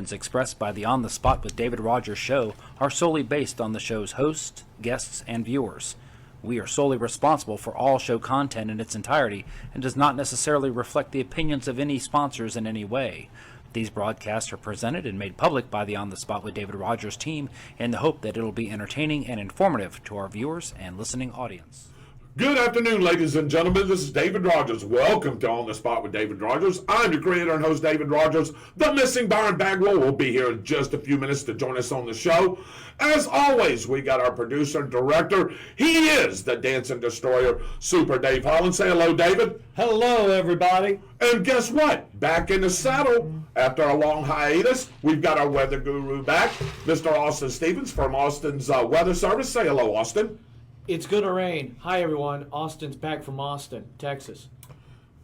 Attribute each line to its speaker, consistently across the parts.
Speaker 1: opinions expressed by the On the Spot with David Rodgers show are solely based on the show's host, guests, and viewers. We are solely responsible for all show content in its entirety and does not necessarily reflect the opinions of any sponsors in any way. These broadcasts are presented and made public by the On the Spot with David Rodgers team in the hope that it will be entertaining and informative to our viewers and listening audience.
Speaker 2: Good afternoon, ladies and gentlemen. This is David Rodgers. Welcome to On the Spot with David Rodgers. I'm your creator and host, David Rodgers. The missing Byron Bagwell will be here in just a few minutes to join us on the show. As always, we got our producer and director. He is the Dancing Destroyer, Super Dave Holland. Say hello, David.
Speaker 3: Hello, everybody.
Speaker 2: And guess what? Back in the saddle after a long hiatus, we've got our weather guru back, Mr. Austin Stevens from Austin's Weather Service. Say hello, Austin.
Speaker 3: It's gonna rain. Hi, everyone. Austin's back from Austin, Texas.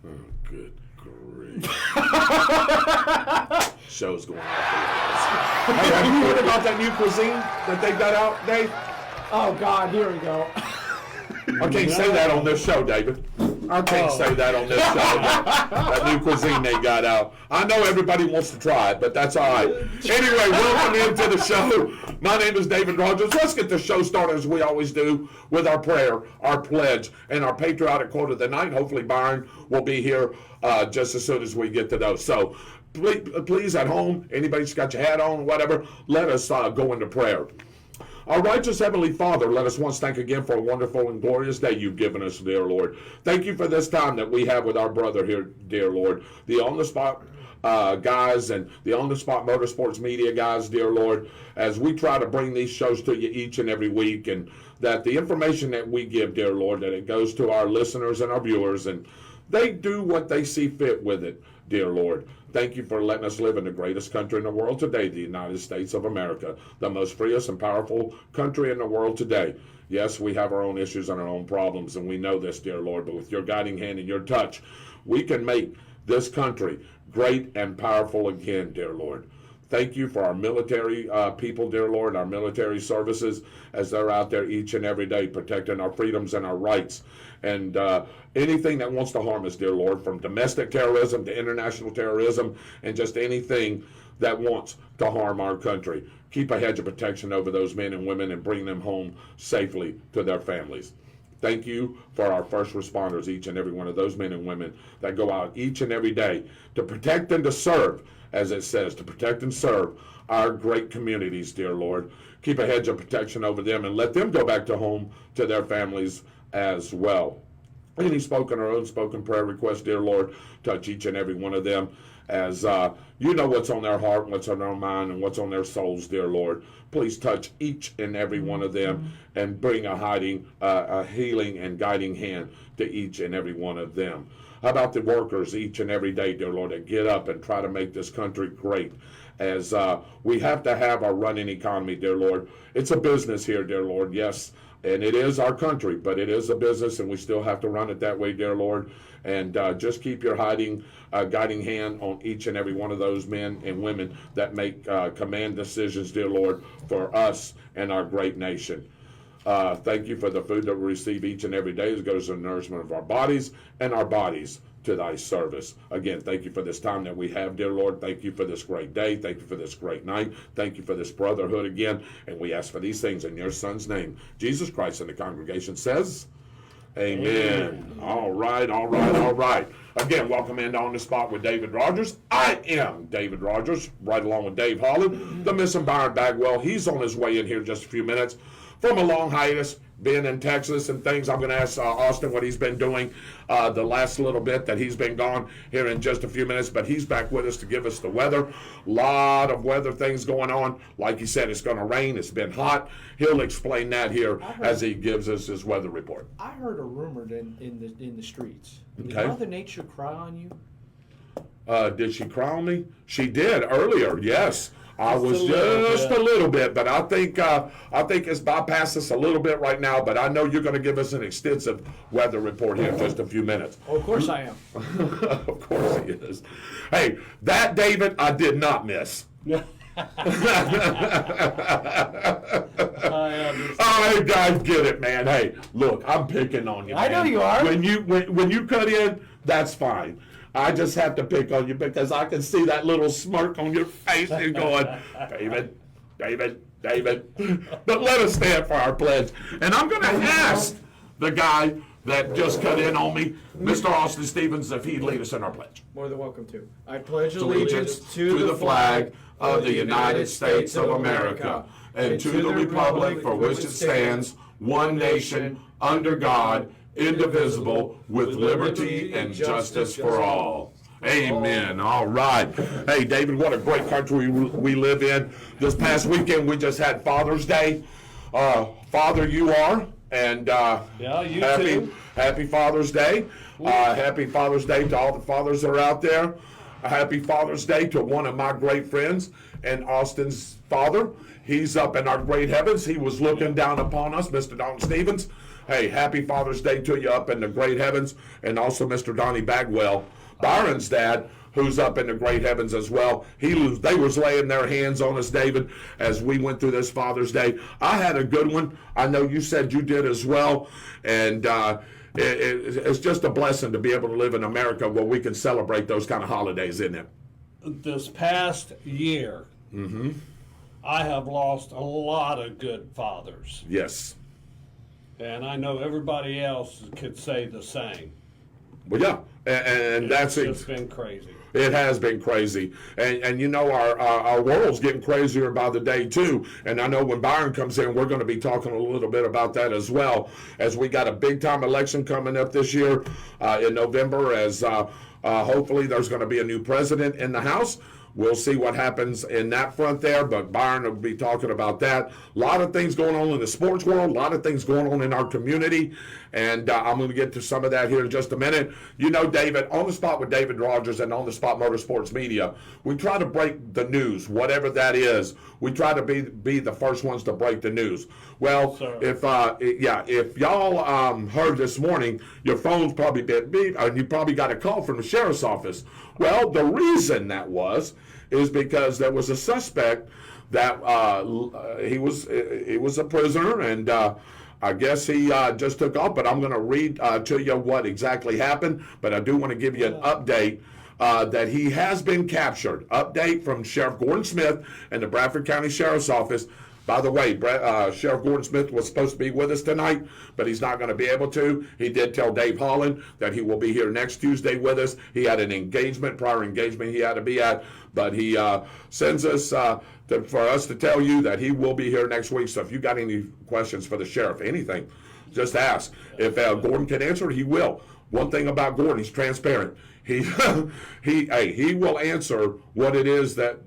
Speaker 2: Oh, good grief. Show's going off. Hey, have you heard about that new cuisine that they got out, Dave?
Speaker 3: Oh, God, here we go.
Speaker 2: I can't say that on this show, David. I can't say that on this show. That new cuisine they got out. I know everybody wants to try it, but that's all right. Anyway, welcome into the show. My name is David Rodgers. Let's get the show started as we always do with our prayer, our pledge, and our patriotic quote of the night. Hopefully Byron will be here just as soon as we get to those. So please at home, anybody's got your hat on, whatever, let us go into prayer. Our righteous Heavenly Father, let us once thank again for a wonderful and glorious day you've given us, dear Lord. Thank you for this time that we have with our brother here, dear Lord. The On the Spot guys and the On the Spot Motorsports Media guys, dear Lord, as we try to bring these shows to you each and every week, and that the information that we give, dear Lord, that it goes to our listeners and our viewers, and they do what they see fit with it, dear Lord. Thank you for letting us live in the greatest country in the world today, the United States of America, the most freest and powerful country in the world today. Yes, we have our own issues and our own problems, and we know this, dear Lord, but with your guiding hand and your touch, we can make this country great and powerful again, dear Lord. Thank you for our military people, dear Lord, our military services, as they're out there each and every day protecting our freedoms and our rights. And anything that wants to harm us, dear Lord, from domestic terrorism to international terrorism and just anything that wants to harm our country. Keep a hedge of protection over those men and women and bring them home safely to their families. Thank you for our first responders, each and every one of those men and women that go out each and every day to protect and to serve, as it says, to protect and serve our great communities, dear Lord. Keep a hedge of protection over them and let them go back to home to their families as well. Any spoken or unspoken prayer requests, dear Lord, touch each and every one of them as you know what's on their heart, what's on their mind, and what's on their souls, dear Lord. Please touch each and every one of them and bring a healing and guiding hand to each and every one of them. How about the workers each and every day, dear Lord, that get up and try to make this country great? As we have to have our running economy, dear Lord. It's a business here, dear Lord, yes. And it is our country, but it is a business, and we still have to run it that way, dear Lord. And just keep your guiding hand on each and every one of those men and women that make command decisions, dear Lord, for us and our great nation. Thank you for the food that we receive each and every day as goes to the nourishment of our bodies and our bodies to thy service. Again, thank you for this time that we have, dear Lord. Thank you for this great day. Thank you for this great night. Thank you for this brotherhood again. And we ask for these things in your Son's name, Jesus Christ. And the congregation says, Amen. All right. Again, welcome into On the Spot with David Rodgers. I am David Rodgers, right along with Dave Holland, the missing Byron Bagwell. He's on his way in here in just a few minutes from a long hiatus, being in Texas and things. I'm going to ask Austin what he's been doing the last little bit that he's been gone here in just a few minutes, but he's back with us to give us the weather. A lot of weather things going on. Like he said, it's going to rain. It's been hot. He'll explain that here as he gives us his weather report.
Speaker 3: I heard a rumor in the streets. Did
Speaker 2: Okay.
Speaker 3: Mother Nature cry on you?
Speaker 2: Did she cry on me? She did earlier, yes. I was
Speaker 3: Just
Speaker 2: a little bit, but I think it's bypassed us a little bit right now. But I know you're going to give us an extensive weather report here in just a few minutes.
Speaker 3: Oh, of course I am.
Speaker 2: Of course he is. Hey, that David, I did not miss. I get it, man. Hey, look, I'm picking on you.
Speaker 3: I
Speaker 2: man.
Speaker 3: know you are.
Speaker 2: When you cut in, that's fine. I just have to pick on you because I can see that little smirk on your face. You're going, David, David, David. But let us stand for our pledge. And I'm going to ask the guy that just cut in on me, Mr. Austin Stevens, if he'd lead us in our pledge.
Speaker 3: More than welcome to. I pledge
Speaker 2: Allegiance to the flag of the United States of America and to the republic for which it stands, one nation, under God, indivisible, with liberty and justice for all. Amen. All right. Hey, David, what a great country we live in. This past weekend, we just had Father's Day. Father, you are. And
Speaker 4: you too.
Speaker 2: Happy Father's Day. Happy Father's Day to all the fathers that are out there. Happy Father's Day to one of my great friends and Austin's father. He's up in our great heavens. He was looking down upon us, Mr. Don Stevens. Hey, happy Father's Day to you up in the great heavens. And also Mr. Donnie Bagwell, Byron's dad, who's up in the great heavens as well. They was laying their hands on us, David, as we went through this Father's Day. I had a good one. I know you said you did as well. And it's just a blessing to be able to live in America where we can celebrate those kind of holidays, isn't it?
Speaker 4: This past year, I have lost a lot of good fathers.
Speaker 2: Yes.
Speaker 4: And I know everybody else could say the same.
Speaker 2: Well, yeah, and that's it.
Speaker 4: It's been crazy.
Speaker 2: It has been crazy, and you know our world's getting crazier by the day too. And I know when Byron comes in, we're going to be talking a little bit about that as well, as we got a big time election coming up this year in November. As hopefully there's going to be a new president in the House. We'll see what happens in that front there, but Byron will be talking about that. A lot of things going on in the sports world, a lot of things going on in our community, and I'm going to get to some of that here in just a minute. You know, David, On the Spot with David Rodgers and On the Spot Motorsports Media, we try to break the news, whatever that is. We try to be the first ones to break the news. Well, if y'all heard this morning, your phone's probably been beep, and you probably got a call from the sheriff's office. Well, the reason that is because there was a suspect that he was a prisoner, and I guess he just took off. But I'm going to read to you what exactly happened. But I do want to give you an update that he has been captured. Update from Sheriff Gordon Smith and the Bradford County Sheriff's Office. By the way, Sheriff Gordon Smith was supposed to be with us tonight, but he's not going to be able to. He did tell Dave Holland that he will be here next Tuesday with us. He had an prior engagement he had to be at, but he sends us for us to tell you that he will be here next week. So if you got any questions for the sheriff, anything, just ask. If Gordon can answer, he will. One thing about Gordon, he's transparent. He will answer what it is that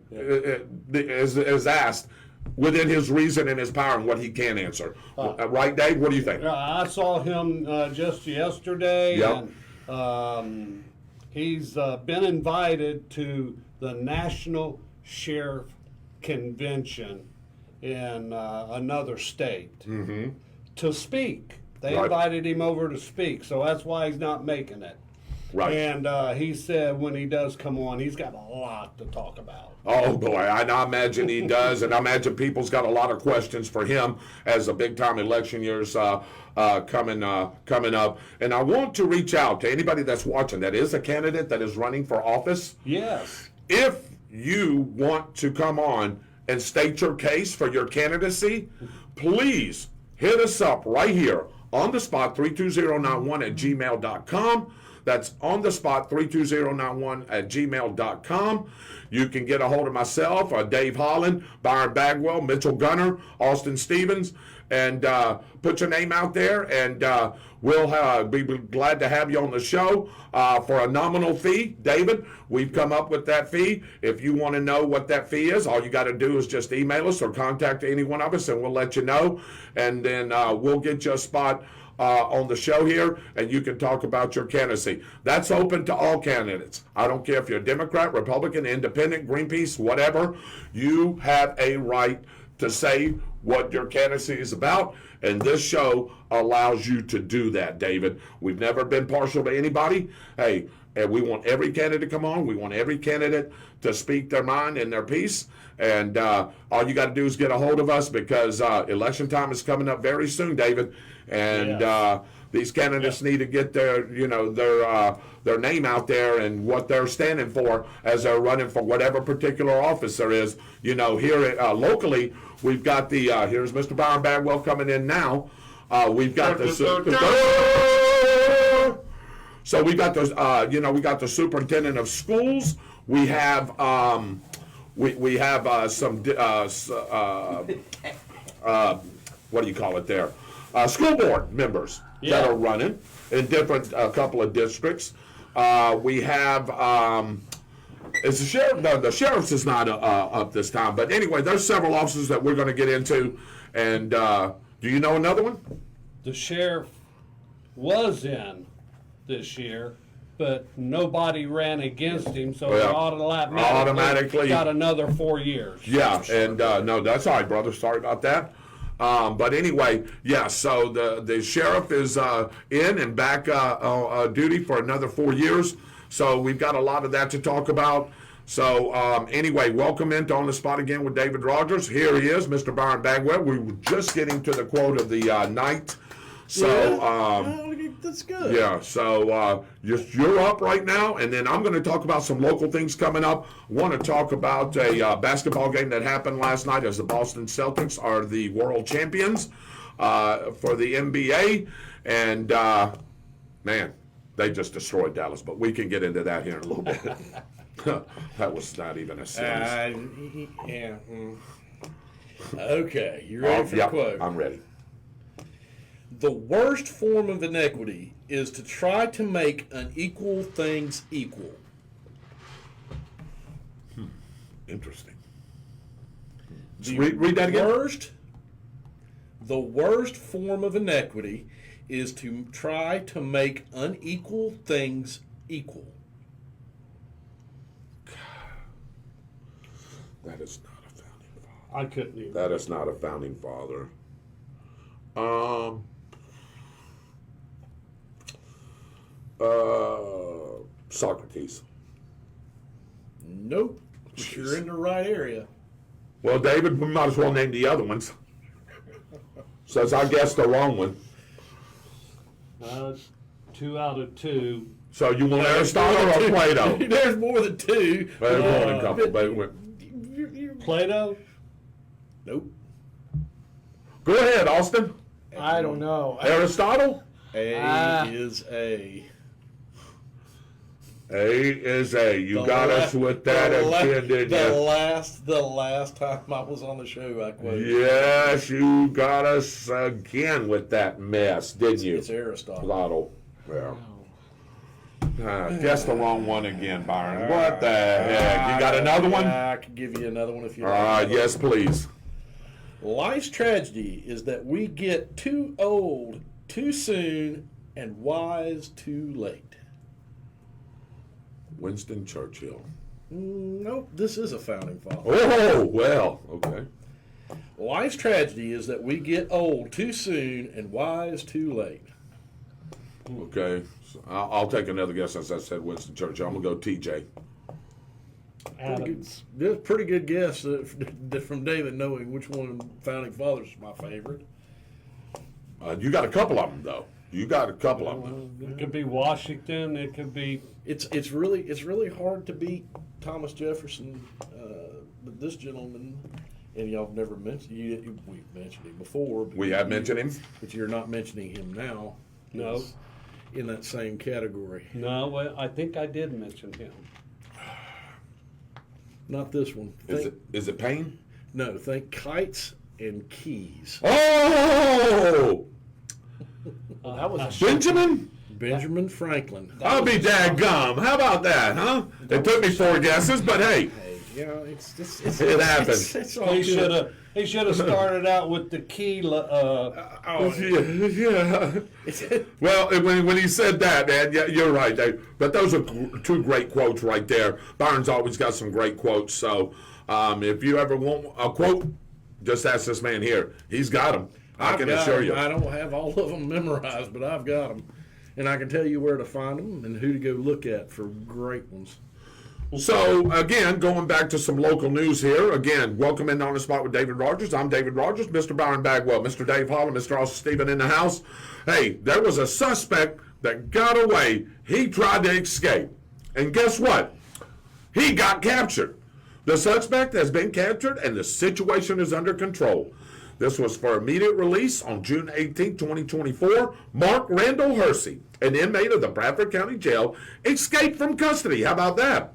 Speaker 2: is asked within his reason and his power and what he can answer. Right, Dave? What do you think?
Speaker 4: I saw him just yesterday.
Speaker 2: Yep.
Speaker 4: And he's been invited to the National Sheriff Convention in another state to speak. They invited him over to speak, so that's why he's not making it.
Speaker 2: Right.
Speaker 4: And he said when he does come on, he's got a lot to talk about.
Speaker 2: Oh, boy, I imagine he does, and I imagine people's got a lot of questions for him as the big-time election year's coming up. And I want to reach out to anybody that's watching that is a candidate that is running for office.
Speaker 4: Yes.
Speaker 2: If you want to come on and state your case for your candidacy, please hit us up right here on the spot 32091 at gmail.com. That's on the spot 32091 at gmail.com. You can get a hold of myself, Dave Holland, Byron Bagwell, Mitchell Gunner, Austin Stevens, and put your name out there, and we'll be glad to have you on the show for a nominal fee. David, we've come up with that fee. If you want to know what that fee is, all you got to do is just email us or contact any one of us, and we'll let you know, and then we'll get you a spot on the show here, and you can talk about your candidacy. That's open to all candidates. I don't care if you're a Democrat, Republican, Independent, Greenpeace, whatever. You have a right to say what your candidacy is about, and this show allows you to do that, David. We've never been partial to anybody. Hey, and we want every candidate to come on. We want every candidate to speak their mind and their piece. And all you got to do is get a hold of us, because election time is coming up very soon, David. And these candidates need to get their name out there and what they're standing for as they're running for whatever particular office there is. Here locally, we've got the here's Mr. Byron Bagwell coming in now. We've got the so we got those. We got the superintendent of schools. We have we have some what do you call it there? School board members that are running in different couple of districts. We have is the sheriff? No, the sheriff's is not up this time. But anyway, there's several offices that we're going to get into. And do you know another one?
Speaker 4: The sheriff was in this year, but nobody ran against him, so he automatically got another 4 years.
Speaker 2: Yeah, and no, that's all right, brother. Sorry about that. But anyway, yeah, so the sheriff is in and back duty for another 4 years. So we've got a lot of that to talk about. So anyway, welcome into On the Spot again with David Rodgers. Here he is, Mr. Byron Bagwell. We were just getting to the quote of the night. So
Speaker 5: that's good.
Speaker 2: Yeah, so you're up right now, and then I'm going to talk about some local things coming up. I want to talk about a basketball game that happened last night as the Boston Celtics are the world champions for the NBA, and man, they just destroyed Dallas. But we can get into that here in a little bit. That was not even a sentence.
Speaker 5: Yeah. Okay, you ready for the quote?
Speaker 2: I'm ready.
Speaker 5: The worst form of inequity is to try to make unequal things equal.
Speaker 2: Interesting. Read that again.
Speaker 5: The worst form of inequity is to try to make unequal things equal.
Speaker 2: That is not a founding father.
Speaker 4: I couldn't even.
Speaker 2: That is not a founding father. Socrates.
Speaker 5: Nope. But you're in the right area.
Speaker 2: Well, David, we might as well name the other ones. Says I guessed the wrong one.
Speaker 4: It's 2 out of 2.
Speaker 2: So you want Aristotle or Plato?
Speaker 5: There's more than 2.
Speaker 2: There's more than a couple.
Speaker 4: Plato?
Speaker 5: Nope.
Speaker 2: Go ahead, Austin.
Speaker 3: I don't know.
Speaker 2: Aristotle?
Speaker 5: A is A.
Speaker 2: A is A. You got us with that again, didn't you?
Speaker 5: The last time I was on the show, I quoted.
Speaker 2: Yes, you got us again with that mess, didn't you?
Speaker 5: It's Aristotle.
Speaker 2: Yeah. Guess the wrong one again, Byron. What the heck? You got another one?
Speaker 5: I can give you another one if you like.
Speaker 2: Yes, please.
Speaker 5: Life's tragedy is that we get too old too soon and wise too late.
Speaker 2: Winston Churchill.
Speaker 5: Nope, this is a founding father.
Speaker 2: Oh, well, okay.
Speaker 5: Life's tragedy is that we get old too soon and wise too late.
Speaker 2: Okay, so I'll take another guess since I said Winston Churchill. I'm going to go TJ.
Speaker 4: Adams.
Speaker 5: That's a pretty good guess from David, knowing which one of founding fathers is my favorite.
Speaker 2: You got a couple of them, though. You got a couple of them.
Speaker 4: It could be Washington. It could be.
Speaker 5: It's really hard to beat Thomas Jefferson, but this gentleman, and y'all have never mentioned we've mentioned him before.
Speaker 2: We have mentioned him,
Speaker 5: but you're not mentioning him now.
Speaker 4: No.
Speaker 5: In that same category.
Speaker 4: No, well, I think I did mention him.
Speaker 5: Not this one.
Speaker 2: Is it Payne?
Speaker 5: No, think kites and keys.
Speaker 2: Oh!
Speaker 3: That was
Speaker 2: Benjamin
Speaker 5: Franklin.
Speaker 2: I'll be dadgum. How about that, huh? It took me 4 guesses, but hey.
Speaker 5: You know, it's
Speaker 2: it happens.
Speaker 4: He should have started out with the key.
Speaker 2: Yeah. Well, when he said that, man, yeah, you're right, Dave. But those are 2 great quotes right there. Byron's always got some great quotes. So if you ever want a quote, just ask this man here. He's got them. I can assure you.
Speaker 5: I don't have all of them memorized, but I've got them. And I can tell you where to find them and who to go look at for great ones.
Speaker 2: So, again, going back to some local news here. Again, welcome in On the Spot with David Rodgers. I'm David Rodgers, Mr. Byron Bagwell, Mr. Dave Holland, Mr. Austin Stephen in the house. Hey, there was a suspect that got away. He tried to escape. And guess what? He got captured. The suspect has been captured and the situation is under control. This was for immediate release on June 18, 2024. Mark Randall Hersey, an inmate of the Bradford County Jail, escaped from custody. How about that?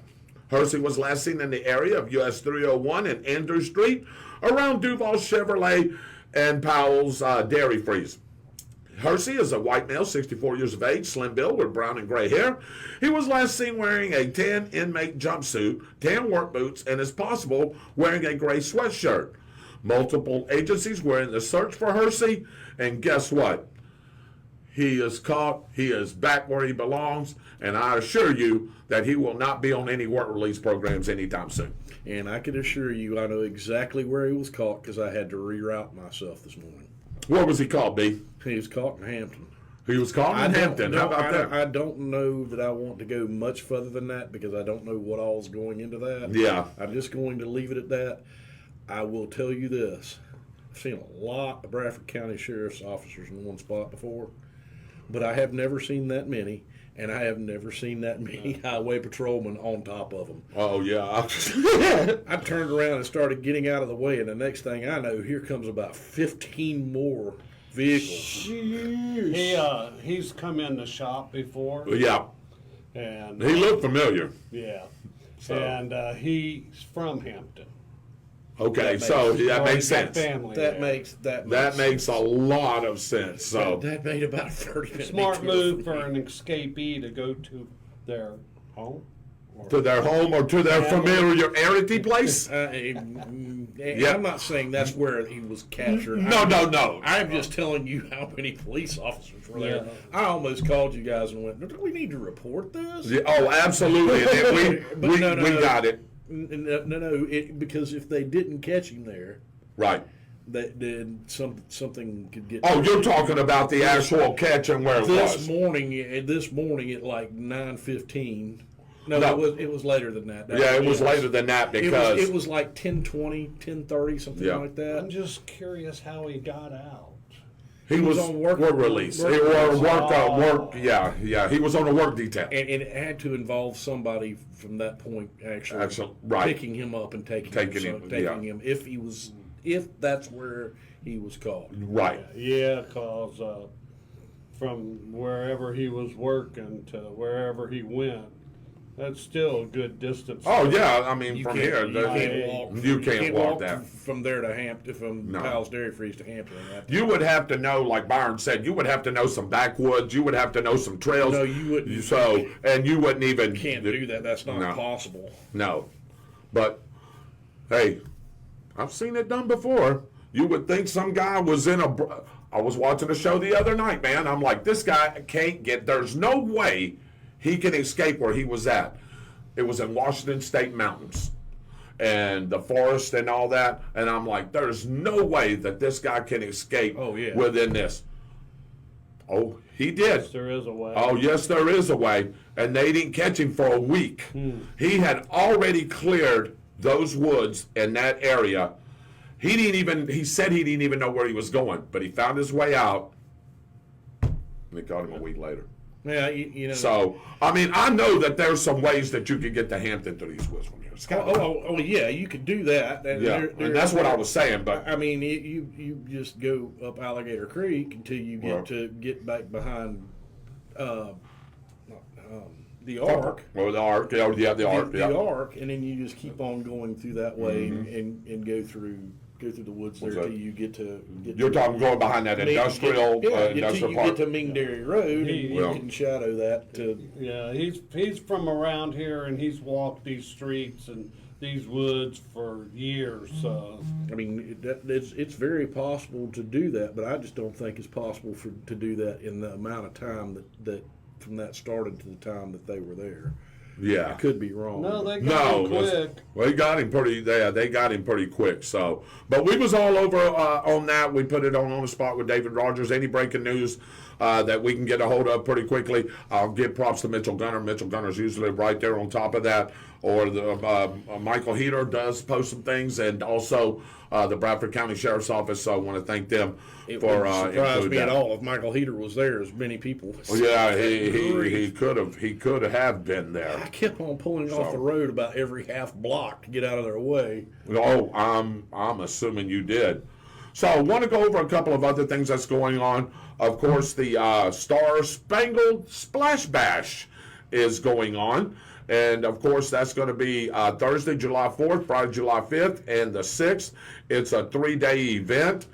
Speaker 2: Hersey was last seen in the area of US 301 and Andrew Street around Duval Chevrolet and Powell's Dairy Freeze. Hersey is a white male, 64 years of age, slim build with brown and gray hair. He was last seen wearing a tan inmate jumpsuit, tan work boots, and as possible wearing a gray sweatshirt. Multiple agencies were in the search for Hersey, and guess what? He is caught, he is back where he belongs, and I assure you that he will not be on any work release programs anytime soon.
Speaker 5: And I can assure you, I know exactly where he was caught because I had to reroute myself this morning.
Speaker 2: Where was he caught, B?
Speaker 5: He was caught in Hampton.
Speaker 2: He was caught in Hampton. How about that?
Speaker 5: I don't know that I want to go much further than that because I don't know what all's going into that.
Speaker 2: Yeah.
Speaker 5: I'm just going to leave it at that. I will tell you this. I've seen a lot of Bradford County Sheriff's officers in one spot before, but I have never seen that many, and I have never seen that many highway patrolmen on top of them.
Speaker 2: Oh, yeah.
Speaker 5: I turned around and started getting out of the way, and the next thing I know, here comes about 15 more vehicles.
Speaker 4: He's come in the shop before.
Speaker 2: Yeah.
Speaker 4: And
Speaker 2: He looked familiar.
Speaker 4: yeah.
Speaker 2: So.
Speaker 4: And he's from Hampton.
Speaker 2: Okay, so that makes sense.
Speaker 4: Family
Speaker 5: That
Speaker 4: there.
Speaker 5: makes
Speaker 2: A lot of sense. So
Speaker 5: that made about a 30-minute
Speaker 4: Smart
Speaker 5: detour
Speaker 4: move
Speaker 5: me.
Speaker 4: for an escapee to go to their home.
Speaker 2: to their home or to their familiarity place?
Speaker 5: I'm not saying that's where he was captured.
Speaker 2: No.
Speaker 5: I'm just telling you how many police officers were there.
Speaker 4: Yeah.
Speaker 5: I almost called you guys and went, "Do we need to report this?"
Speaker 2: Yeah, oh, absolutely. And then
Speaker 5: But
Speaker 2: we
Speaker 5: no.
Speaker 2: got it.
Speaker 5: No, because if they didn't catch him there,
Speaker 2: Right.
Speaker 5: then something could get.
Speaker 2: Oh, you're talking about the actual catch and where it
Speaker 5: this
Speaker 2: was.
Speaker 5: morning at like 9:15. No,
Speaker 2: No.
Speaker 5: it was later than that.
Speaker 2: Yeah, it was later than that because
Speaker 5: it was like 10:20, 10:30, something
Speaker 2: Yeah.
Speaker 5: like that.
Speaker 4: I'm just curious how he got out.
Speaker 2: he was
Speaker 5: on
Speaker 2: work release.
Speaker 5: work
Speaker 2: Yeah. He was on a work detail.
Speaker 5: And it had to involve somebody from that point actually
Speaker 2: Right.
Speaker 5: picking him up and taking him if that's where he was caught.
Speaker 2: Right.
Speaker 4: Yeah, because from wherever he was working to wherever he went, that's still a good distance.
Speaker 2: Oh, yeah. I mean, from here.
Speaker 5: You can't walk
Speaker 2: that.
Speaker 5: from there to Hampton, from
Speaker 2: No.
Speaker 5: Powell's Dairy Freeze to Hampton.
Speaker 2: You would have to know, like Byron said, you would have to know some backwoods. You would have to know some trails.
Speaker 5: No, you wouldn't.
Speaker 2: So, and you wouldn't even.
Speaker 5: Can't do that. That's not
Speaker 2: No.
Speaker 5: possible.
Speaker 2: No. But, hey, I've seen it done before. You would think some guy was I was watching a show the other night, man. I'm like, this guy can't there's no way he can escape where he was at. It was in Washington State mountains and the forest and all that. And I'm like, there's no way that this guy can escape within this. Oh, he did.
Speaker 4: Yes, there is a way.
Speaker 2: Oh, yes, there is a way. And they didn't catch him for a week. He had already cleared those woods in that area. He said he didn't even know where he was going, but he found his way out. And they caught him a week later.
Speaker 5: Yeah, you know.
Speaker 2: So, I mean, I know that there's some ways that you could get to Hampton through these woods from here.
Speaker 5: Yeah, you could do that. And
Speaker 2: Yeah, and that's what I was saying. But
Speaker 5: I mean, you just go up Alligator Creek until you get back behind the Ark.
Speaker 2: Well, the Ark, the Ark,
Speaker 5: The Ark, and then you just keep on going through that way and go through the woods there till you get to.
Speaker 2: You're talking going behind that industrial
Speaker 5: until you
Speaker 2: park.
Speaker 5: get to Mingdary Road, and you
Speaker 2: Well.
Speaker 5: can shadow that.
Speaker 4: Yeah, he's from around here, and he's walked these streets and these woods for years.
Speaker 5: I mean, it's very possible to do that, but I just don't think it's possible to do that in the amount of time that from that started to the time that they were there.
Speaker 2: Yeah.
Speaker 5: I could be wrong.
Speaker 4: No, they got him quick.
Speaker 2: Well, he got him pretty. They got him pretty quick. So, but we was all over on that. We put it on the spot with David Rodgers. Any breaking news that we can get a hold of pretty quickly, I'll give props to Mitchell Gunner. Mitchell Gunner's usually right there on top of that. or the Michael Heater does post some things, and also the Bradford County Sheriff's Office. So I want to thank them
Speaker 5: It
Speaker 2: for
Speaker 5: wouldn't surprise
Speaker 2: include
Speaker 5: me
Speaker 2: that.
Speaker 5: at all if Michael Heater was there, as many people.
Speaker 2: Well, yeah, he could have been there.
Speaker 5: I kept on pulling off the road about every half block to get out of their way.
Speaker 2: Oh, I'm assuming you did. So I want to go over a couple of other things that's going on. Of course, the Star Spangled Splash Bash is going on. And, of course, that's going to be Thursday, July 4th, Friday, July 5th, and the 6th. It's a 3-day event.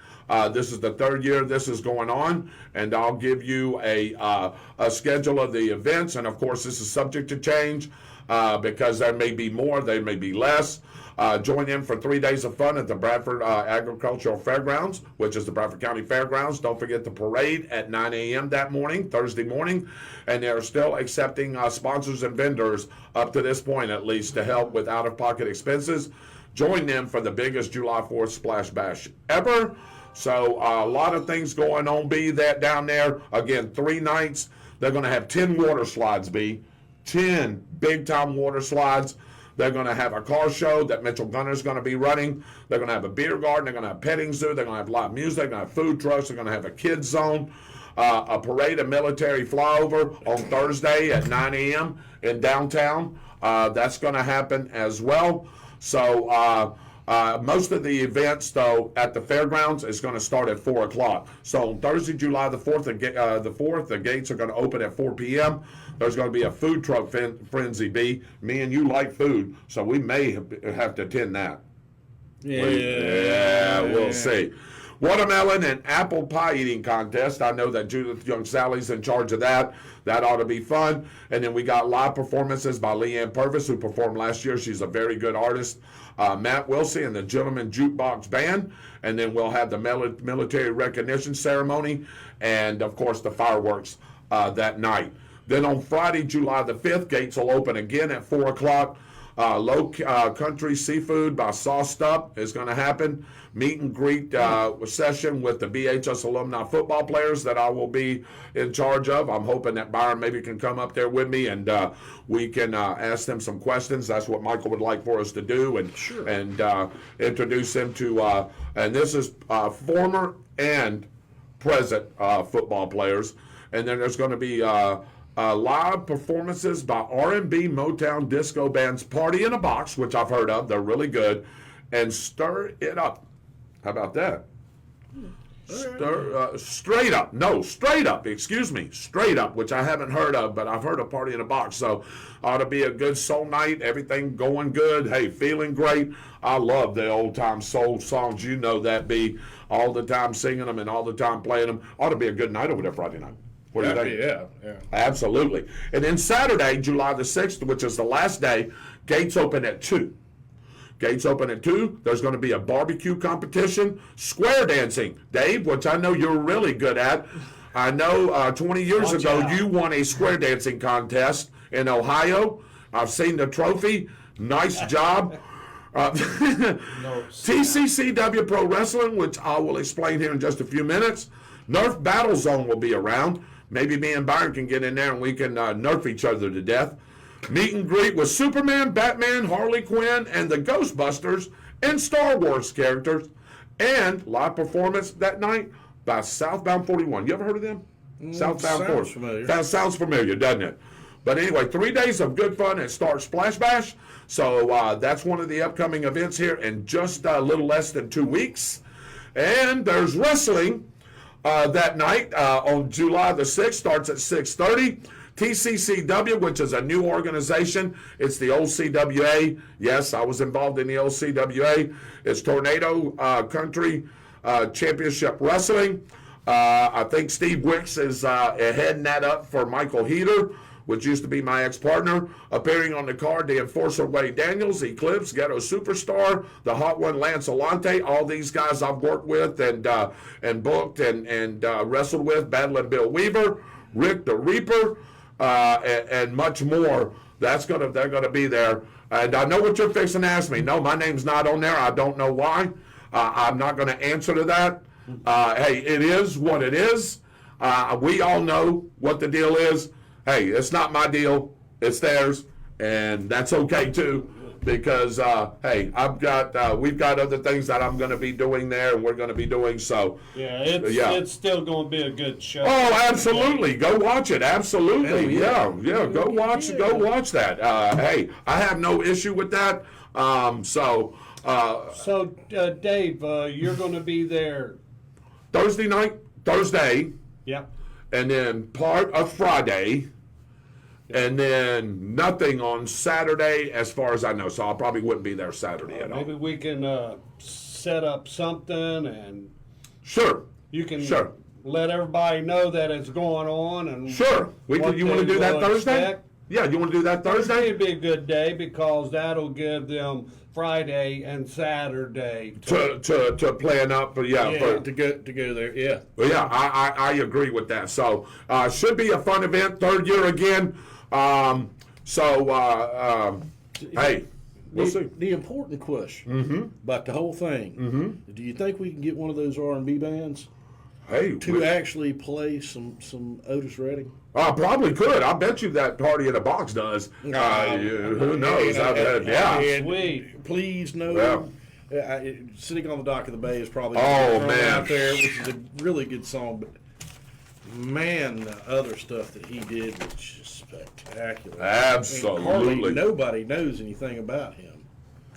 Speaker 2: This is the third year this is going on, and I'll give you a schedule of the events. And, of course, this is subject to change because there may be more, there may be less. Join in for 3 days of fun at the Bradford Agricultural Fairgrounds, which is the Bradford County Fairgrounds. Don't forget the parade at 9 a.m. that morning, Thursday morning. And they're still accepting sponsors and vendors up to this point, at least, to help with out-of-pocket expenses. Join them for the biggest July 4th Splash Bash ever. So a lot of things going on, be that down there. Again, 3 nights. They're going to have 10 water slides, 10 big-time water slides. They're going to have a car show that Mitchell Gunner's going to be running. They're going to have a beer garden. They're going to have petting zoo. They're going to have live music. They're going to have food trucks. They're going to have a kids zone. A parade of military flyover on Thursday at 9 a.m. in downtown. That's going to happen as well. So most of the events, though, at the fairgrounds is going to start at 4 o'clock. So on Thursday, July the 4th, the gates are going to open at 4 p.m. There's going to be a food truck frenzy, B. Me and you like food, so we may have to attend that. Yeah, we'll see. Watermelon and apple pie eating contest. I know that Judith Young Sally's in charge of that. That ought to be fun. And then we got live performances by Leanne Purvis, who performed last year. She's a very good artist. Matt Wilsey and the Gentleman Jukebox Band. And then we'll have the military recognition ceremony and, of course, the fireworks that night. Then on Friday, July the 5th, gates will open again at 4 o'clock. Low Country Seafood by Sauced Up is going to happen. Meet and greet session with the BHS alumni football players that I will be in charge of. I'm hoping that Byron maybe can come up there with me and we can ask them some questions. That's what Michael would like for us to do, and
Speaker 5: Sure.
Speaker 2: and introduce them to. And this is former and present football players. And then there's going to be live performances by R&B Motown disco bands Party in a Box, which I've heard of. They're really good. And Stir It Up. How about that? Straight Up, which I haven't heard of, but I've heard of Party in a Box. So ought to be a good soul night. Everything going good. Hey, feeling great. I love the old time soul songs. You know that, B. All the time singing them and all the time playing them. Ought to be a good night over there Friday night. What do you think?
Speaker 5: Yeah.
Speaker 2: Absolutely. And then Saturday, July the 6th, which is the last day, gates open at 2. Gates open at 2. There's going to be a barbecue competition, square dancing. Dave, which I know you're really good at. I know 20 years ago you won a square dancing contest in Ohio. I've seen the trophy. Nice job. TCCW Pro Wrestling, which I will explain here in just a few minutes. Nerf Battle Zone will be around. Maybe me and Byron can get in there and we can nerf each other to death. Meet and greet with Superman, Batman, Harley Quinn, and the Ghostbusters and Star Wars characters. And live performance that night by Southbound 41. You ever heard of them? Southbound 41.
Speaker 5: Familiar.
Speaker 2: That sounds familiar, doesn't it? But anyway, 3 days of good fun at Star Splash Bash. So that's one of the upcoming events here in just a little less than 2 weeks. And there's wrestling that night on July the 6th. Starts at 6:30. TCCW, which is a new organization. It's the old CWA. Yes, I was involved in the old CWA. It's Tornado Country Championship Wrestling. I think Steve Wicks is heading that up for Michael Heater, which used to be my ex-partner. Appearing on the card, the Enforcer Wade Daniels, Eclipse, Ghetto Superstar, the Hot One Lance Alante. All these guys I've worked with and booked and wrestled with. Battling Bill Weaver, Rick the Reaper, and much more. They're gonna be there. And I know what you're fixing to ask me. No, my name's not on there. I don't know why. I'm not going to answer to that. Hey, it is what it is. We all know what the deal is. Hey, it's not my deal. It's theirs. and that's okay too. Because hey, we've got other things that I'm going to be doing there, and we're going to be doing so.
Speaker 4: Yeah, it's still going to be a good show.
Speaker 2: Oh, absolutely! Go watch it. Absolutely, yeah. Go watch that. Hey, I have no issue with that. So
Speaker 4: Dave, you're going to be there.
Speaker 2: Thursday,
Speaker 4: Yep.
Speaker 2: and then part of Friday. And then nothing on Saturday, as far as I know. So I probably wouldn't be there Saturday at all.
Speaker 4: Maybe we can set up something, and
Speaker 2: Sure.
Speaker 4: you can
Speaker 2: Sure.
Speaker 4: let everybody know that it's going on. And
Speaker 2: Sure. You want to do that Thursday?
Speaker 4: Expect.
Speaker 2: Yeah, you want to do that
Speaker 4: Thursday
Speaker 2: Thursday?
Speaker 4: would be a good day because that'll give them Friday and Saturday
Speaker 2: To plan up for
Speaker 5: To go there, yeah.
Speaker 2: Well, yeah, I agree with that. So should be a fun event. Third year again. Hey, we'll see.
Speaker 5: The important question about the whole thing. Do you think we can get one of those R&B bands
Speaker 2: Hey,
Speaker 5: to actually play some Otis Redding?
Speaker 2: I probably could. I bet you that Party in a Box does. Who knows?
Speaker 4: Sweet.
Speaker 5: Please no.
Speaker 2: Yeah.
Speaker 5: Sitting on the Dock of the Bay is probably
Speaker 2: Oh, man.
Speaker 5: out there, which is a really good song. But man, the other stuff that he did was just spectacular.
Speaker 2: Absolutely.
Speaker 5: Hardly nobody knows anything about him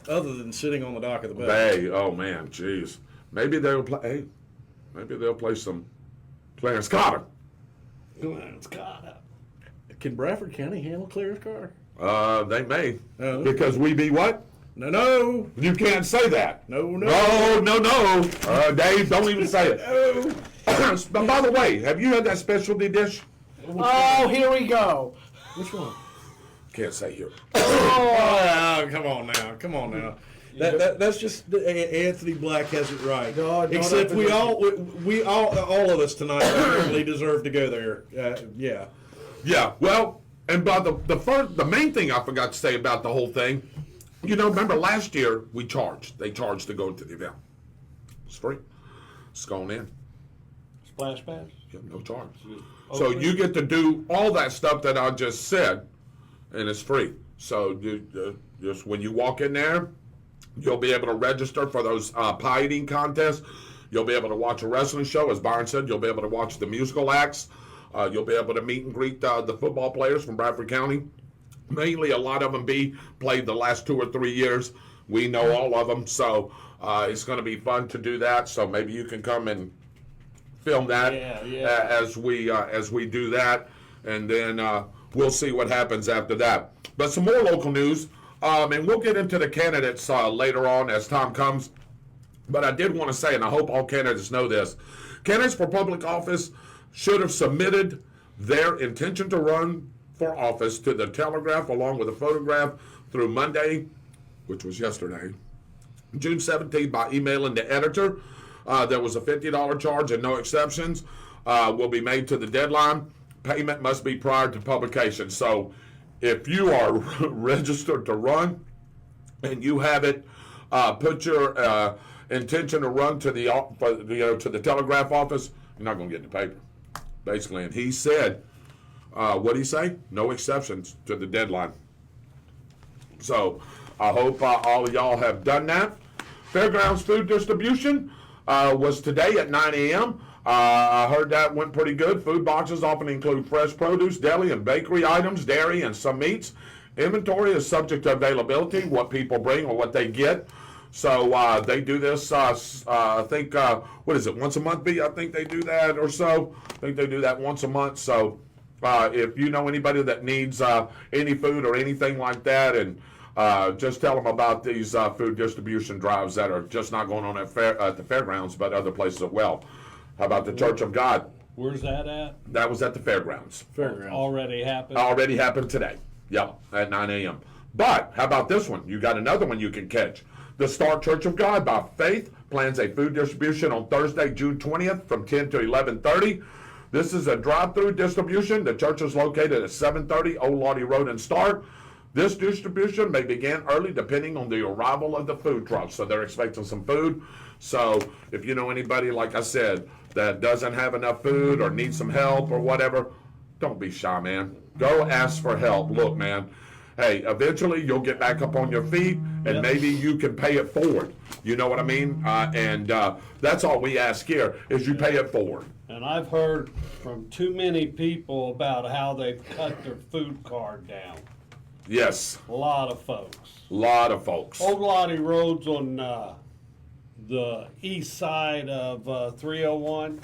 Speaker 5: other than sitting on the Dock of the Bay.
Speaker 2: Hey, oh man, jeez. Maybe they'll play. Hey, maybe they'll play some Clarence Carter.
Speaker 5: Can Bradford County handle Clarence Carter?
Speaker 2: They may,
Speaker 5: Oh.
Speaker 2: because we be what?
Speaker 5: No.
Speaker 2: You can't say that.
Speaker 5: No.
Speaker 2: No. Dave, don't even say it.
Speaker 5: No.
Speaker 2: But by the way, have you had that specialty dish?
Speaker 3: Oh, here we go.
Speaker 5: Which one?
Speaker 2: Can't say here.
Speaker 5: Oh, come on now. That's just Anthony Black has it right.
Speaker 3: No,
Speaker 5: Except we all of us tonight really deserve to go there. Yeah.
Speaker 2: Yeah. Well, and by the main thing I forgot to say about the whole thing, remember last year they charged to go to the event. It's free. It's going in.
Speaker 4: Splash pads?
Speaker 2: Yeah, no charge. So you get to do all that stuff that I just said, and it's free. So just when you walk in there, you'll be able to register for those pie eating contests. You'll be able to watch a wrestling show, as Byron said. You'll be able to watch the musical acts. You'll be able to meet and greet the football players from Bradford County. Mainly, a lot of them played the last 2 or 3 years. We know all of them, so it's going to be fun to do that. So maybe you can come and film that as we do that, and then we'll see what happens after that. But some more local news, and we'll get into the candidates later on as time comes. But I did want to say, and I hope all candidates know this, candidates for public office should have submitted their intention to run for office to the Telegraph along with a photograph through Monday, which was yesterday, June 17th, by emailing the editor. There was a $50 charge and no exceptions will be made to the deadline. Payment must be prior to publication. So if you are registered to run and you have it, put your intention to run to the Telegraph office, you're not going to get in the paper, basically. And he said, what did he say? No exceptions to the deadline. So I hope all of y'all have done that. Fairgrounds food distribution was today at 9 a.m. I heard that went pretty good. Food boxes often include fresh produce, deli and bakery items, dairy, and some meats. Inventory is subject to availability, what people bring or what they get. So they do this, I think, what is it, once a month, B? I think they do that or so. I think they do that once a month. So if you know anybody that needs any food or anything like that, and just tell them about these food distribution drives that are just not going on at the fairgrounds, but other places as well. How about the Church of God?
Speaker 4: Where's that at?
Speaker 2: That was at the fairgrounds.
Speaker 4: Already happened?
Speaker 2: Already happened today. Yep, at 9 a.m. But how about this one? You got another one you can catch. The Star Church of God by Faith plans a food distribution on Thursday, June 20th from 10 to 11:30. This is a drive-through distribution. The church is located at 730 Old Lottie Road in Stark. This distribution may begin early depending on the arrival of the food trucks. So they're expecting some food. So if you know anybody, like I said, that doesn't have enough food or needs some help or whatever, don't be shy, man. Go ask for help. Look, man, hey, eventually you'll get back up on your feet, and maybe you can pay it forward. You know what I mean? And that's all we ask here is you pay it forward.
Speaker 4: And I've heard from too many people about how they've cut their food card down.
Speaker 2: Yes,
Speaker 4: A lot of folks.
Speaker 2: lot of folks.
Speaker 4: Old Lottie Road's on the east side of 301.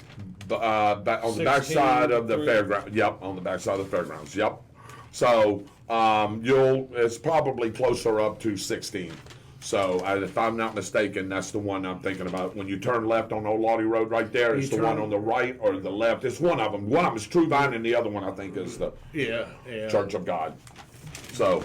Speaker 2: Back on the back side of the
Speaker 4: 16,
Speaker 2: fairground. Yep, on the back side of the fairgrounds. Yep. So it's probably closer up to 16. So if I'm not mistaken, that's the one I'm thinking about. When you turn left on Old Lottie Road right there, it's the one on the right or the left. It's one of them. One of them is True Vine, and the other one I think is the Church of God. So.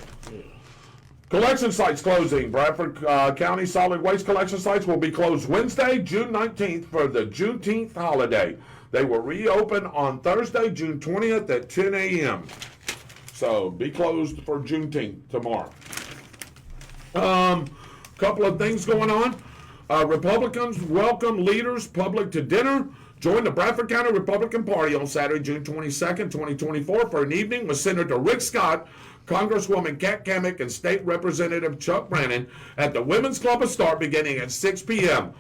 Speaker 2: Collection sites closing. Bradford County solid waste collection sites will be closed Wednesday, June 19th for the Juneteenth holiday. They will reopen on Thursday, June 20th at 10 a.m. So be closed for Juneteenth tomorrow. Couple of things going on. Republicans welcome leaders public to dinner. Join the Bradford County Republican Party on Saturday, June 22nd, 2024 for an evening with Senator Rick Scott, Congresswoman Kat Kamick, and State Representative Chuck Brannon at the Women's Club of Start beginning at 6 p.m.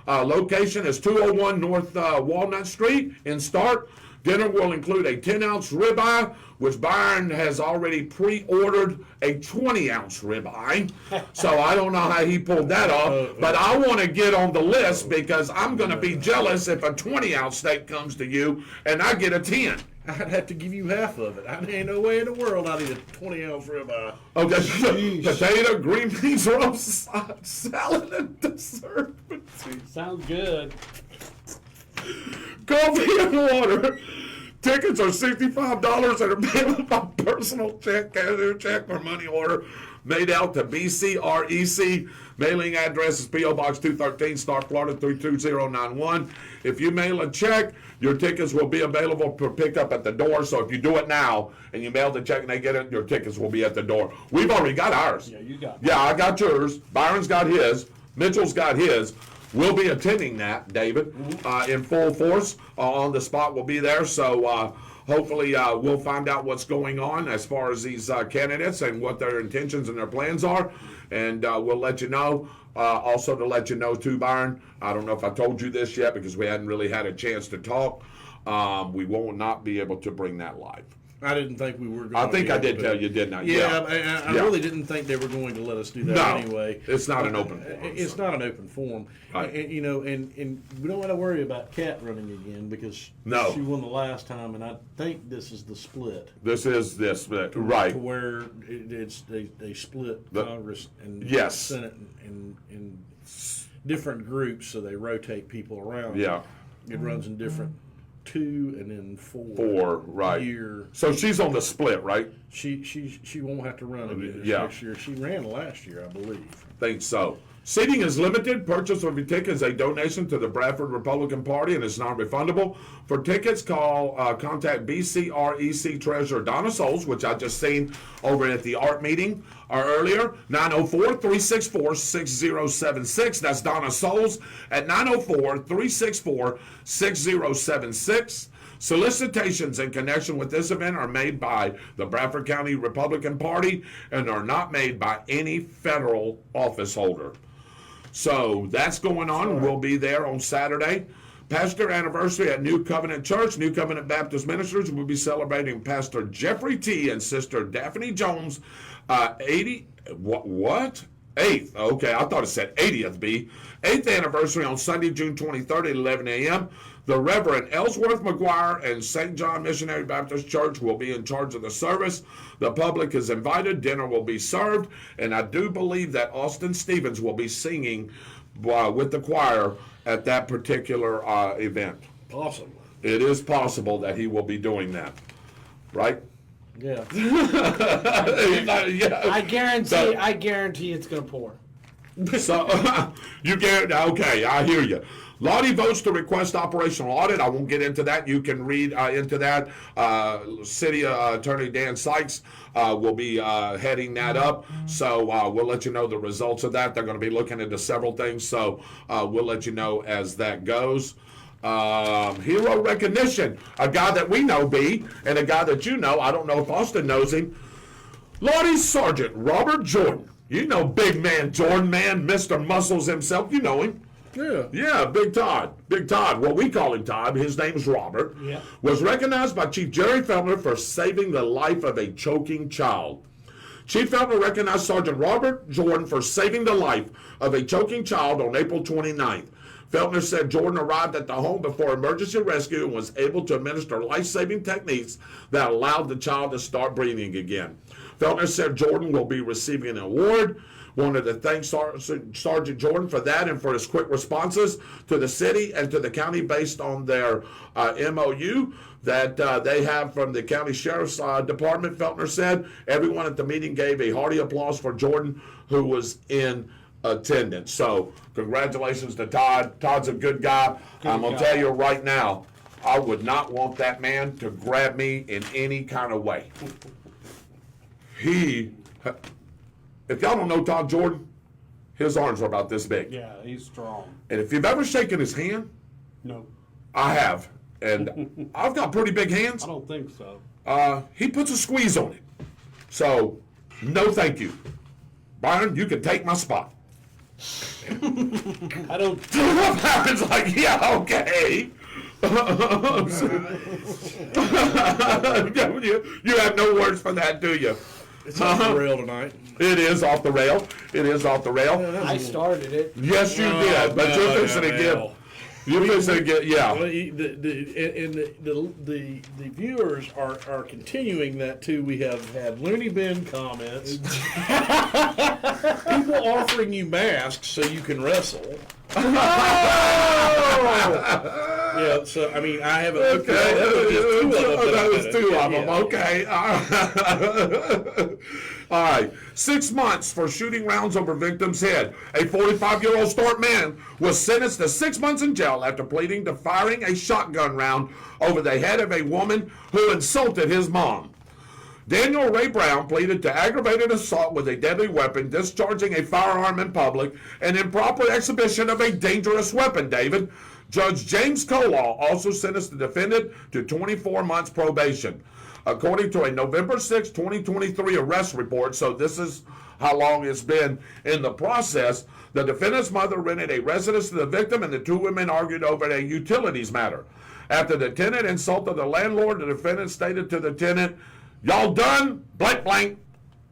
Speaker 2: Location is 201 North Walnut Street in Start. Dinner will include a 10-ounce ribeye, which Byron has already pre-ordered a 20-ounce ribeye. So I don't know how he pulled that off, but I want to get on the list because I'm going to be jealous if a 20-ounce steak comes to you and I get a 10.
Speaker 5: I'd have to give you half of it. I ain't no way in the world I'd eat a 20-ounce ribeye.
Speaker 2: Okay, potato, green beans, roast salad, and dessert.
Speaker 4: Sounds good.
Speaker 2: Coffee and water. Tickets are $65 and are payable by personal check, cashier check, or money order made out to BCREC. Mailing address is P.O. Box 213, Star, Florida 32091. If you mail a check, your tickets will be available for pickup at the door. So if you do it now and you mail the check and they get it, your tickets will be at the door. We've already got ours.
Speaker 4: Yeah, you got it.
Speaker 2: Yeah, I got yours. Byron's got his. Mitchell's got his. We'll be attending that, David, in full force. On the spot, we'll be there. So hopefully we'll find out what's going on as far as these candidates and what their intentions and their plans are. And we'll let you know. Also to let you know, too, Byron, I don't know if I told you this yet because we hadn't really had a chance to talk. We will not be able to bring that live.
Speaker 5: I didn't think we were going
Speaker 2: I
Speaker 5: to.
Speaker 2: think I did tell you, didn't I?
Speaker 5: Yeah, I really didn't think they were going to let us do that anyway.
Speaker 2: It's not an open forum.
Speaker 5: It's not an open forum.
Speaker 2: Right.
Speaker 5: And, you know, and we don't want to worry about Kat running again because she won the last time, and I think this is the split.
Speaker 2: This is this, right.
Speaker 5: To where they split Congress and Senate in different groups, so they rotate people around.
Speaker 2: Yeah.
Speaker 5: It runs in different 2 and then 4
Speaker 2: right.
Speaker 5: year.
Speaker 2: So she's on the split, right?
Speaker 5: She won't have to run again next year. She ran last year, I believe.
Speaker 2: Think so. Seating is limited. Purchase of your ticket is a donation to the Bradford Republican Party and is non-refundable. For tickets, contact BCREC Treasurer Donna Souls, which I just seen over at the art meeting earlier, 904-364-6076. That's Donna Souls at 904-364-6076. Solicitations in connection with this event are made by the Bradford County Republican Party and are not made by any federal office holder. So that's going on. We'll be there on Saturday. Pastor anniversary at New Covenant Church. New Covenant Baptist Ministers will be celebrating Pastor Jeffrey T. and Sister Daphne Jones' 8th. Okay, I thought it said 80th B. 8th anniversary on Sunday, June 23rd at 11 a.m. The Reverend Ellsworth McGuire and St. John Missionary Baptist Church will be in charge of the service. The public is invited. Dinner will be served. And I do believe that Austin Stevens will be singing with the choir at that particular event.
Speaker 5: Possible.
Speaker 2: It is possible that he will be doing that. Right?
Speaker 5: Yeah.
Speaker 2: Yeah.
Speaker 3: I guarantee it's gonna pour.
Speaker 2: So you get okay. I hear you. Lottie votes to request operational audit. I won't get into that. You can read into that. City Attorney Dan Sykes will be heading that up. So we'll let you know the results of that. They're going to be looking into several things. So we'll let you know as that goes. Hero recognition. A guy that we know, B, and a guy that you know. I don't know if Austin knows him. Lottie Sergeant Robert Jordan. You know big man Jordan, man, Mr. Muscles himself. You know him.
Speaker 5: Yeah.
Speaker 2: Yeah, Big Todd. Big Todd. Well, we call him Todd. His name's Robert.
Speaker 4: Yeah.
Speaker 2: Was recognized by Chief Jerry Feltner for saving the life of a choking child. Chief Feltner recognized Sergeant Robert Jordan for saving the life of a choking child on April 29th. Feltner said Jordan arrived at the home before emergency rescue and was able to administer life-saving techniques that allowed the child to start breathing again. Feltner said Jordan will be receiving an award. Wanted to thank Sergeant Jordan for that and for his quick responses to the city and to the county based on their MOU that they have from the county sheriff's department. Feltner said everyone at the meeting gave a hearty applause for Jordan, who was in attendance. So congratulations to Todd. Todd's a good guy. I'm going to tell you right now, I would not want that man to grab me in any kind of way. If y'all don't know Todd Jordan, his arms are about this big.
Speaker 4: Yeah, he's strong.
Speaker 2: And if you've ever shaken his hand,
Speaker 4: No,
Speaker 2: I have. And I've got pretty big hands.
Speaker 4: I don't think so.
Speaker 2: He puts a squeeze on it. So, no thank you. Byron, you can take my spot.
Speaker 4: I don't.
Speaker 2: Byron's like, yeah, okay. You have no words for that, do you?
Speaker 5: It's off the rail tonight.
Speaker 2: It is off the rail. It is off the rail.
Speaker 3: I started it.
Speaker 2: Yes, you did. But you're fixing to get. You're fixing to get. Yeah.
Speaker 5: Well, the viewers are continuing that too. We have had loony bin comments. People offering you masks so you can wrestle. Yeah, so I mean, I haven't looked at
Speaker 2: That was two of them.
Speaker 5: Yeah.
Speaker 2: Okay. All right. 6 months for shooting rounds over victim's head. A 45-year-old Start man was sentenced to 6 months in jail after pleading to firing a shotgun round over the head of a woman who insulted his mom. Daniel Ray Brown pleaded to aggravated assault with a deadly weapon, discharging a firearm in public, and improper exhibition of a dangerous weapon, David. Judge James Colaw also sentenced the defendant to 24 months probation. According to a November 6, 2023 arrest report, so this is how long it's been in the process, the defendant's mother rented a residence to the victim and the two women argued over a utilities matter. After the tenant insulted the landlord, the defendant stated to the tenant, "Y'all done? Blank, blank."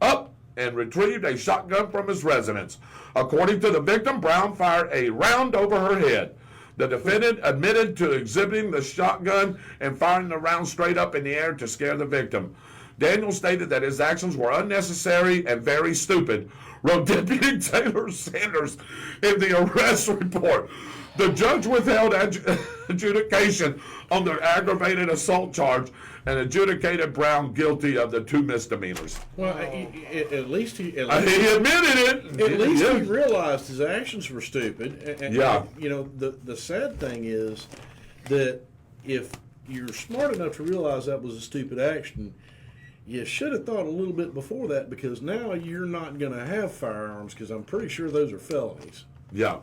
Speaker 2: Up, and retrieved a shotgun from his residence. According to the victim, Brown fired a round over her head. The defendant admitted to exhibiting the shotgun and firing the round straight up in the air to scare the victim. Daniel stated that his actions were unnecessary and very stupid, wrote Deputy Taylor Sanders in the arrest report. The judge withheld adjudication on the aggravated assault charge and adjudicated Brown guilty of the two misdemeanors.
Speaker 5: Well, at least he
Speaker 2: He admitted it.
Speaker 5: At least he realized his actions were stupid.
Speaker 2: Yeah.
Speaker 5: You know, the sad thing is that if you're smart enough to realize that was a stupid action, you should have thought a little bit before that, because now you're not going to have firearms, because I'm pretty sure those are felonies.
Speaker 2: Yeah,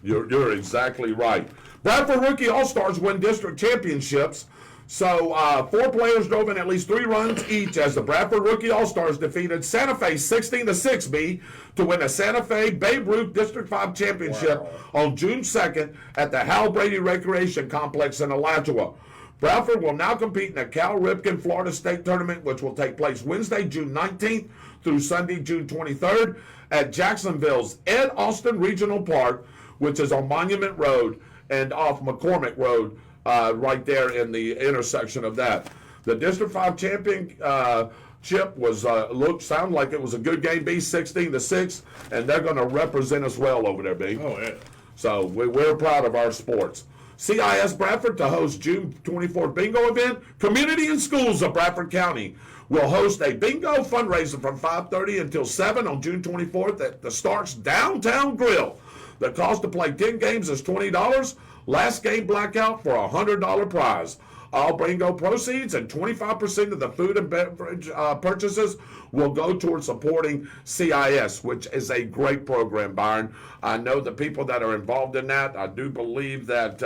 Speaker 2: you're exactly right. Bradford Rookie All-Stars win district championships. So 4 players drove in at least 3 runs each as the Bradford Rookie All-Stars defeated Santa Fe 16-6B to win a Santa Fe Babe Ruth District 5 championship on June 2nd at the Hal Brady Recreation Complex in Alachua. Bradford will now compete in the Cal Ripken Florida State Tournament, which will take place Wednesday, June 19th through Sunday, June 23rd at Jacksonville's Ed Austin Regional Park, which is on Monument Road and off McCormick Road, right there in the intersection of that. The District 5 championship was sounded like it was a good game, B, 16-6, and they're going to represent us well over there, B.
Speaker 5: Oh, yeah.
Speaker 2: So we're proud of our sports. CIS Bradford to host June 24th bingo event. Community and schools of Bradford County will host a bingo fundraiser from 5:30 until 7 on June 24th at the Stark's Downtown Grill. The cost to play 10 games is $20. Last game blackout for a $100 prize. All bingo proceeds and 25% of the food and beverage purchases will go towards supporting CIS, which is a great program, Byron. I know the people that are involved in that. I do believe that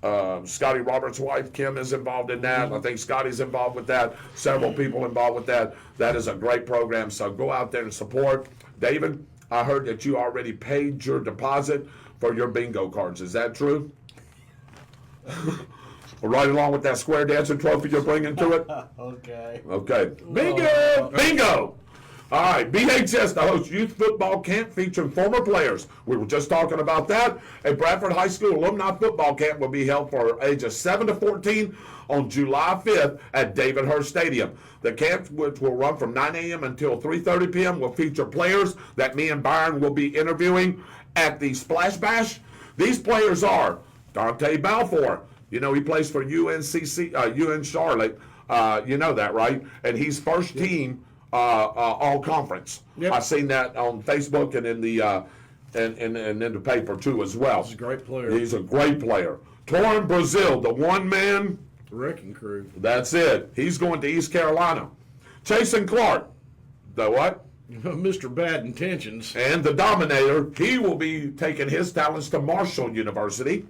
Speaker 2: Scotty Roberts' wife, Kim, is involved in that. I think Scotty's involved with that. Several people involved with that. That is a great program, so go out there and support. David, I heard that you already paid your deposit for your bingo cards. Is that true? Right along with that square dancing trophy you're bringing to it?
Speaker 4: Okay.
Speaker 2: Okay. Bingo! Bingo! All right, BHS to host youth football camp featuring former players. We were just talking about that. A Bradford High School alumni football camp will be held for ages 7 to 14 on July 5th at David Hurst Stadium. The camp, which will run from 9 a.m. until 3:30 p.m., will feature players that me and Byron will be interviewing at the Splash Bash. These players are Dante Balfour. You know, he plays for UN Charlotte. You know that, right? And he's first team all conference.
Speaker 5: Yep.
Speaker 2: I've seen that on Facebook and in the and in the paper too as well.
Speaker 5: He's a great player.
Speaker 2: He's a great player. Torrin Brazil, the one man.
Speaker 5: Wrecking crew.
Speaker 2: That's it. He's going to East Carolina. Chasen Clark, the what?
Speaker 5: Mr. Bad Intentions.
Speaker 2: And the Dominator. He will be taking his talents to Marshall University.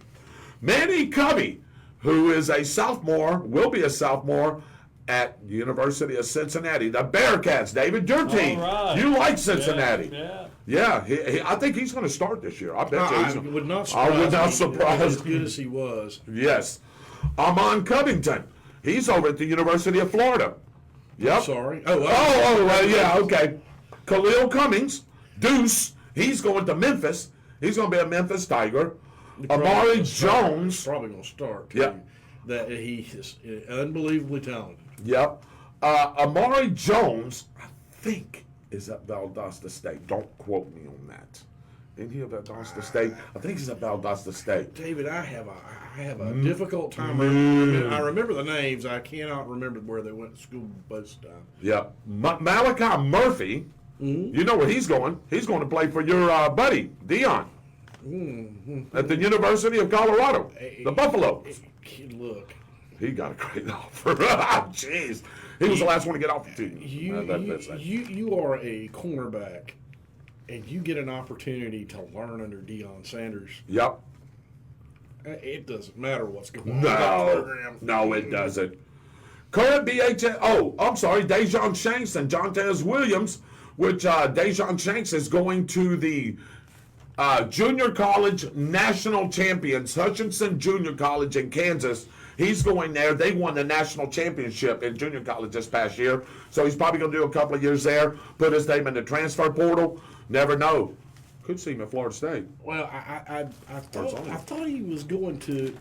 Speaker 2: Manny Covey, who is a sophomore, will be a sophomore at University of Cincinnati. The Bearcats, David, your team.
Speaker 4: All right.
Speaker 2: You like Cincinnati.
Speaker 4: Yeah.
Speaker 2: Yeah, I think he's going to start this year. I bet you
Speaker 5: I
Speaker 2: he's
Speaker 5: would not
Speaker 2: I would not
Speaker 5: surprise me
Speaker 2: surprise
Speaker 5: as good as he was.
Speaker 2: Yes. Amon Covington. He's over at the University of Florida. Yep.
Speaker 5: Sorry.
Speaker 2: Yeah, okay. Khalil Cummings, Deuce, he's going to Memphis. He's going to be a Memphis Tiger. Amari Jones.
Speaker 5: Probably going to start.
Speaker 2: Yep.
Speaker 5: That he is unbelievably talented.
Speaker 2: Yep. Amari Jones, I think, is at Valdosta State. Don't quote me on that. Isn't he at Valdosta State? I think he's at Valdosta State.
Speaker 5: David, I have a difficult time. I remember the names. I cannot remember where they went to school most time.
Speaker 2: Yep. Malachi Murphy, you know where he's going. He's going to play for your buddy, Dion, at the University of Colorado, the Buffaloes.
Speaker 5: Look.
Speaker 2: He got a great offer. Jeez. He was the last one to get off the team.
Speaker 5: You are a cornerback, and you get an opportunity to learn under Deion Sanders.
Speaker 2: Yep.
Speaker 5: It doesn't matter what's going on in that program.
Speaker 2: No, it doesn't. Current BHS. Oh, I'm sorry. Dejon Shanks and Jontez Williams, which Dejon Shanks is going to the Junior College National Champions, Hutchinson Junior College in Kansas. He's going there. They won the national championship in junior college this past year. So he's probably going to do a couple of years there, put his name in the transfer portal. Never know. Could see him at Florida State.
Speaker 5: Well, I thought he was going to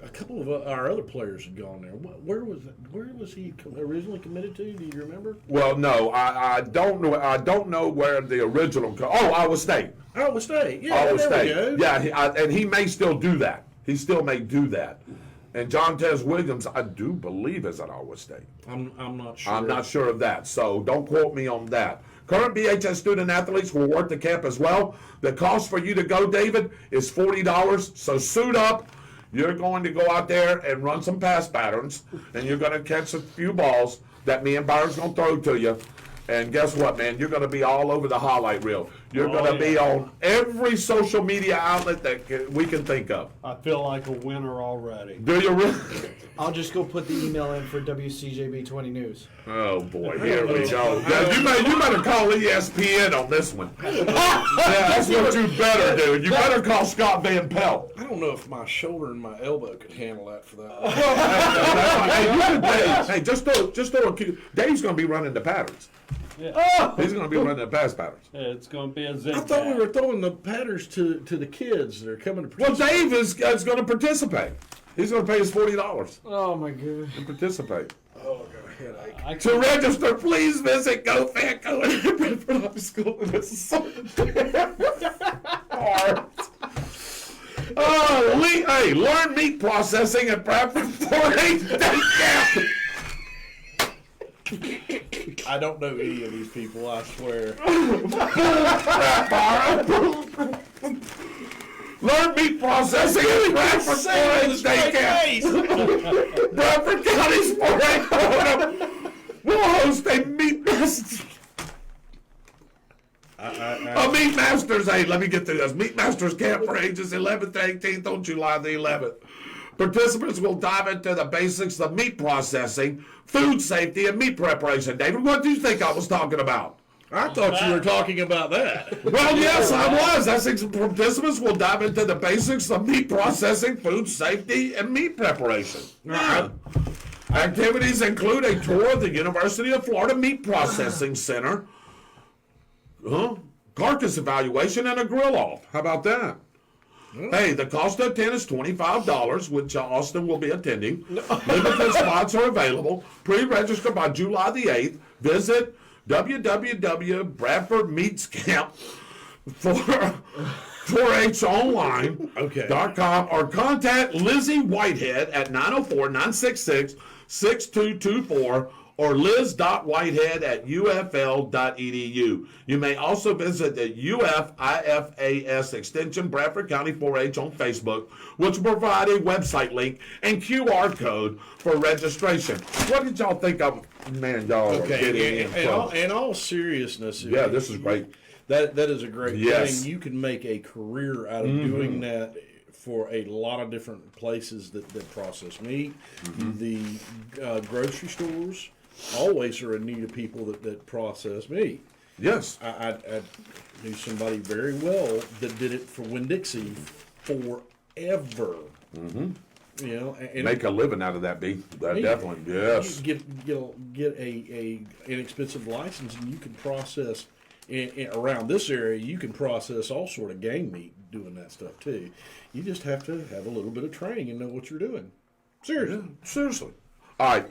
Speaker 5: a couple of our other players had gone there. Where was he originally committed to? Do you remember?
Speaker 2: Well, no, I don't know. I don't know where the original. Iowa State.
Speaker 5: Iowa State. Yeah,
Speaker 2: Iowa
Speaker 5: there
Speaker 2: State.
Speaker 5: we go.
Speaker 2: Yeah, and he may still do that. He still may do that. And Jontez Williams, I do believe, is at Iowa State.
Speaker 5: I'm not sure.
Speaker 2: I'm not sure of that, so don't quote me on that. Current BHS student athletes will work the camp as well. The cost for you to go, David, is $40. So suit up. You're going to go out there and run some pass patterns, and you're going to catch a few balls that me and Byron's going to throw to you. And guess what, man? You're going to be all over the highlight reel. You're going to be on every social media outlet that we can think of.
Speaker 4: I feel like a winner already.
Speaker 2: Do you really?
Speaker 3: I'll just go put the email in for WCJB 20 News.
Speaker 2: Oh boy, here we go. Yeah, you better call ESPN on this one. Yeah, that's what you better do. You better call Scott Van Pelt.
Speaker 5: I don't know if my shoulder and my elbow could handle that for that.
Speaker 2: Hey, just throw a cue. Dave's going to be running the patterns.
Speaker 4: Yeah.
Speaker 2: He's going to be running the pass patterns.
Speaker 4: It's going to be a zig.
Speaker 5: I thought we were throwing the patterns to the kids that are coming to
Speaker 2: Well,
Speaker 5: participate.
Speaker 2: Dave is going to participate. He's going to pay us $40
Speaker 3: Oh my god.
Speaker 2: to participate.
Speaker 5: Oh, I got a headache.
Speaker 2: To register, please visit GoFanco at Bradford High School in Mississippi. Hey, learn meat processing at Bradford 4-H Day Camp.
Speaker 5: I don't know any of these people, I swear.
Speaker 2: Learn meat processing at Bradford 4-H Day Camp. Bradford County's 4-H program will host a meat fest. A Meat Masters, hey, let me get through this. Meat Masters Camp for ages 11th to 18th on July the 11th. Participants will dive into the basics of meat processing, food safety, and meat preparation. David, what do you think I was talking about?
Speaker 5: I thought you were talking about that.
Speaker 2: Well, yes, I was. I think participants will dive into the basics of meat processing, food safety, and meat preparation. Yeah. Activities include a tour of the University of Florida Meat Processing Center, carcass evaluation, and a grill-off. How about that? Hey, the cost of attend is $25, which Austin will be attending. Limited spots are available. Pre-register by July the 8th. Visit www.bradfordmeatscamp for 4HOnline.com or contact Lizzie Whitehead at 904-966-6224 or liz.whitehead@ufl.edu. You may also visit the UFIFAS Extension Bradford County 4-H on Facebook, which will provide a website link and QR code for registration. What did y'all think of, man, y'all are getting in?
Speaker 5: In all seriousness,
Speaker 2: yeah, this is great.
Speaker 5: That is a great
Speaker 2: Yes.
Speaker 5: thing. You can make a career out of doing that for a lot of different places that process meat. The grocery stores always are in need of people that process meat.
Speaker 2: Yes.
Speaker 5: I knew somebody very well that did it for Winn-Dixie forever. You know, and
Speaker 2: Make a living out of that beef. Definitely, yes.
Speaker 5: You get a inexpensive license, and you can process around this area. You can process all sort of game meat doing that stuff too. You just have to have a little bit of training and know what you're doing. Seriously.
Speaker 2: Yeah, seriously. All right.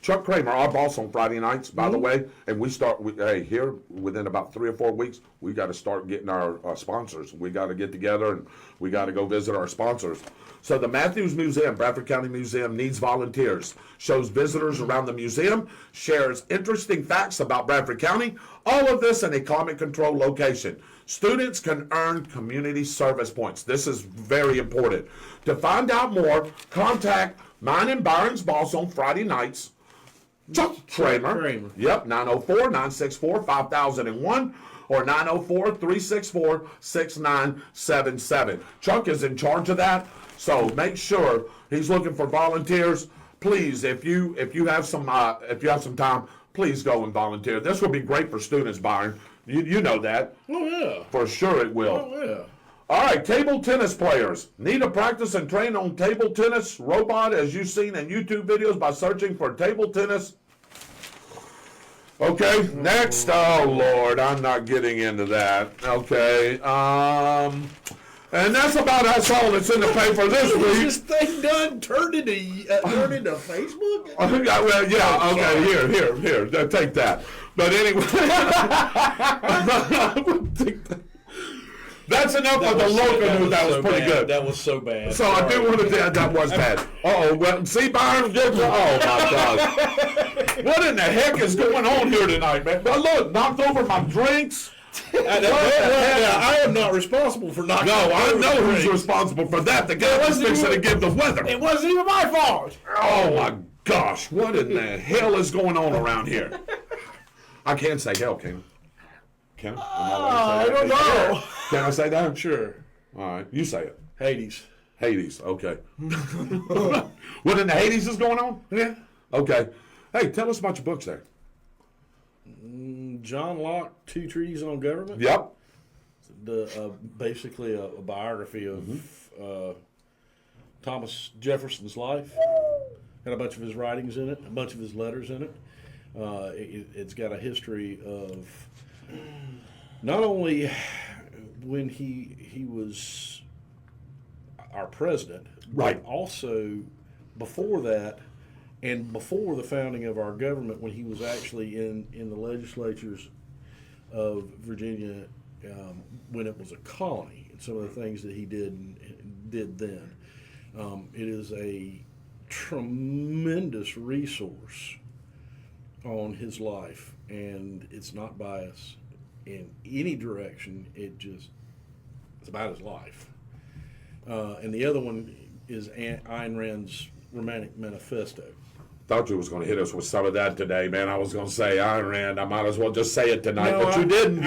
Speaker 2: Chuck Kramer, our boss on Friday nights, by the way, and we start here within about 3 or 4 weeks. We got to start getting our sponsors. We got to get together and we got to go visit our sponsors. So the Matthews Museum, Bradford County Museum, needs volunteers. Shows visitors around the museum, shares interesting facts about Bradford County. All of this in a climate-controlled location. Students can earn community service points. This is very important. To find out more, contact mine and Byron's boss on Friday nights, Chuck Kramer. Yep, 904-964-5001 or 904-364-6977. Chuck is in charge of that, so make sure he's looking for volunteers. Please, if you have some time, please go and volunteer. This will be great for students, Byron. You know that.
Speaker 5: Oh yeah.
Speaker 2: For sure it will.
Speaker 5: Oh yeah.
Speaker 2: All right, table tennis players. Need to practice and train on table tennis robot as you've seen in YouTube videos by searching for table tennis. Okay, next. Oh, Lord, I'm not getting into that. Okay, and that's about all that's in the paper this week.
Speaker 5: This thing done turned into Facebook?
Speaker 2: Well, yeah, okay, here, take that. But anyway. That's enough of the local news. That was pretty good.
Speaker 5: That was so bad.
Speaker 2: So I do want to say that was bad. Well, see, Byron, oh my God. What in the heck is going on here tonight, man? But look, knocked over my drinks.
Speaker 5: I am not responsible for knocking over
Speaker 2: I know who's
Speaker 5: drinks.
Speaker 2: responsible for that. The guy was fixing to give the weather.
Speaker 3: It wasn't even my fault.
Speaker 2: Oh my gosh, what in the hell is going on around here? I can't say hell, can I? Can I?
Speaker 3: I don't know.
Speaker 2: Can I say that?
Speaker 5: Sure.
Speaker 2: All right, you say it.
Speaker 5: Hades.
Speaker 2: Hades, okay. What in the Hades is going on?
Speaker 5: Yeah.
Speaker 2: Okay. Hey, tell us about your books there.
Speaker 5: John Locke, Two Treaties on Government.
Speaker 2: Yep.
Speaker 5: Basically a biography of Thomas Jefferson's life. Got a bunch of his writings in it, a bunch of his letters in it. It's got a history of not only when he was our president,
Speaker 2: right,
Speaker 5: but also before that and before the founding of our government, when he was actually in the legislatures of Virginia when it was a colony, and some of the things that he did then. It is a tremendous resource on his life, and it's not biased in any direction. It's about his life. And the other one is Ayn Rand's Romantic Manifesto.
Speaker 2: thought you was going to hit us with some of that today, man. I was going to say Ayn Rand. I might as well just say it tonight,
Speaker 5: No,
Speaker 2: but you didn't.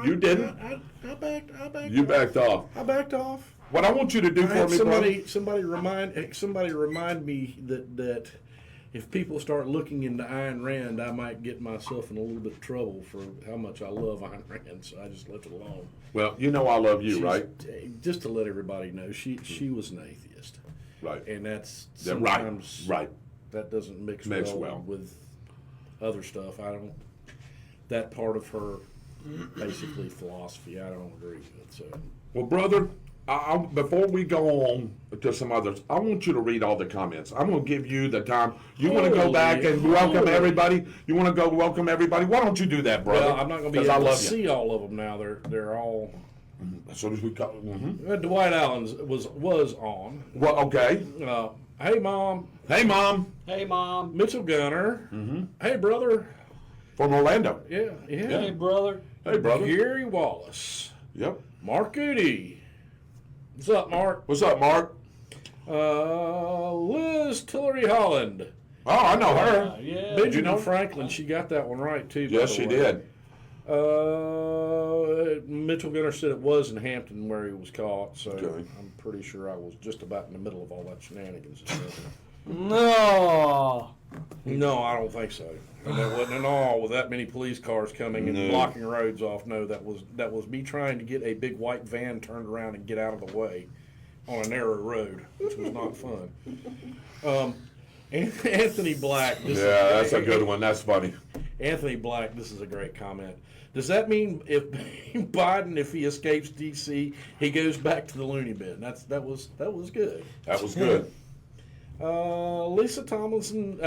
Speaker 2: You didn't.
Speaker 5: I backed
Speaker 2: You backed off.
Speaker 5: I backed off.
Speaker 2: What I want you to do for me, brother.
Speaker 5: Somebody remind me that if people start looking into Ayn Rand, I might get myself in a little bit of trouble for how much I love Ayn Rand. So I just left it alone.
Speaker 2: Well, you know I love you, right?
Speaker 5: Just to let everybody know, she was an atheist,
Speaker 2: Right.
Speaker 5: and that's
Speaker 2: Yeah,
Speaker 5: sometimes
Speaker 2: right.
Speaker 5: that doesn't mix
Speaker 2: well
Speaker 5: well with other stuff. I don't. That part of her basically philosophy I don't agree with. So
Speaker 2: Well, brother, before we go on to some others, I want you to read all the comments. I'm going to give you the time. You want to go back and welcome everybody? You want to go welcome everybody? Why don't you do that, brother?
Speaker 5: well, I'm not going to be able to see all of them now. They're all.
Speaker 2: As soon as we come. Mm-hmm.
Speaker 5: Dwight Allen was on.
Speaker 2: Well, okay.
Speaker 5: Hey mom.
Speaker 2: Hey, Mom.
Speaker 3: Hey, Mom.
Speaker 5: Mitchell Gunner.
Speaker 2: Mm-hmm.
Speaker 5: Hey brother.
Speaker 2: From Orlando.
Speaker 5: Yeah.
Speaker 3: Hey, brother.
Speaker 2: Hey, brother.
Speaker 5: Gary Wallace.
Speaker 2: Yep.
Speaker 5: Mark Goody. What's up, Mark?
Speaker 2: What's up, Mark?
Speaker 5: Liz Tillery Holland.
Speaker 2: Oh, I know her.
Speaker 3: Yeah.
Speaker 5: Benjamin
Speaker 2: you know-
Speaker 5: Franklin. She got that one right too. by
Speaker 2: Yes,
Speaker 5: the
Speaker 2: she
Speaker 5: way.
Speaker 2: did.
Speaker 5: Mitchell Gunner said it was in Hampton where he was caught, so
Speaker 2: Okay.
Speaker 5: I'm pretty sure I was just about in the middle of all that shenanigans.
Speaker 3: No.
Speaker 5: No, I don't think so. And that wasn't at all with that many police cars coming and
Speaker 2: No.
Speaker 5: blocking roads off. No, that was me trying to get a big white van turned around and get out of the way on a narrow road, which was not fun. Anthony Black.
Speaker 2: Yeah, that's a good one. That's funny.
Speaker 5: Anthony Black, this is a great comment. Does that mean if Biden, if he escapes D.C., he goes back to the loony bin? That was good.
Speaker 2: That was good.
Speaker 5: Lisa Tomlinson.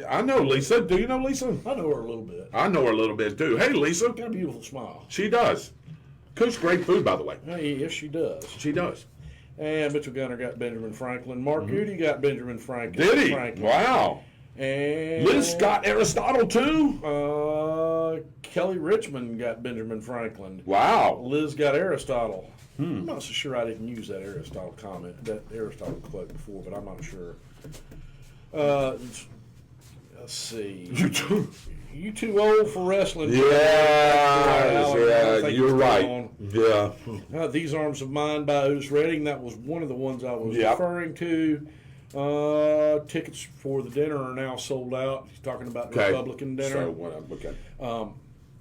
Speaker 2: I know Lisa. Do you know Lisa?
Speaker 5: I know her a little bit.
Speaker 2: I know her a little bit, too. Hey, Lisa.
Speaker 5: Got a beautiful smile.
Speaker 2: She does. Cooks great food, by the way.
Speaker 5: Yes, she does.
Speaker 2: She does.
Speaker 5: And Mitchell Gunner got Benjamin Franklin. Mark Goody got Benjamin Franklin.
Speaker 2: Did he?
Speaker 5: Franklin.
Speaker 2: Wow.
Speaker 5: And
Speaker 2: Liz got Aristotle, too?
Speaker 5: Kelly Richmond got Benjamin Franklin.
Speaker 2: Wow.
Speaker 5: Liz got Aristotle. I'm not so sure I didn't use that Aristotle quote before, but I'm not sure. Let's see. You too old for wrestling.
Speaker 2: Yeah, you're right. Yeah.
Speaker 5: These Arms of Mine by Otis Redding. That was one of the ones I was
Speaker 2: Yep.
Speaker 5: referring to. Tickets for the dinner are now sold out. He's talking about the
Speaker 2: Okay.
Speaker 5: Republican dinner.
Speaker 2: So, okay.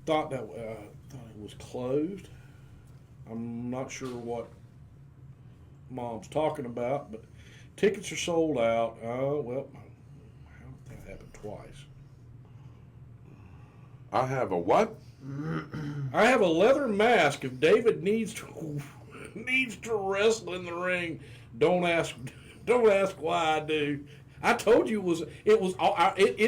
Speaker 5: Thought it was closed. I'm not sure what Mom's talking about, but tickets are sold out. Well, how did that happen twice?
Speaker 2: I have a what?
Speaker 5: I have a leather mask. If David needs to wrestle in the ring, don't ask why I do. I told you it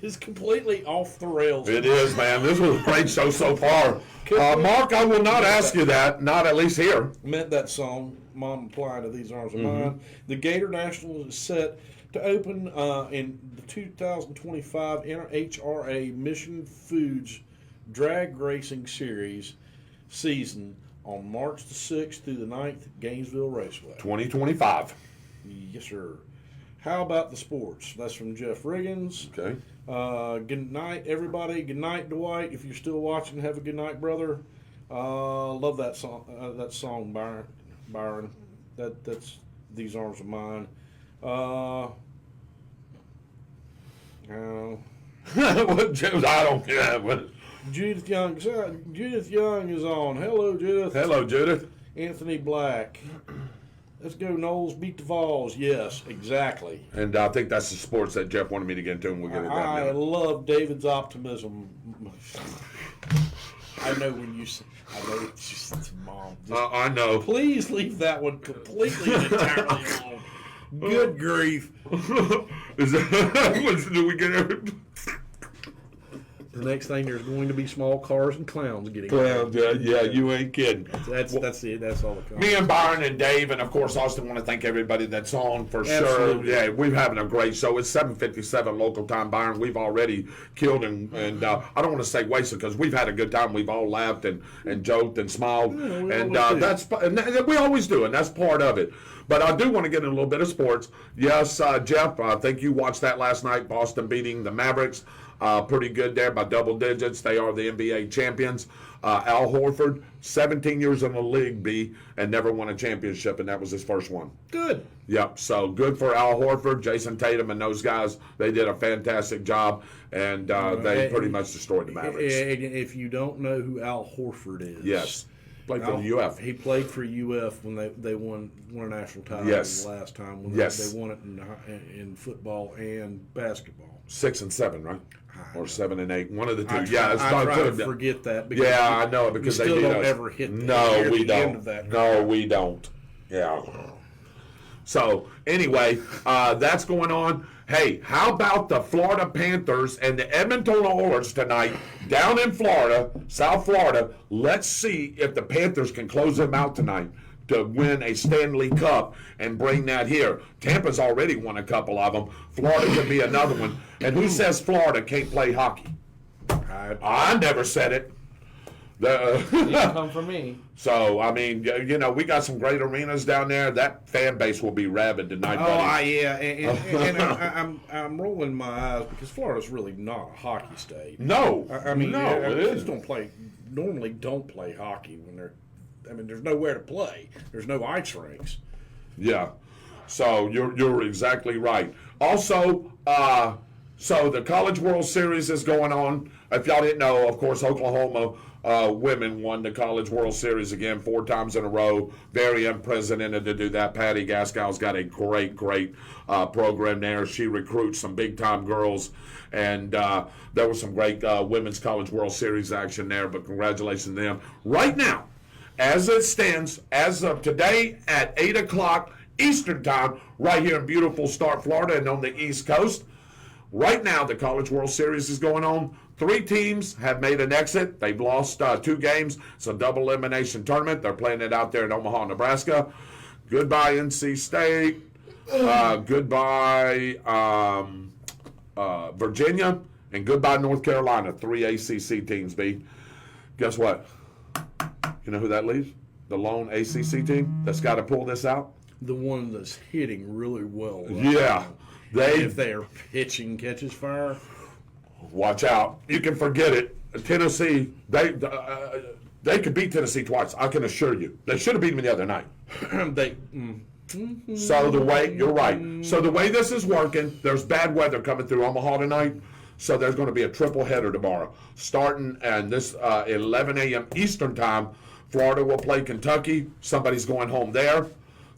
Speaker 5: is completely off the rails.
Speaker 2: It is, man. This was a great show so far. Mark, I will not ask you that. Not at least here.
Speaker 5: Meant that song, Mom applying to These Arms of Mine. The Gator Nationals is set to open in the 2025 NHRA Mission Foods Drag Racing Series season on March the 6th through the 9th at Gainesville Raceway.
Speaker 2: 2025.
Speaker 5: Yes, sir. How about the sports? That's from Jeff Riggins.
Speaker 2: Okay.
Speaker 5: Good night, everybody. Good night, Dwight. If you're still watching, have a good night, brother. Love that song. Byron. That's These Arms of Mine. I don't know.
Speaker 2: What, James? I don't care. What?
Speaker 5: Judith Young is on. Hello, Judith.
Speaker 2: Hello, Judith.
Speaker 5: Anthony Black. Let's go, Knowles. Beat the Vols. Yes, exactly.
Speaker 2: And I think that's the sports that Jeff wanted me to get into, and we'll get into that
Speaker 5: I
Speaker 2: now.
Speaker 5: love David's optimism. I know when you say, it's just Mom.
Speaker 2: I know.
Speaker 5: Please leave that one completely and entirely alone. Good grief.
Speaker 2: Is that, do we get it?
Speaker 5: The next thing, there's going to be small cars and clowns getting
Speaker 2: Clowns, yeah, you ain't kidding.
Speaker 5: That's it. That's all that comes.
Speaker 2: Me and Byron and Dave, and of course Austin, want to thank everybody that's on for
Speaker 5: Absolutely.
Speaker 2: sure. Yeah, we're having a great show. It's 7:57 local time, Byron. We've already killed and I don't want to say wasted because we've had a good time. We've all laughed and joked and smiled, we always do, and that's part of it. But I do want to get in a little bit of sports. Yes, Jeff, I think you watched that last night. Boston beating the Mavericks. Pretty good there by double digits. They are the NBA champions. Al Horford, 17 years in the league, and never won a championship, and that was his first one.
Speaker 5: Good.
Speaker 2: Yep, so good for Al Horford, Jason Tatum, and those guys. They did a fantastic job, and they pretty much destroyed the Mavericks.
Speaker 5: If you don't know who Al Horford is.
Speaker 2: Yes. Played for the UF.
Speaker 5: He played for UF when they won a national title the last time. When they won it in football and basketball.
Speaker 2: 6 and 7, right? Or 7 and 8, one of the two.
Speaker 5: I try to forget that. Because
Speaker 2: I know because
Speaker 5: we
Speaker 2: they
Speaker 5: still don't ever hit.
Speaker 2: No, we don't.
Speaker 5: End of that.
Speaker 2: No, we don't. Yeah. So anyway, that's going on. Hey, how about the Florida Panthers and the Edmonton Oilers tonight down in Florida, South Florida? Let's see if the Panthers can close them out tonight to win a Stanley Cup and bring that here. Tampa's already won a couple of them. Florida could be another one. And who says Florida can't play hockey? I never said it.
Speaker 3: Didn't come from me.
Speaker 2: So, I mean, we got some great arenas down there. That fan base will be rabid tonight, buddy.
Speaker 5: Yeah, and I'm rolling my eyes because Florida's really not a hockey state.
Speaker 2: No.
Speaker 5: Kids normally don't play hockey when they're. There's nowhere to play. There's no ice rinks.
Speaker 2: Yeah. So you're exactly right. Also, so the College World Series is going on. If y'all didn't know, of course, Oklahoma women won the College World Series again 4 times in a row. Very unprecedented to do that. Patty Gaskell's got a great program there. She recruits some big-time girls, and there was some great women's College World Series action there, but congratulations to them. Right now, as it stands, as of today at 8 o'clock Eastern Time, right here in beautiful Start, Florida, and on the East Coast, right now the College World Series is going on. 3 teams have made an exit. They've lost 2 games. It's a double elimination tournament. They're playing it out there in Omaha, Nebraska. Goodbye, NC State. Goodbye, Virginia. And goodbye, North Carolina. 3 ACC teams, B. Guess what? You know who that leaves? The lone ACC team that's got to pull this out?
Speaker 5: The one that's hitting really well.
Speaker 2: Yeah.
Speaker 5: If they are pitching catches fire.
Speaker 2: Watch out. You can forget it. Tennessee, they could beat Tennessee twice, I can assure you. They should have beaten them the other night. So the way, you're right. So the way this is working, there's bad weather coming through Omaha tonight. So there's going to be a triple header tomorrow. Starting at 11 a.m. Eastern Time, Florida will play Kentucky. Somebody's going home there.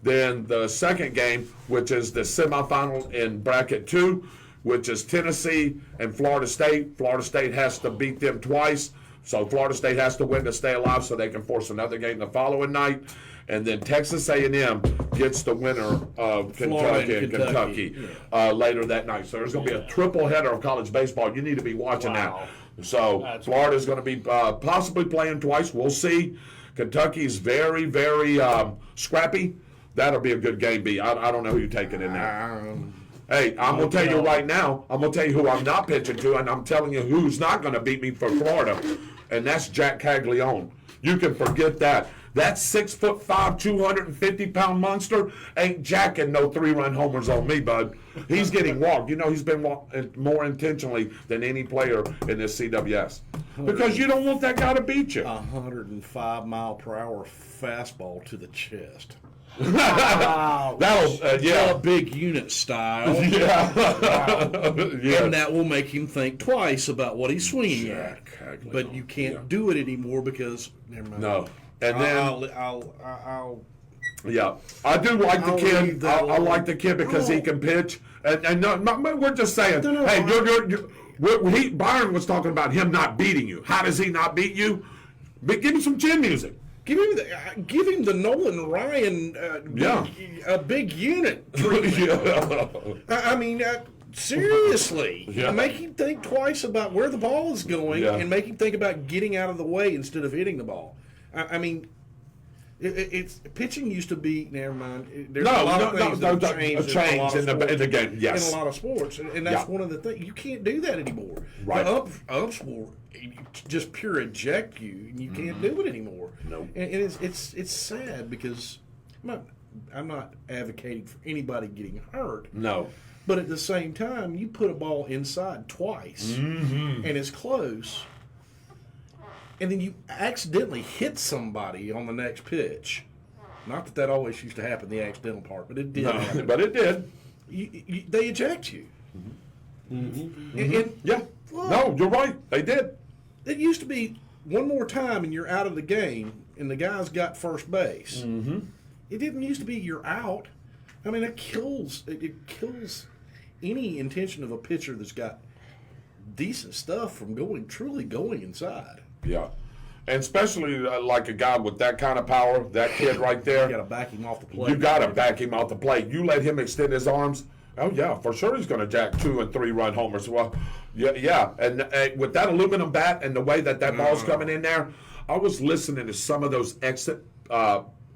Speaker 2: Then the second game, which is the semifinal in bracket 2, which is Tennessee and Florida State. Florida State has to beat them twice. So Florida State has to win to stay alive so they can force another game the following night. And then Texas A&M gets the winner of Kentucky and Kentucky later that night. So there's going to be a triple header of college baseball. You need to be watching that. So Florida's going to be possibly playing twice. We'll see. Kentucky's very, very scrappy. That'll be a good game, B. I don't know who you're taking in there. Hey, I'm going to tell you right now, I'm going to tell you who I'm not pitching to, and I'm telling you who's not going to beat me for Florida, and that's Jack Caglione. You can forget that. That 6'5", 250-pound monster ain't jacking no 3-run homers on me, bud. He's getting walked. He's been walked more intentionally than any player in this CWS. Because you don't want that guy to beat you.
Speaker 5: 105-mile-per-hour fastball to the chest.
Speaker 3: Wow.
Speaker 5: That'll big unit style.
Speaker 2: Yeah. Yeah.
Speaker 5: And that will make him think twice about what he's swinging at.
Speaker 2: Caglione.
Speaker 5: But you can't do it anymore because never mind.
Speaker 2: No. And then
Speaker 5: I'll
Speaker 2: yeah, I do like the kid. I like the kid because he can pitch. And no, we're just saying. Hey, Byron was talking about him not beating you. How does he not beat you? But give him some chin music.
Speaker 5: Give him the Nolan Ryan a big unit treatment. Seriously,
Speaker 2: Yeah.
Speaker 5: make him think twice about where the ball is going,
Speaker 2: Yeah.
Speaker 5: and make him think about getting out of the way instead of hitting the ball. I mean, it's pitching used to be. Never mind. There's a lot of things that have changed
Speaker 2: in the game. Yes,
Speaker 5: in a lot of sports, and that's
Speaker 2: Yeah.
Speaker 5: one of the things. You can't do that anymore.
Speaker 2: Right.
Speaker 5: The umps will just pure eject you, and you can't do it anymore.
Speaker 2: No.
Speaker 5: And it's sad because I'm not advocating for anybody getting hurt.
Speaker 2: No.
Speaker 5: But at the same time, you put a ball inside twice, and it's close, and then you accidentally hit somebody on the next pitch. Not that always used to happen, the accidental part, but it did happen.
Speaker 2: But it did.
Speaker 5: They eject you. And
Speaker 2: Yeah.
Speaker 5: look,
Speaker 2: No, you're right. They did.
Speaker 5: it used to be one more time and you're out of the game, and the guy's got first base. It didn't used to be you're out. I mean, it kills any intention of a pitcher that's got decent stuff from truly going inside.
Speaker 2: Yeah. And especially like a guy with that kind of power, that kid right there.
Speaker 5: You got to back him off the plate.
Speaker 2: You got to back him off the plate. You let him extend his arms. Oh yeah, for sure he's going to jack 2 and 3 run homers. Well, yeah. And with that aluminum bat and the way that ball's coming in there, I was listening to some of those exit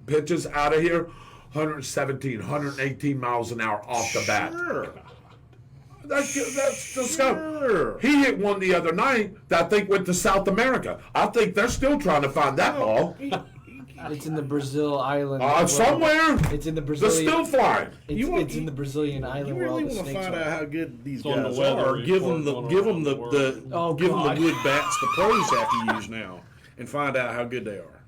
Speaker 2: pitches out of here, 117, 118 miles an hour off the bat.
Speaker 5: Sure.
Speaker 2: That's just
Speaker 5: Sure.
Speaker 2: He hit one the other night that I think went to South America. I think they're still trying to find that ball.
Speaker 3: It's in the Brazil island.
Speaker 2: Somewhere.
Speaker 3: It's in the
Speaker 2: They're
Speaker 3: Brazilian.
Speaker 2: still flying.
Speaker 3: It's in the Brazilian island
Speaker 5: You
Speaker 3: where all
Speaker 5: really
Speaker 3: the
Speaker 5: want to
Speaker 3: snakes
Speaker 5: find
Speaker 3: are.
Speaker 5: out how good these
Speaker 6: on the
Speaker 5: guys
Speaker 6: weather
Speaker 5: are. Give them
Speaker 6: report
Speaker 5: the
Speaker 6: going around the world.
Speaker 5: give them the
Speaker 3: God.
Speaker 5: good bats the pros have to use now, and find out how good they are.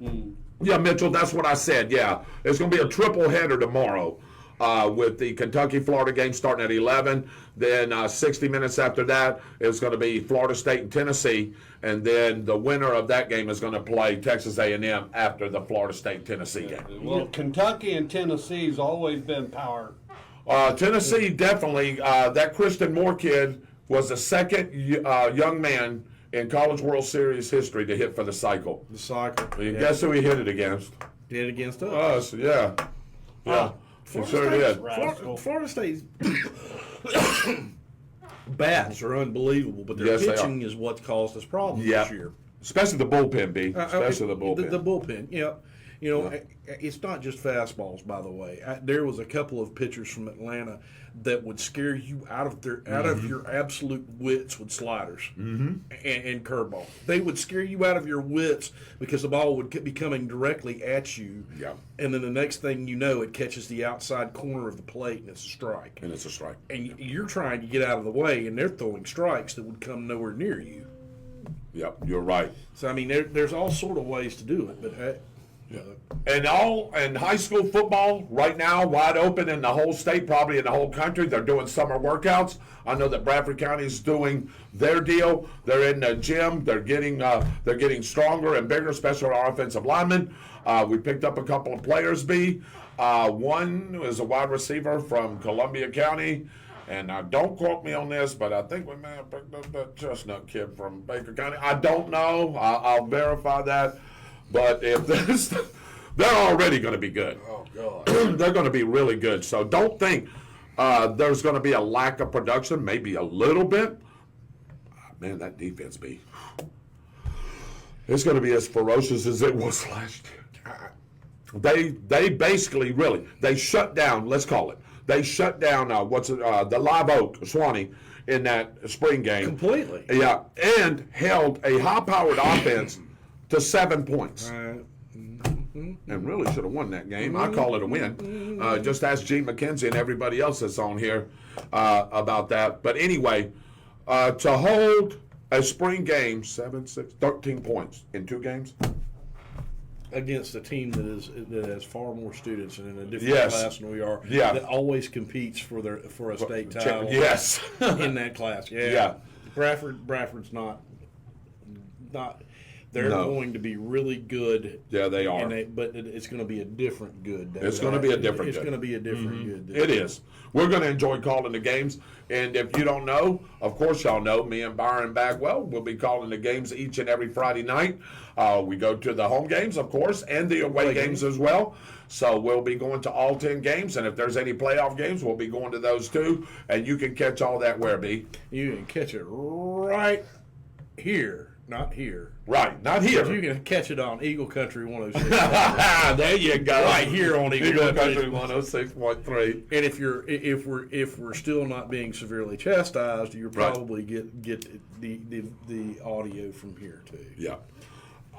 Speaker 2: Yeah, Mitchell, that's what I said. Yeah, it's going to be a triple header tomorrow with the Kentucky-Florida game starting at 11. Then 60 minutes after that, it's going to be Florida State and Tennessee. And then the winner of that game is going to play Texas A&M after the Florida State-Tennessee game.
Speaker 4: Well, Kentucky and Tennessee's always been power.
Speaker 2: Tennessee, definitely. That Christian Moore kid was the second young man in College World Series history to hit for the cycle.
Speaker 5: The cycle.
Speaker 2: Guess who he hit it against?
Speaker 5: Did against us.
Speaker 2: Us, yeah. Yeah, he sure did.
Speaker 5: Florida State's bats are unbelievable, but their
Speaker 2: Yes, they are.
Speaker 5: pitching is what's caused us problems
Speaker 2: Yeah.
Speaker 5: this year.
Speaker 2: Especially the bullpen, B. Especially the bullpen.
Speaker 5: The bullpen, yeah. You know, it's not just fastballs, by the way. There was a couple of pitchers from Atlanta that would scare you out of your absolute wits with sliders and curveball. They would scare you out of your wits because the ball would be coming directly at you.
Speaker 2: Yeah.
Speaker 5: And then the next thing you know, it catches the outside corner of the plate and it's a strike.
Speaker 2: And it's a strike.
Speaker 5: And you're trying to get out of the way, and they're throwing strikes that would come nowhere near you.
Speaker 2: Yep, you're right.
Speaker 5: So I mean, there's all sort of ways to do it, but
Speaker 2: And high school football right now wide open in the whole state, probably in the whole country. They're doing summer workouts. I know that Bradford County is doing their deal. They're in the gym. They're getting stronger and bigger, especially our offensive linemen. We picked up a couple of players. One is a wide receiver from Columbia County. And don't quote me on this, but I think we may have picked up that Chestnut kid from Baker County. I don't know. I'll verify that. But if this, they're already going to be good.
Speaker 5: oh god,
Speaker 2: They're going to be really good. So don't think there's going to be a lack of production. Maybe a little bit. Man, that defense, B. It's going to be as ferocious as it was last year. They basically they shut down. Let's call it. They shut down the Live Oak Swanee in that spring game
Speaker 5: completely.
Speaker 2: Yeah, and held a high-powered offense to 7 points. And really should have won that game. I call it a win. Just ask Gene McKenzie and everybody else that's on here about that. But anyway, to hold a spring game, 7, 6, 13 points in 2 games.
Speaker 5: Against a team that has far more students and in a different
Speaker 2: Yes.
Speaker 5: class than we are,
Speaker 2: Yeah.
Speaker 5: that always competes for a state title.
Speaker 2: Yes.
Speaker 5: in that class. Yeah.
Speaker 2: Yeah.
Speaker 5: Bradford's not. They're
Speaker 2: No.
Speaker 5: going to be really good.
Speaker 2: Yeah, they are.
Speaker 5: But it's going to be a different good.
Speaker 2: It's going to be a different
Speaker 5: It's
Speaker 2: good.
Speaker 5: going to be a different good.
Speaker 2: It is. We're going to enjoy calling the games. And if you don't know, of course y'all know, me and Byron Bagwell will be calling the games each and every Friday night. We go to the home games, of course, and the away games as well. So we'll be going to all 10 games. And if there's any playoff games, we'll be going to those too. And you can catch all that where, B?
Speaker 5: You can catch it right here, not here.
Speaker 2: Right, not
Speaker 5: But
Speaker 2: here.
Speaker 5: you can catch it on Eagle Country 106.
Speaker 2: There you go.
Speaker 5: Right here on Eagle
Speaker 2: Country
Speaker 5: Country.
Speaker 2: 106.3.
Speaker 5: And if we're still not being severely chastised, you'll
Speaker 2: Right.
Speaker 5: probably get the audio from here too.
Speaker 2: Yeah.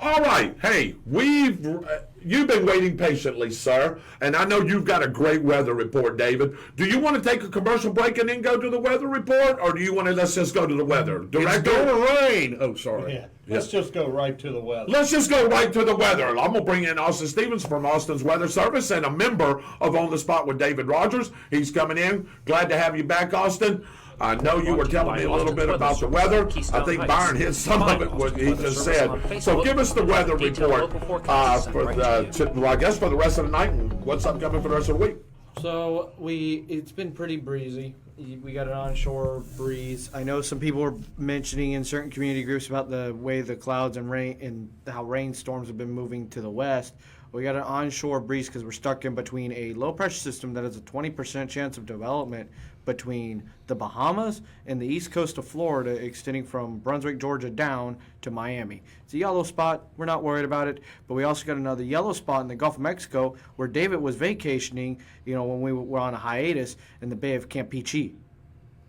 Speaker 2: All right. Hey, you've been waiting patiently, sir, and I know you've got a great weather report, David. Do you want to take a commercial break and then go to the weather report, or do you want to let's just go to the weather?
Speaker 5: It's
Speaker 2: Director?
Speaker 5: gonna rain. Oh, sorry.
Speaker 4: Yeah. Let's just go right to the weather.
Speaker 2: Let's just go right to the weather. I'm going to bring in Austin Stevens from Austin's Weather Service and a member of On the Spot with David Rodgers. He's coming in. Glad to have you back, Austin. I know you were telling me a little bit about the weather. I think Byron hit some of it, what he just said. So give us the weather report for I guess for the rest of the night and what's upcoming for the rest of the week.
Speaker 3: So it's been pretty breezy. We got an onshore breeze. I know some people were mentioning in certain community groups about the way the clouds and rain and how rainstorms have been moving to the west. We got an onshore breeze because we're stuck in between a low pressure system that has a 20% chance of development between the Bahamas and the east coast of Florida, extending from Brunswick, Georgia down to Miami. It's a yellow spot. We're not worried about it. But we also got another yellow spot in the Gulf of Mexico where David was vacationing, when we were on a hiatus in the Bay of Campeche.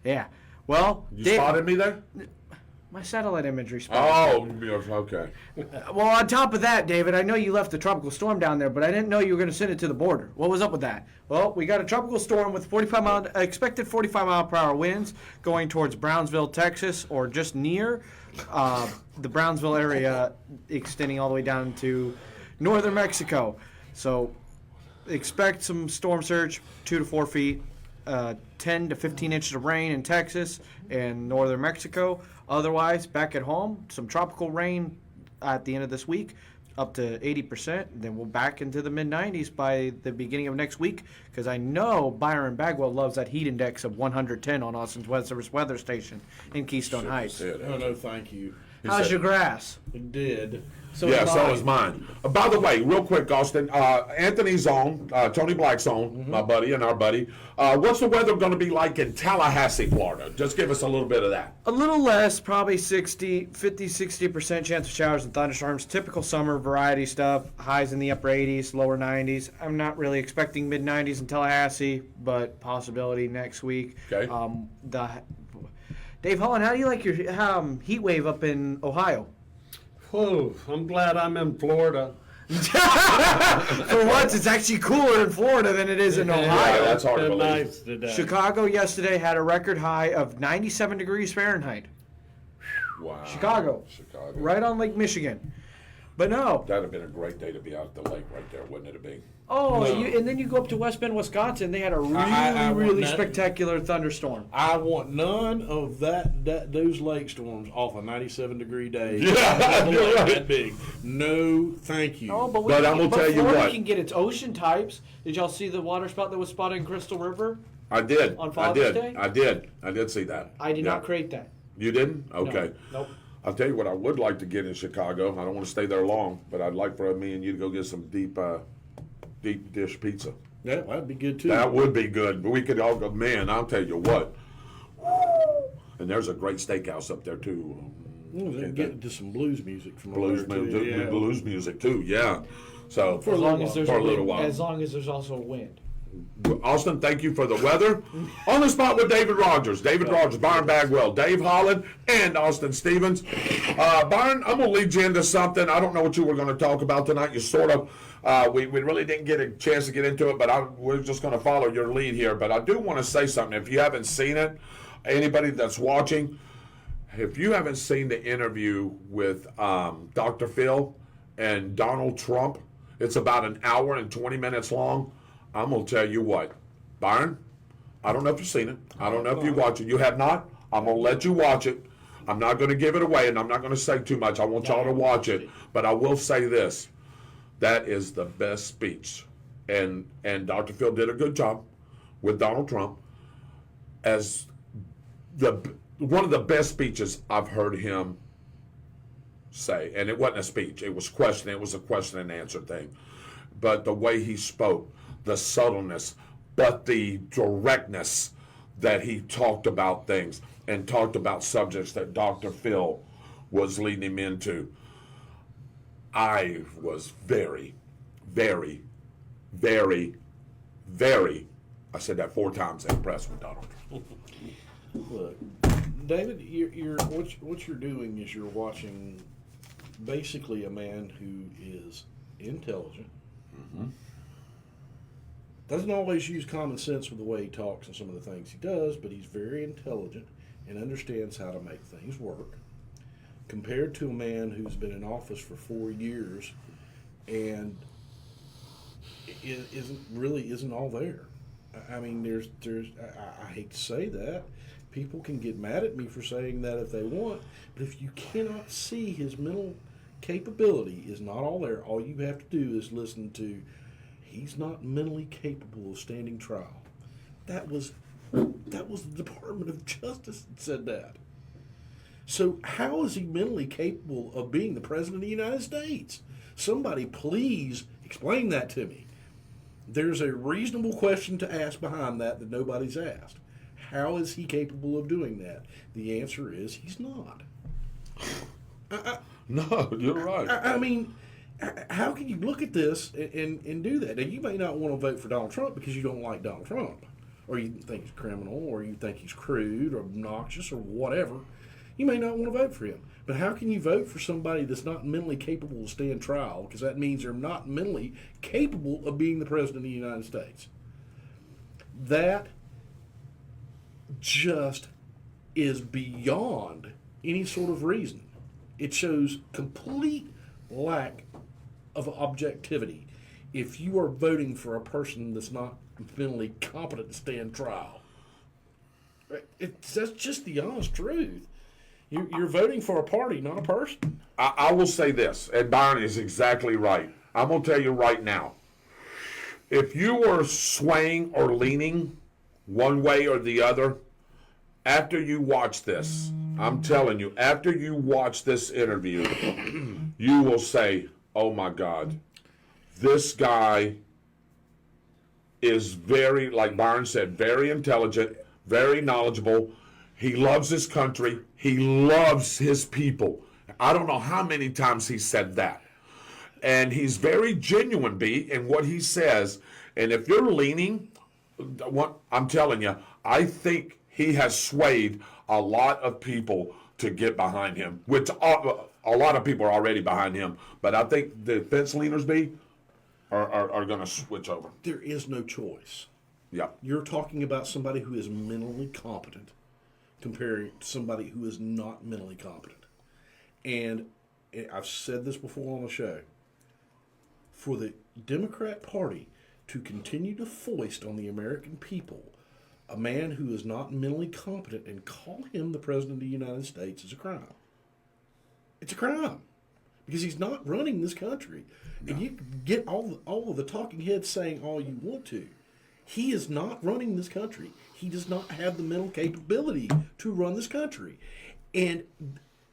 Speaker 3: Yeah. Well,
Speaker 2: You spotted me there?
Speaker 3: my satellite imagery spot.
Speaker 2: Oh, okay.
Speaker 3: Well, on top of that, David, I know you left the tropical storm down there, but I didn't know you were going to send it to the border. What was up with that? Well, we got a tropical storm with expected 45 mile per hour winds going towards Brownsville, Texas, or just near the Brownsville area, extending all the way down to northern Mexico. So expect some storm surge, 2 to 4 feet, 10 to 15 inches of rain in Texas and northern Mexico. Otherwise, back at home, some tropical rain at the end of this week, up to 80%. Then we'll back into the mid-90s by the beginning of next week, because I know Byron Bagwell loves that heat index of 110 on Austin's Weather Service weather station in Keystone Heights.
Speaker 5: Oh, no, thank you.
Speaker 3: How's your grass?
Speaker 5: It did.
Speaker 3: So
Speaker 2: Yeah,
Speaker 3: is
Speaker 2: so
Speaker 3: mine.
Speaker 2: is mine. By the way, real quick, Austin, Anthony's on, Tony Black's on, my buddy and our buddy. What's the weather going to be like in Tallahassee, Florida? Just give us a little bit of that.
Speaker 3: A little less, probably 50-60% chance of showers and thunderstorms. Typical summer variety stuff. Highs in the upper 80s, lower 90s. I'm not really expecting mid 90s in Tallahassee, but possibility next week.
Speaker 2: Okay.
Speaker 3: Dave Holland, how do you like your heat wave up in Ohio?
Speaker 4: Whoa, I'm glad I'm in Florida.
Speaker 3: For once, it's actually cooler in Florida than it is in
Speaker 2: Yeah,
Speaker 3: Ohio.
Speaker 2: that's hard to
Speaker 4: Been
Speaker 2: believe.
Speaker 4: nice today.
Speaker 3: Chicago yesterday had a record high of 97 degrees Fahrenheit.
Speaker 2: Wow.
Speaker 3: Chicago. Right on Lake Michigan. But no.
Speaker 2: That'd have been a great day to be out at the lake right there, wouldn't it have been?
Speaker 3: Oh,
Speaker 5: No.
Speaker 3: and then you go up to West Bend, Wisconsin. They had a really,
Speaker 5: I want
Speaker 3: really
Speaker 5: that.
Speaker 3: spectacular thunderstorm.
Speaker 5: I want none of those lake storms off a 97-degree day.
Speaker 2: Yeah, you're right.
Speaker 5: That big. No, thank you.
Speaker 3: Oh, but,
Speaker 2: But I'm gonna tell you
Speaker 3: Florida
Speaker 2: what.
Speaker 3: can get its ocean types. Did y'all see the water spout that was spotted in Crystal River?
Speaker 2: I did.
Speaker 3: On
Speaker 2: I
Speaker 3: Father's
Speaker 2: did.
Speaker 3: Day?
Speaker 2: I did. I did see that.
Speaker 3: I did
Speaker 2: Yeah.
Speaker 3: not create that.
Speaker 2: You didn't? Okay.
Speaker 3: No. Nope.
Speaker 2: I'll tell you what I would like to get in Chicago. I don't want to stay there long, but I'd like for me and you to go get some deep dish pizza.
Speaker 5: Yeah, that'd be good too.
Speaker 2: That would be good. But we could all go, man, I'll tell you what. Woo. And there's a great steakhouse up there too.
Speaker 5: Get into some blues music from
Speaker 2: Blues,
Speaker 5: over there, too. Yeah.
Speaker 2: blues music too, yeah. So
Speaker 3: As long as there's
Speaker 2: for
Speaker 3: a
Speaker 2: a little
Speaker 3: wind,
Speaker 2: while.
Speaker 3: as long as there's also wind.
Speaker 2: Austin, thank you for the weather. On the spot with David Rodgers. David Rodgers, Byron Bagwell, Dave Holland, and Austin Stevens. Byron, I'm going to lead you into something. I don't know what you were going to talk about tonight. You sort of, we really didn't get a chance to get into it, but we're just going to follow your lead here. But I do want to say something. If you haven't seen it, anybody that's watching, if you haven't seen the interview with Dr. Phil and Donald Trump, it's about an hour and 20 minutes long. I'm going to tell you what, Byron, I don't know if you've seen it. I don't know if you watch it. You have not? I'm going to let you watch it. I'm not going to give it away, and I'm not going to say too much. I want y'all to watch it, but I will say this: that is the best speech, and Dr. Phil did a good job with Donald Trump as one of the best speeches I've heard him say. And it wasn't a speech; it was question. It was a question and answer thing. But the way he spoke, the subtleness, but the directness that he talked about things and talked about subjects that Dr. Phil was leading him into. I was very, very, very, very, I said that 4 times, impressed with Donald Trump.
Speaker 5: Look, David, what you're doing is you're watching basically a man who is intelligent. Doesn't always use common sense with the way he talks and some of the things he does, but he's very intelligent and understands how to make things work. Compared to a man who's been in office for 4 years and isn't all there. I mean, I hate to say that. People can get mad at me for saying that if they want, but if you cannot see his mental capability is not all there, all you have to do is listen to, he's not mentally capable of standing trial. That was the Department of Justice that said that. So how is he mentally capable of being the President of the United States? Somebody please explain that to me. There's a reasonable question to ask behind that nobody's asked. How is he capable of doing that? The answer is he's not.
Speaker 2: No, you're right.
Speaker 5: I mean, how can you look at this and do that? Now, you may not want to vote for Donald Trump because you don't like Donald Trump, or you think he's criminal, or you think he's crude or obnoxious or whatever. You may not want to vote for him. But how can you vote for somebody that's not mentally capable to stand trial? Because that means they're not mentally capable of being the President of the United States. That just is beyond any sort of reason. It shows complete lack of objectivity if you are voting for a person that's not mentally competent to stand trial. That's just the honest truth. You're voting for a party, not a person.
Speaker 2: I will say this, and Byron is exactly right. I'm going to tell you right now. If you were swaying or leaning one way or the other, after you watch this, I'm telling you, after you watch this interview, you will say, oh my God, this guy is very, like Byron said, very intelligent, very knowledgeable. He loves his country. He loves his people. I don't know how many times he said that. And he's very genuine, B, in what he says. And if you're leaning, I'm telling you, I think he has swayed a lot of people to get behind him, which a lot of people are already behind him. But I think the fence leaners, B, are going to switch over.
Speaker 5: There is no choice.
Speaker 2: Yeah.
Speaker 5: You're talking about somebody who is mentally competent comparing to somebody who is not mentally competent. And I've said this before on the show. For the Democrat Party to continue to foist on the American people a man who is not mentally competent and call him the President of the United States is a crime. It's a crime. Because he's not running this country. No. And you can get all of the talking heads saying all you want to. He is not running this country. He does not have the mental capability to run this country. And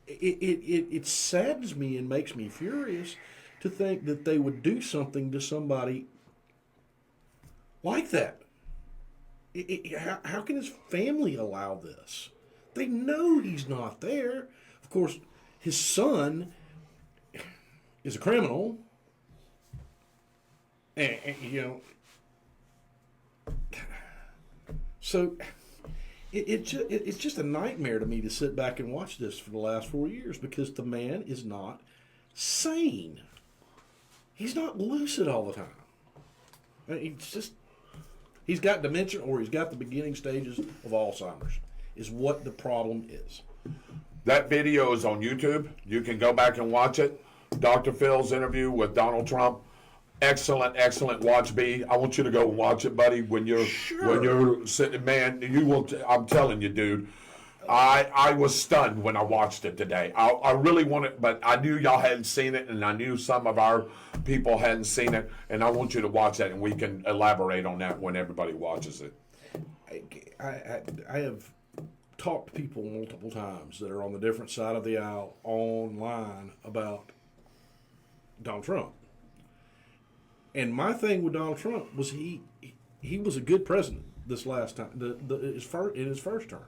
Speaker 5: it saddens me and makes me furious to think that they would do something to somebody like that. How can his family allow this? They know he's not there. Of course, his son is a criminal. And you know, so it's just a nightmare to me to sit back and watch this for the last 4 years because the man is not sane. He's not lucid all the time. He's got dementia or he's got the beginning stages of Alzheimer's is what the problem is.
Speaker 2: That video is on YouTube. You can go back and watch it. Dr. Phil's interview with Donald Trump. Excellent, excellent watch, B. I want you to go watch it, buddy. When you're sitting, man, you will. I'm telling you, dude. I was stunned when I watched it today. I really wanted, but I knew y'all hadn't seen it, and I knew some of our people hadn't seen it, and I want you to watch that, and we can elaborate on that when everybody watches it.
Speaker 5: I have talked to people multiple times that are on the different side of the aisle online about Donald Trump. And my thing with Donald Trump was he was a good president this last time, in his first term.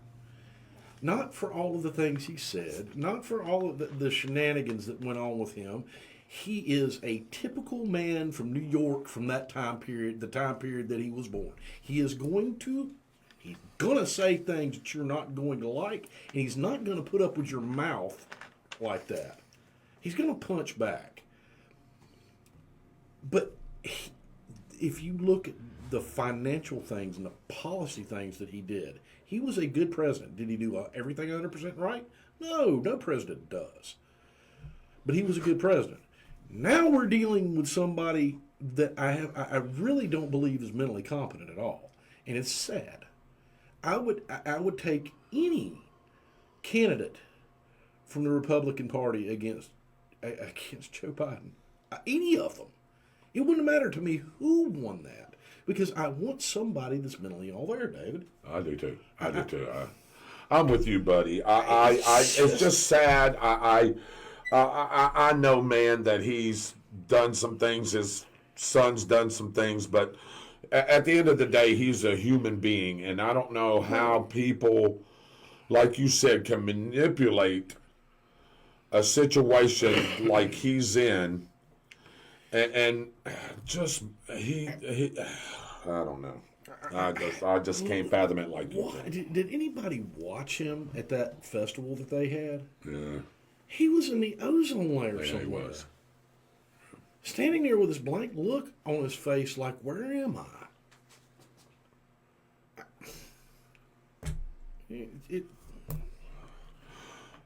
Speaker 5: Not for all of the things he said, not for all of the shenanigans that went on with him. He is a typical man from New York from that time period, the time period that he was born. He's going to say things that you're not going to like, and he's not going to put up with your mouth like that. He's going to punch back. But if you look at the financial things and the policy things that he did, he was a good president. Did he do everything 100% right? No president does. But he was a good president. Now we're dealing with somebody that I really don't believe is mentally competent at all, and it's sad. I would take any candidate from the Republican Party against Joe Biden, any of them. It wouldn't matter to me who won that, because I want somebody that's mentally all there, David.
Speaker 2: I do too. I'm with you, buddy. It's just sad. I know, man, that he's done some things. His son's done some things, but at the end of the day, he's a human being, and I don't know how people, like you said, can manipulate a situation like he's in, and just he I don't know. I just can't fathom it like you can.
Speaker 5: Did anybody watch him at that festival that they had?
Speaker 2: Yeah.
Speaker 5: He was in the ozone layer
Speaker 2: Yeah,
Speaker 5: somewhere.
Speaker 2: he was.
Speaker 5: Standing there with this blank look on his face like, where am I?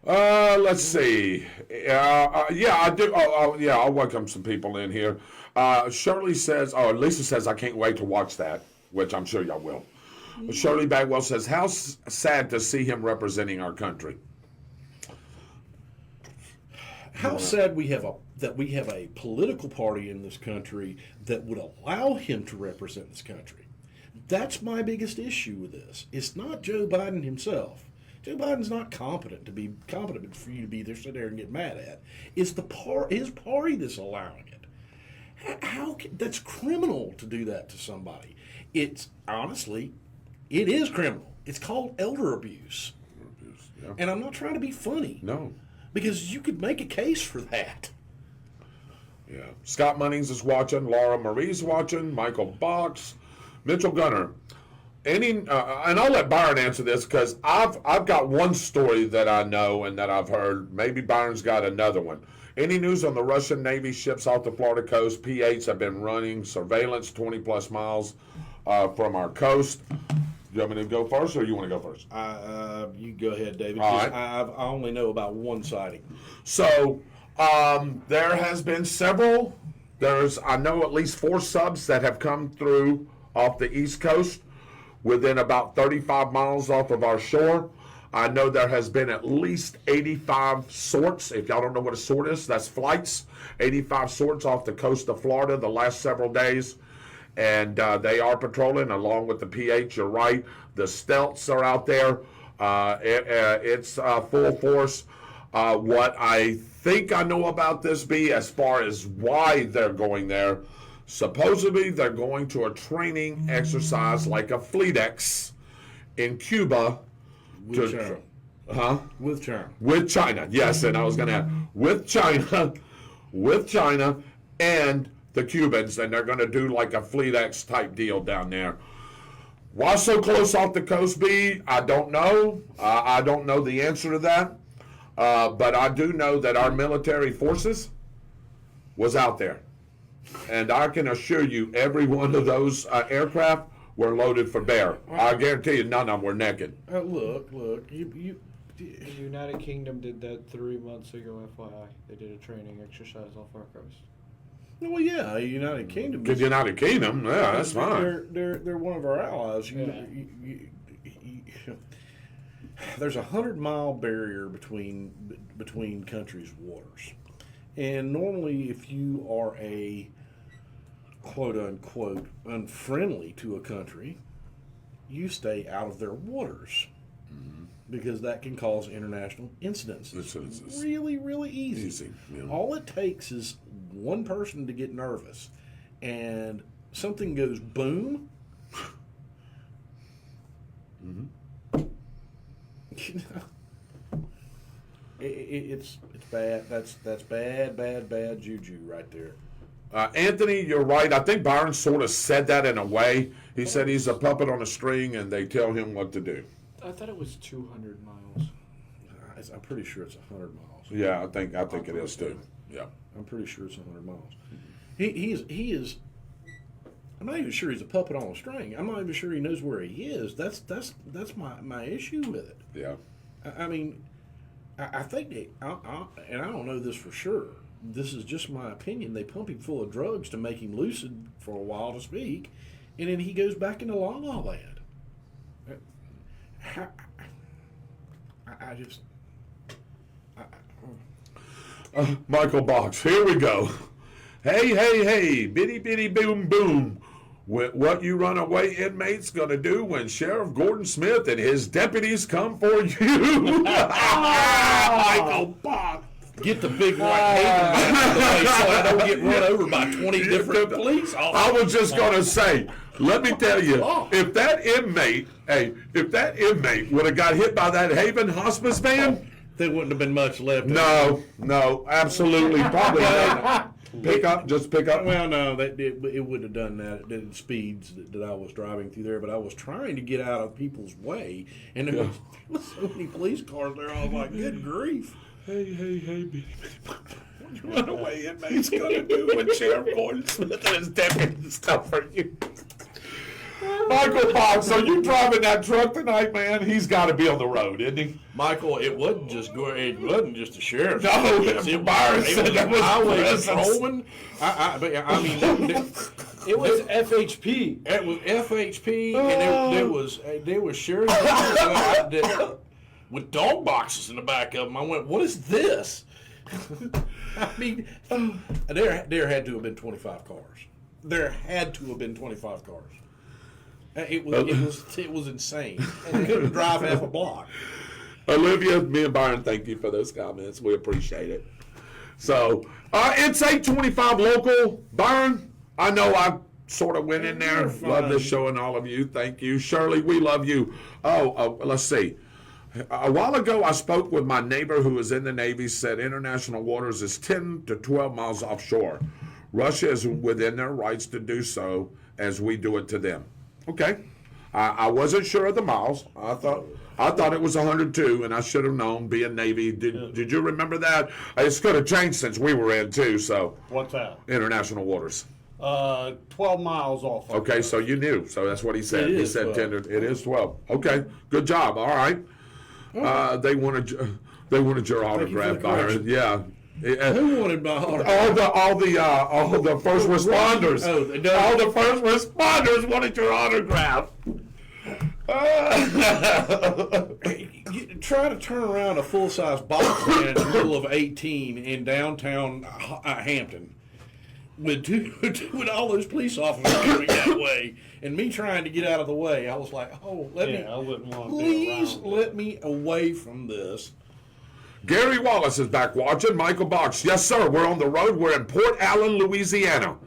Speaker 2: Let's see. Yeah, I do. I'll welcome some people in here. Shirley says, Lisa says, I can't wait to watch that, which I'm sure y'all will. Shirley Bagwell says, how sad to see him representing our country.
Speaker 5: How sad that we have a political party in this country that would allow him to represent this country. That's my biggest issue with this. It's not Joe Biden himself. Joe Biden's not competent for you to be there, sit there and get mad at. It's his party that's allowing it. That's criminal to do that to somebody. It is criminal. It's called elder abuse.
Speaker 2: Yeah.
Speaker 5: And I'm not trying to be funny.
Speaker 2: No.
Speaker 5: Because you could make a case for that.
Speaker 2: Yeah. Scott Munnings is watching. Laura Marie's watching. Michael Box. Mitchell Gunner. And I'll let Byron answer this, because I've got one story that I know and that I've heard. Maybe Byron's got another one. Any news on the Russian Navy ships off the Florida coast? P-8s have been running surveillance 20-plus miles from our coast. Do you want me to go first, or you want to go first?
Speaker 5: You go ahead, David.
Speaker 2: All right.
Speaker 5: I only know about one sighting.
Speaker 2: So there has been several. I know at least 4 subs that have come through off the East Coast within about 35 miles off of our shore. I know there has been at least 85 sorts. If y'all don't know what a sort is, that's flights. 85 sorts off the coast of Florida the last several days. And they are patrolling along with the P-8. You're right. The stealths are out there. It's full force. What I think I know about this be, as far as why they're going there, supposedly they're going to a training exercise like a fleet-ex in Cuba.
Speaker 5: With China.
Speaker 2: Huh?
Speaker 5: With China.
Speaker 2: With China, yes, and I was going to add, with China and the Cubans, and they're going to do like a fleet-ex type deal down there. Why so close off the coast, B? I don't know. I don't know the answer to that. But I do know that our military forces was out there. And I can assure you, every one of those aircraft were loaded for bear. I guarantee you, none of them were naked.
Speaker 5: Look,
Speaker 3: The United Kingdom did that 3 months ago, FYI. They did a training exercise off our coast.
Speaker 5: Well, yeah, United Kingdom.
Speaker 2: Good United Kingdom, yeah, that's fine.
Speaker 5: They're one of our allies. there's a 100-mile barrier between countries' waters, and normally, if you are a quote unquote unfriendly to a country, you stay out of their waters. Because that can cause international incidents. Really, really easy.
Speaker 2: Yeah.
Speaker 5: All it takes is one person to get nervous, and something goes boom. You know, it's bad. That's bad juju right there.
Speaker 2: Anthony, you're right. I think Byron sort of said that in a way. He said he's a puppet on a string, and they tell him what to do.
Speaker 3: I thought it was 200 miles.
Speaker 5: I'm pretty sure it's 100 miles.
Speaker 2: Yeah, I think it is too. Yeah,
Speaker 5: I'm pretty sure it's 100 miles. He is. I'm not even sure he's a puppet on a string. I'm not even sure he knows where he is. That's my issue with it.
Speaker 2: yeah.
Speaker 5: I mean, I think and I don't know this for sure. This is just my opinion. They pump him full of drugs to make him lucid for a while to speak, and then he goes back into La La Land.
Speaker 2: Michael Box, here we go. Hey, bitty bitty boom boom. What you runaway inmates gonna do when Sheriff Gordon Smith and his deputies come for you? Michael Box.
Speaker 5: Get the big white Haven back to the place so I don't get run over by 20 different police officers.
Speaker 2: I was just gonna say, let me tell you, if that inmate would have got hit by that Haven hospice van,
Speaker 5: there wouldn't have been much left.
Speaker 2: No, absolutely, probably not. Pick up.
Speaker 5: Well, no, it wouldn't have done that at the speeds that I was driving through there. But I was trying to get out of people's way, and there was so many police cars there. I was like, good grief.
Speaker 2: Hey, bitty. What you runaway inmates gonna do when Sheriff Gordon Smith and his deputies stuff for you? Michael Fox, so you driving that truck tonight, man? He's got to be on the road, isn't he?
Speaker 5: Michael, it wasn't just a sheriff.
Speaker 2: No, Byron said that was
Speaker 5: highway patrolman. I mean,
Speaker 3: It was FHP.
Speaker 5: it was FHP, and there was sheriff with dog boxes in the back of them. I went, what is this? I mean, there had to have been 25 cars. There had to have been 25 cars. It was insane. And they couldn't drive half a block.
Speaker 2: Olivia, me and Byron, thank you for those comments. We appreciate it. So, it's 8:25 local. Byron, I know I sort of went in there. Love this show and all of you. Thank you. Shirley, we love you. Let's see. A while ago, I spoke with my neighbor who is in the Navy, said international waters is 10 to 12 miles offshore. Russia is within their rights to do so as we do it to them. Okay. I wasn't sure of the miles. I thought it was 102, and I should have known, being Navy. Did you remember that? It's going to change since we were in, too, so.
Speaker 4: What's that?
Speaker 2: International waters.
Speaker 4: 12 miles off.
Speaker 2: Okay, so you knew. So that's what he said. He said 10 to, it is 12. Okay, good job. All right. They wanted your autograph, Byron. Yeah.
Speaker 5: Who wanted my autograph?
Speaker 2: All the first responders. All the first responders wanted your autograph.
Speaker 5: Try to turn around a full-size box fan in the middle of 18 in downtown Hampton with all those police officers coming that way, and me trying to get out of the way. I was like, oh,
Speaker 4: I wouldn't want to be
Speaker 5: please
Speaker 4: around
Speaker 5: let me away from this.
Speaker 2: Gary Wallace is back watching. Michael Box. Yes, sir. We're on the road. We're in Port Allen, Louisiana.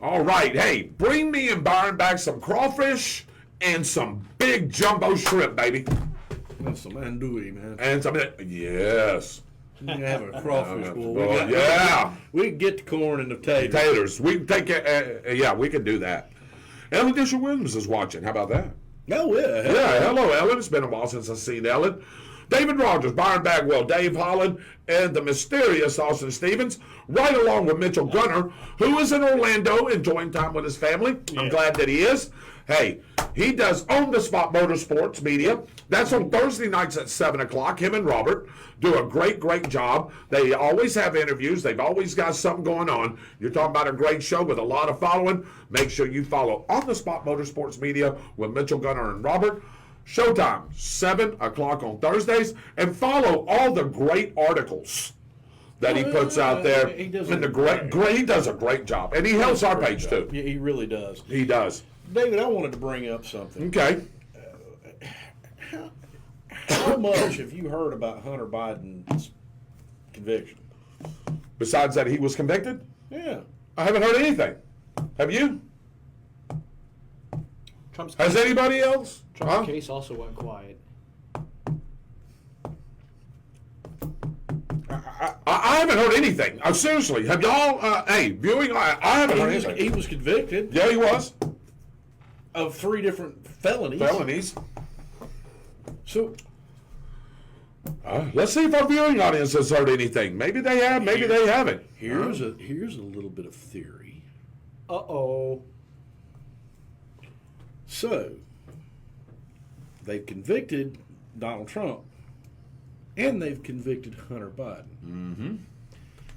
Speaker 2: All right. Hey, bring me and Byron back some crawfish and some big jumbo shrimp, baby.
Speaker 5: That's some andouille, man.
Speaker 2: And some, yes.
Speaker 5: You can have a crawfish bowl.
Speaker 2: Yeah.
Speaker 5: We can get the corn and the potatoes.
Speaker 2: Taters. We can take it. Yeah, we can do that. Ellen Disher Williams is watching. How about that?
Speaker 5: Oh, yeah.
Speaker 2: Yeah, hello, Ellen. It's been a while since I've seen Ellen. David Rodgers, Byron Bagwell, Dave Holland, and the mysterious Austin Stevens, right along with Mitchell Gunner, who is in Orlando enjoying time with his family. Yeah. I'm glad that he is. Hey, he does On the Spot Motorsports Media. That's on Thursday nights at 7 o'clock. Him and Robert do a great, great job. They always have interviews. They've always got something going on. You're talking about a great show with a lot of following. Make sure you follow On the Spot Motorsports Media with Mitchell Gunner and Robert. Showtime, 7 o'clock on Thursdays, and follow all the great articles that he puts out there.
Speaker 5: He does
Speaker 2: And he does a great job, and he helps our page too.
Speaker 5: Yeah, he really does.
Speaker 2: He does.
Speaker 5: David, I wanted to bring up something.
Speaker 2: Okay.
Speaker 5: How much have you heard about Hunter Biden's conviction?
Speaker 2: Besides that, he was convicted.
Speaker 5: Yeah.
Speaker 2: I haven't heard anything. Have you?
Speaker 3: Trump's
Speaker 2: Has anybody else? Huh?
Speaker 3: case also went quiet.
Speaker 2: I haven't heard anything. Seriously, have y'all? Viewing. I haven't heard anything.
Speaker 5: He was convicted
Speaker 2: Yeah, he was.
Speaker 5: of 3 different felonies.
Speaker 2: Felonies.
Speaker 5: So
Speaker 2: Let's see if our viewing audience has heard anything. Maybe they have. Maybe they haven't.
Speaker 5: here's a little bit of theory.
Speaker 3: Uh-oh.
Speaker 5: So they've convicted Donald Trump, and they've convicted Hunter Biden.
Speaker 2: Mm-hmm.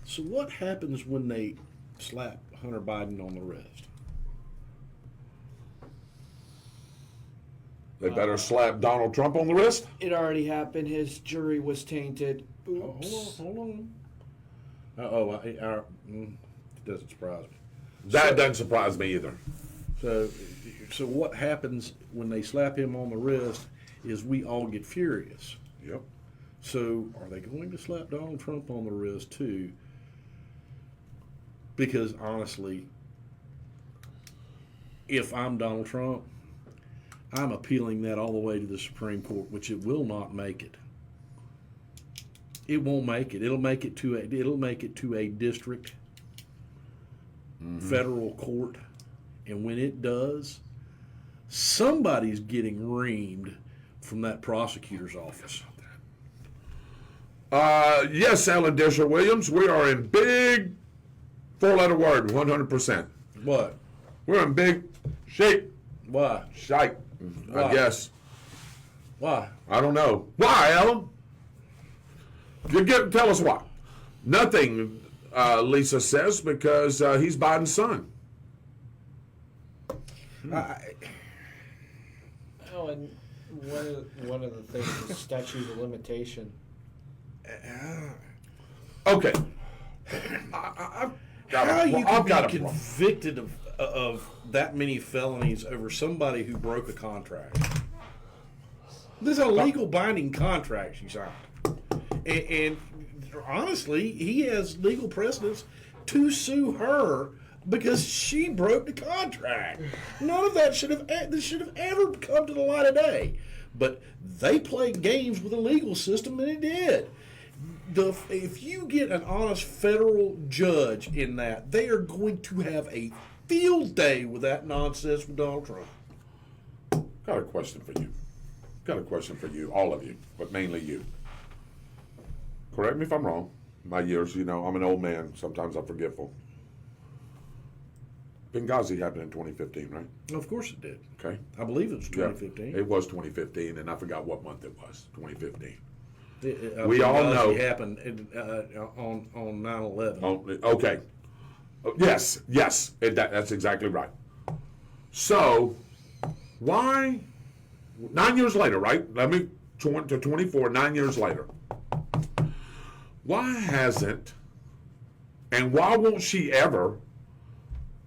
Speaker 5: So what happens when they slap Hunter Biden on the wrist?
Speaker 2: They better slap Donald Trump on the wrist.
Speaker 3: It already happened. His jury was tainted.
Speaker 5: Oh,
Speaker 3: Oops.
Speaker 5: hold on. It doesn't surprise me.
Speaker 2: That doesn't surprise me either.
Speaker 5: So what happens when they slap him on the wrist is we all get furious.
Speaker 2: Yep.
Speaker 5: So are they going to slap Donald Trump on the wrist too? Because honestly, if I'm Donald Trump, I'm appealing that all the way to the Supreme Court, which it will not make it. It won't make it. It'll make it to a district federal court, and when it does, somebody's getting reamed from that prosecutor's office.
Speaker 2: Yes, Alan Disher Williams, we are in big 4-letter word, 100%.
Speaker 5: What?
Speaker 2: We're in big shape.
Speaker 5: Why?
Speaker 2: Shite,
Speaker 5: Why?
Speaker 2: I guess.
Speaker 5: Why?
Speaker 2: I don't know. Why, Alan? Tell us why. Nothing, Lisa says, because he's Biden's son.
Speaker 3: Oh, and one of the things is statute of limitation.
Speaker 2: Okay.
Speaker 5: How you
Speaker 2: I've
Speaker 5: can
Speaker 2: got
Speaker 5: be
Speaker 2: a problem.
Speaker 5: convicted of that many felonies over somebody who broke a contract? This is a legal binding contract she signed. And honestly, he has legal precedence to sue her because she broke the contract. None of that should have ever come to the light of day. But they played games with the legal system, and it did. If you get an honest federal judge in that, they are going to have a field day with that nonsense with Donald Trump.
Speaker 2: Got a question for you. All of you, but mainly you. Correct me if I'm wrong. My years, I'm an old man. Sometimes I'm forgetful. Benghazi happened in 2015, right?
Speaker 5: Of course it did.
Speaker 2: Okay.
Speaker 5: I believe it was
Speaker 2: Yeah,
Speaker 5: 2015.
Speaker 2: it was 2015, and I forgot what month it was. 2015.
Speaker 5: We
Speaker 2: all know-
Speaker 5: it happened on 9/11.
Speaker 2: Oh, okay. Yes. That's exactly right. So, why 9 years later, right? Let me to 24. 9 years later. Why hasn't, and why won't she ever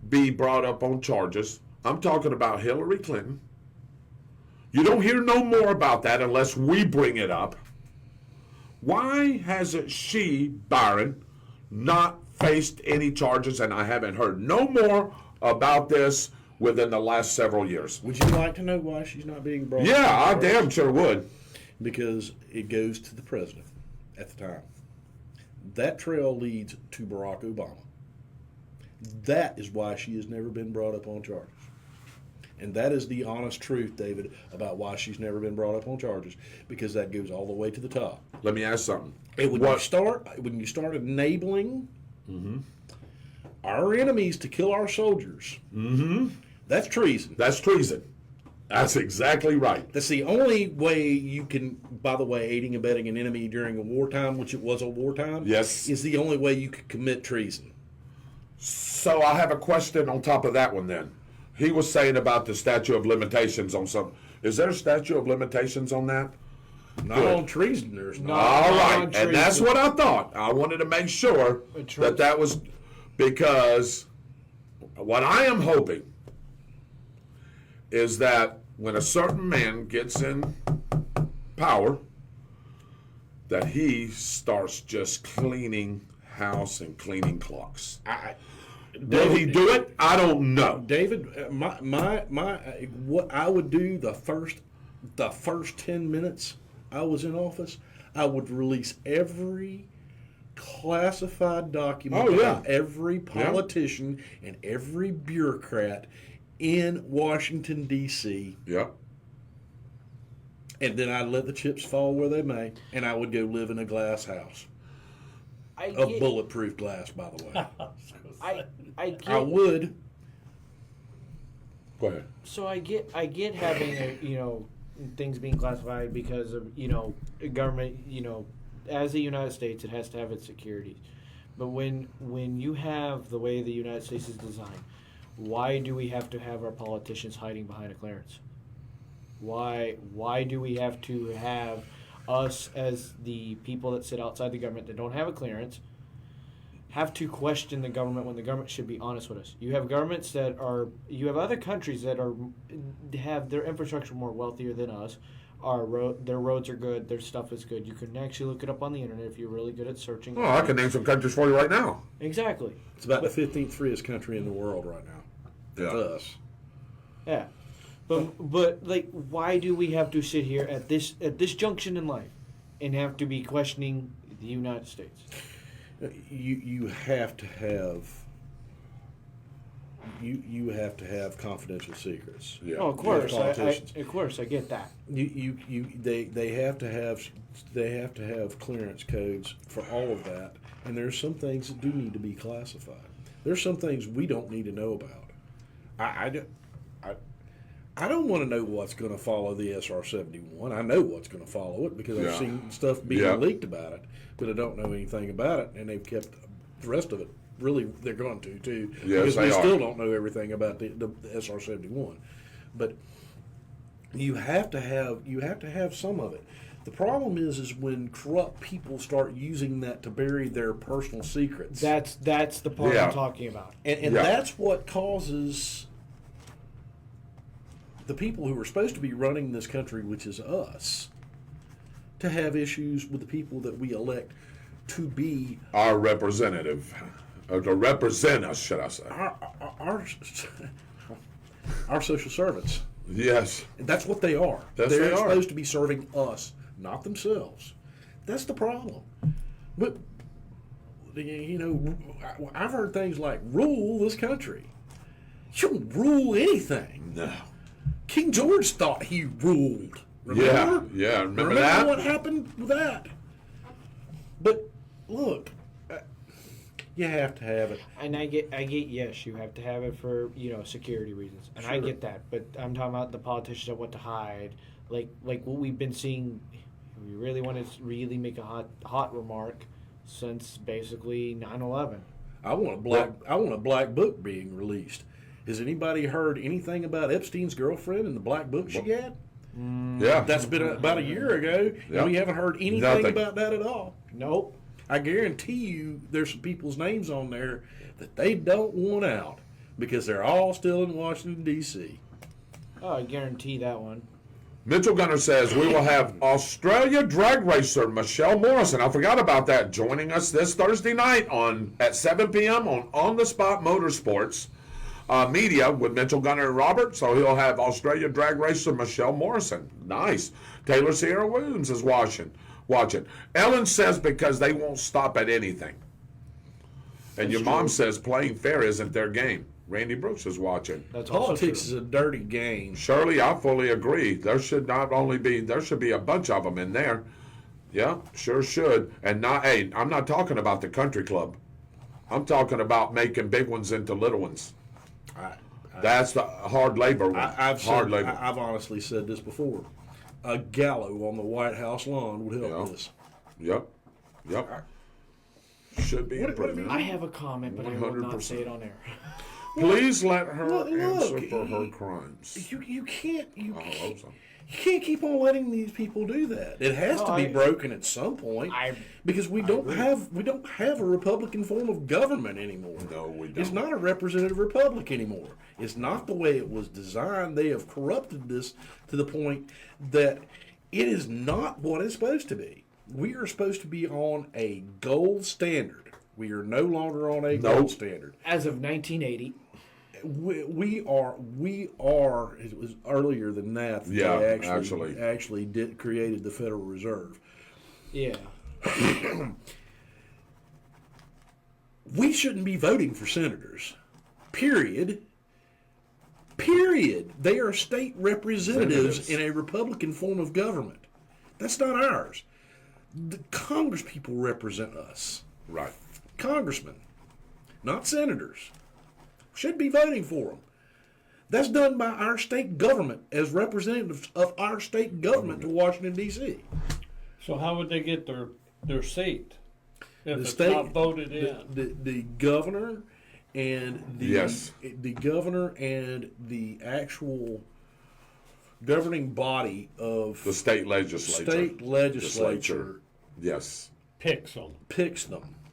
Speaker 2: be brought up on charges? I'm talking about Hillary Clinton. You don't hear no more about that unless we bring it up. Why hasn't she, Byron, not faced any charges? And I haven't heard no more about this within the last several years.
Speaker 5: Would you like to know why she's not being brought?
Speaker 2: Yeah, I
Speaker 5: up on
Speaker 2: damn
Speaker 5: charges?
Speaker 2: sure would.
Speaker 5: Because it goes to the president at the time. That trail leads to Barack Obama. That is why she has never been brought up on charges. And that is the honest truth, David, about why she's never been brought up on charges, because that goes all the way to the top.
Speaker 2: Let me ask something.
Speaker 5: And when you start enabling our enemies to kill our soldiers, that's treason.
Speaker 2: That's treason. That's exactly right.
Speaker 5: That's the only way you can, by the way, aiding and abetting an enemy during a wartime, which it was a wartime,
Speaker 2: Yes.
Speaker 5: is the only way you could commit treason.
Speaker 2: So I have a question on top of that one then. he was saying about the statute of limitations on some. Is there a statute of limitations on that?
Speaker 5: Not
Speaker 2: Good.
Speaker 5: on treason, there's not.
Speaker 2: All
Speaker 3: not
Speaker 2: right,
Speaker 3: on
Speaker 2: and
Speaker 3: treason.
Speaker 2: that's what I thought. I wanted to make sure that was because what I am hoping is that when a certain man gets in power, that he starts just cleaning house and cleaning clocks. Will he do it? I don't know.
Speaker 5: David, what I would do the first 10 minutes I was in office, I would release every classified document about every politician and every bureaucrat in Washington, D.C.
Speaker 2: Yep.
Speaker 5: And then I'd let the chips fall where they may, and I would go live in a glass house. Of bulletproof glass, by the way. I would.
Speaker 2: Go ahead.
Speaker 3: So I get having things being classified because of government, as the United States, it has to have its securities. But when you have the way the United States is designed, why do we have to have our politicians hiding behind a clearance? Why do we have to have us as the people that sit outside the government that don't have a clearance have to question the government when the government should be honest with us? You have governments you have other countries that have their infrastructure more wealthier than us. Their roads are good, their stuff is good. You can actually look it up on the internet if you're really good at searching.
Speaker 2: Oh, I can name some countries for you right now.
Speaker 3: Exactly.
Speaker 5: It's about the 15th freest country in the world right now.
Speaker 2: Yeah.
Speaker 5: It's us.
Speaker 3: Yeah. But like, why do we have to sit here at this junction in life and have to be questioning the United States?
Speaker 5: You have to have confidential secrets.
Speaker 2: Yeah.
Speaker 3: Oh, of course,
Speaker 5: Politicians.
Speaker 3: of course, I get that.
Speaker 5: They have to have clearance codes for all of that, and there's some things that do need to be classified. There's some things we don't need to know about. I don't want to know what's going to follow the SR-71. I know what's going to follow it because I've seen stuff being leaked about it, but I don't know anything about it, and they've kept the rest of it. Really, they're going to too,
Speaker 2: Yes,
Speaker 5: because we
Speaker 2: they
Speaker 5: still
Speaker 2: are.
Speaker 5: don't know everything about the SR-71. But you have to have some of it. The problem is when corrupt people start using that to bury their personal secrets.
Speaker 3: That's the part I'm talking about.
Speaker 5: And that's what causes the people who are supposed to be running this country, which is us, to have issues with the people that we elect to be
Speaker 2: Our representative, or to represent us, should I say?
Speaker 5: our social servants.
Speaker 2: Yes.
Speaker 5: That's what they are.
Speaker 2: Yes,
Speaker 5: They're
Speaker 2: they are.
Speaker 5: supposed to be serving us, not themselves. That's the problem. But I've heard things like rule this country. You don't rule anything.
Speaker 2: No.
Speaker 5: King George thought he ruled. Remember?
Speaker 2: Yeah. Remember that?
Speaker 5: what happened with that? But look, you have to have it.
Speaker 3: And I get yes, you have to have it for security reasons, and I get that. But I'm talking about the politicians that want to hide, like what we've been seeing. We really want to make a hot remark since basically 9/11.
Speaker 5: I want a black book being released. Has anybody heard anything about Epstein's girlfriend and the black book she had?
Speaker 2: Yeah.
Speaker 5: That's been about a year ago,
Speaker 2: Yeah.
Speaker 5: and we haven't heard anything
Speaker 2: Nothing.
Speaker 5: about that at all.
Speaker 3: Nope.
Speaker 5: I guarantee you there's some people's names on there that they don't want out because they're all still in Washington, D.C.
Speaker 3: Oh, I guarantee that one.
Speaker 2: Mitchell Gunner says we will have Australia drag racer Michelle Morrison. I forgot about that. Joining us this Thursday night at 7 p.m. on the Spot Motorsports Media with Mitchell Gunner and Robert. So he'll have Australia drag racer Michelle Morrison. Nice. Taylor Sierra Williams is watching. Ellen says because they won't stop at anything. And your mom says playing fair isn't their game. Randy Brooks is watching.
Speaker 3: That's also
Speaker 5: Politics
Speaker 3: true.
Speaker 5: is a dirty game.
Speaker 2: Shirley, I fully agree. There should be a bunch of them in there. Yeah, sure should. And I'm not talking about the country club. I'm talking about making big ones into little ones. That's the hard labor one.
Speaker 5: I've
Speaker 2: labor.
Speaker 5: honestly said this before. A gallows on the White House lawn would help this.
Speaker 2: Yep. Should be improved.
Speaker 3: I have a comment, but I will not
Speaker 2: 100%.
Speaker 3: say it on air.
Speaker 2: Please let her
Speaker 5: Look,
Speaker 2: answer for her crimes.
Speaker 5: You can't
Speaker 2: hope so.
Speaker 5: you can't keep on letting these people do that. It has to be broken at some point because we don't have a Republican form of government anymore.
Speaker 2: No, we don't.
Speaker 5: It's not a representative republic anymore. It's not the way it was designed. They have corrupted this to the point that it is not what it's supposed to be. We are supposed to be on a gold standard. We are no longer on a gold standard.
Speaker 3: As of 1980.
Speaker 5: We are. It was earlier than that.
Speaker 2: Yeah,
Speaker 5: they actually created the Federal Reserve.
Speaker 3: Yeah.
Speaker 5: We shouldn't be voting for senators. Period. They are state representatives in a Republican form of government. That's not ours. The Congress people represent us.
Speaker 2: Right.
Speaker 5: Congressmen, not senators. Should be voting for them. That's done by our state government as representatives of our state government to Washington, D.C.
Speaker 4: So how would they get their seat if
Speaker 5: The
Speaker 4: it's
Speaker 5: state,
Speaker 4: not voted in?
Speaker 5: the governor and the governor and the actual governing body of
Speaker 2: The state legislature. Yes.
Speaker 4: Picks them.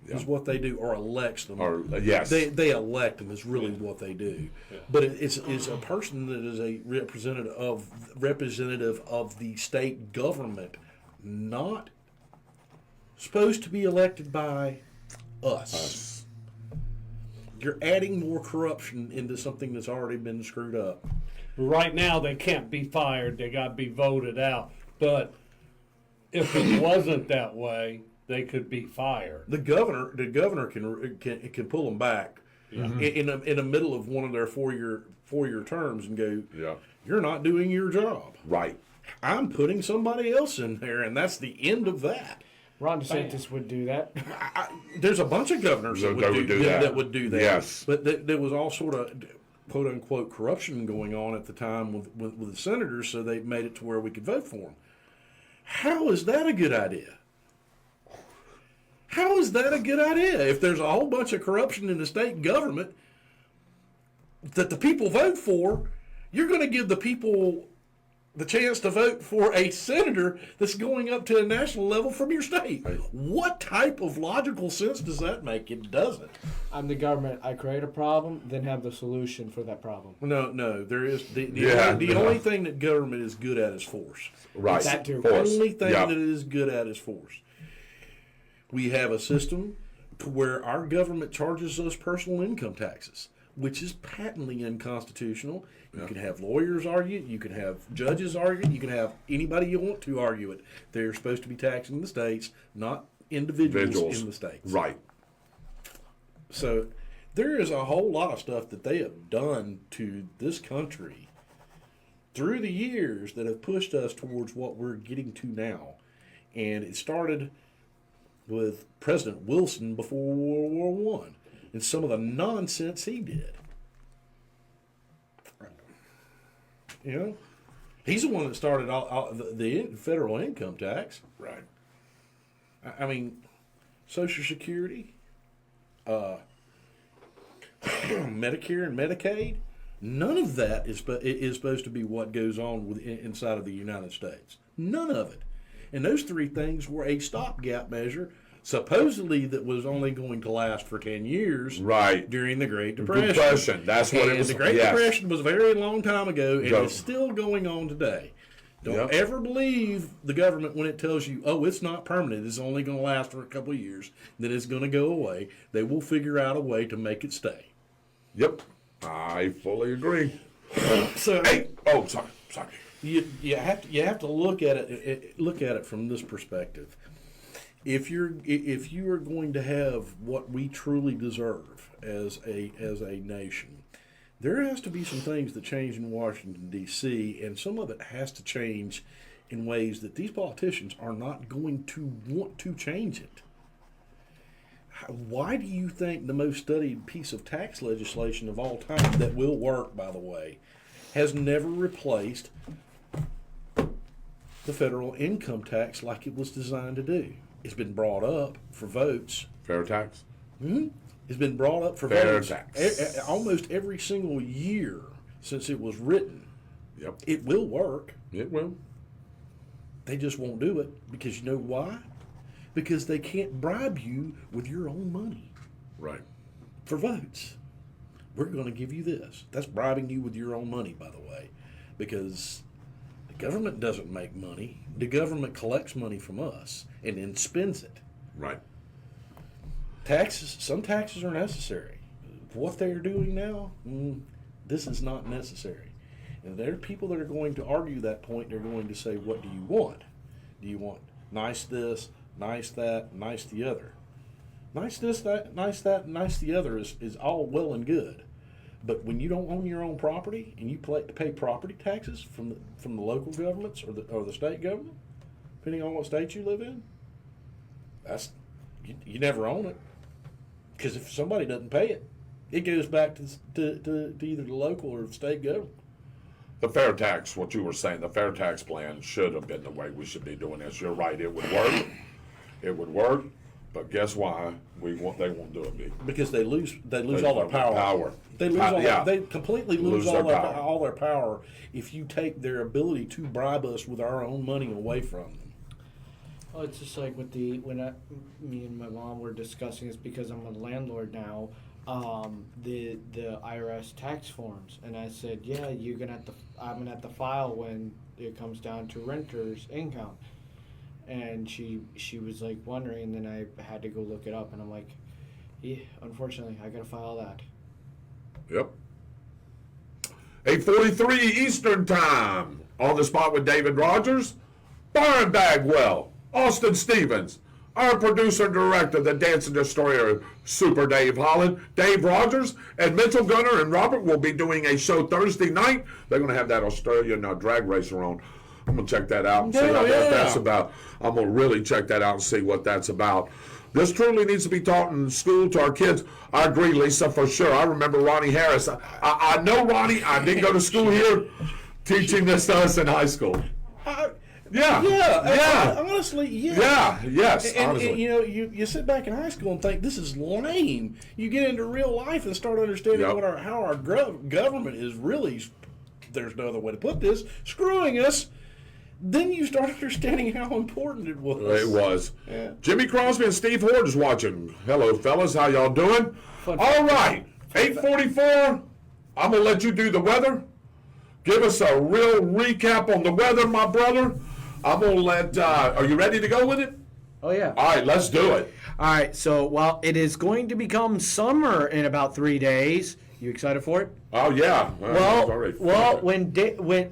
Speaker 5: Is what they do, or elects them.
Speaker 2: Or yes.
Speaker 5: They elect them is really what they do. Yeah. But it's a person that is a representative of the state government, not supposed to be elected by us. You're adding more corruption into something that's already been screwed up.
Speaker 4: Right now, they can't be fired. They got to be voted out. But if it wasn't that way, they could be fired.
Speaker 5: The governor can pull them back in the middle of one of their four-year terms and go, you're not doing your job.
Speaker 2: Right.
Speaker 5: I'm putting somebody else in there, and that's the end of that.
Speaker 3: Ron DeSantis would do that.
Speaker 5: There's a bunch of governors that would do that.
Speaker 2: Yes.
Speaker 5: But there was all sort of quote-unquote corruption going on at the time with the senators, so they made it to where we could vote for them. How is that a good idea? How is that a good idea? If there's a whole bunch of corruption in the state government that the people vote for, you're going to give the people the chance to vote for a senator that's going up to a national level from your state. What type of logical sense does that make? It doesn't.
Speaker 3: I'm the government. I create a problem, then have the solution for that problem.
Speaker 5: No. There is the only thing that government is good at is force.
Speaker 2: Right.
Speaker 3: That too.
Speaker 5: The only thing that it is good at is force. We have a system to where our government charges us personal income taxes, which is patently unconstitutional. You can have lawyers argue it. You can have judges argue it. You can have anybody you want to argue it. They're supposed to be taxing the states, not individuals in the states.
Speaker 2: Right.
Speaker 5: So there is a whole lot of stuff that they have done to this country through the years that have pushed us towards what we're getting to now. And it started with President Wilson before World War I and some of the nonsense he did. You know, he's the one that started all the federal income tax.
Speaker 2: Right.
Speaker 5: I mean, Social Security, Medicare and Medicaid, none of that is supposed to be what goes on inside of the United States. None of it. And those three things were a stopgap measure, supposedly that was only going to last for 10 years.
Speaker 2: Right.
Speaker 5: During the Great Depression.
Speaker 2: That's what it was.
Speaker 5: The Great Depression was a very long time ago, and it's still going on today. Don't ever believe the government when it tells you, oh, it's not permanent. It's only going to last for a couple of years. Then it's going to go away. They will figure out a way to make it stay.
Speaker 2: Yep. I fully agree.
Speaker 5: So,
Speaker 2: Sorry.
Speaker 5: You have to look at it from this perspective. If you are going to have what we truly deserve as a nation, there has to be some things that change in Washington, D.C., and some of it has to change in ways that these politicians are not going to want to change it. Why do you think the most studied piece of tax legislation of all time that will work, by the way, has never replaced the federal income tax like it was designed to do? It's been brought up for votes.
Speaker 2: Fair tax.
Speaker 5: Mm-hmm. has been brought up for
Speaker 2: Fair
Speaker 5: votes
Speaker 2: tax.
Speaker 5: almost every single year since it was written.
Speaker 2: Yep.
Speaker 5: It will work.
Speaker 2: It will.
Speaker 5: They just won't do it because you know why? Because they can't bribe you with your own money
Speaker 2: Right.
Speaker 5: for votes. We're going to give you this. That's bribing you with your own money, by the way, because the government doesn't make money. The government collects money from us and then spends it.
Speaker 2: Right.
Speaker 5: Taxes, some taxes are necessary. What they are doing now, this is not necessary. And there are people that are going to argue that point. They're going to say, what do you want? Do you want nice this, nice that, nice the other? Nice this, that, nice that, nice the other is all well and good. But when you don't own your own property and you pay property taxes from the local governments or the state government, depending on what state you live in, that's you never own it. Because if somebody doesn't pay it, it goes back to either the local or the state government.
Speaker 2: The fair tax, what you were saying, the fair tax plan should have been the way we should be doing this. You're right, it would work. It would work, but guess why they won't do it, B?
Speaker 5: Because they lose all their power. They lose they completely lose all their power if you take their ability to bribe us with our own money away from them.
Speaker 3: Oh, it's just like with me and my mom were discussing this because I'm a landlord now. The IRS tax forms, and I said, yeah, I'm gonna have to file when it comes down to renters' income. And she was like wondering, and then I had to go look it up, and I'm like, yeah, unfortunately, I gotta file that.
Speaker 2: Yep. 8:43 Eastern Time. On the spot with David Rodgers, Byron Bagwell, Austin Stevens, our producer and director, the dancing destroyer, Super Dave Holland, Dave Rodgers, and Mitchell Gunner and Robert will be doing a show Thursday night. They're going to have that Australian drag racer on. I'm going to check that out and see what that's about. I'm going to really check that out and see what that's about. This truly needs to be taught in school to our kids. I agree, Lisa, for sure. I remember Ronnie Harris. I know Ronnie. I didn't go to school here teaching this to us in high school.
Speaker 5: Honestly,
Speaker 2: Yes,
Speaker 5: and
Speaker 2: honestly.
Speaker 5: you sit back in high school and think this is lame. You get into real life and start understanding how our government is really, there's no other way to put this, screwing us. Then you start understanding how important it was.
Speaker 2: It was.
Speaker 5: Yeah.
Speaker 2: Jimmy Crosby and Steve Horde is watching. Hello, fellas. How y'all doing? All right. 8:44. I'm going to let you do the weather. Give us a real recap on the weather, my brother. I'm going to let, are you ready to go with it?
Speaker 3: Oh, yeah.
Speaker 2: All right, let's do it.
Speaker 3: All right, so while it is going to become summer in about 3 days, you excited for it?
Speaker 2: Oh, yeah.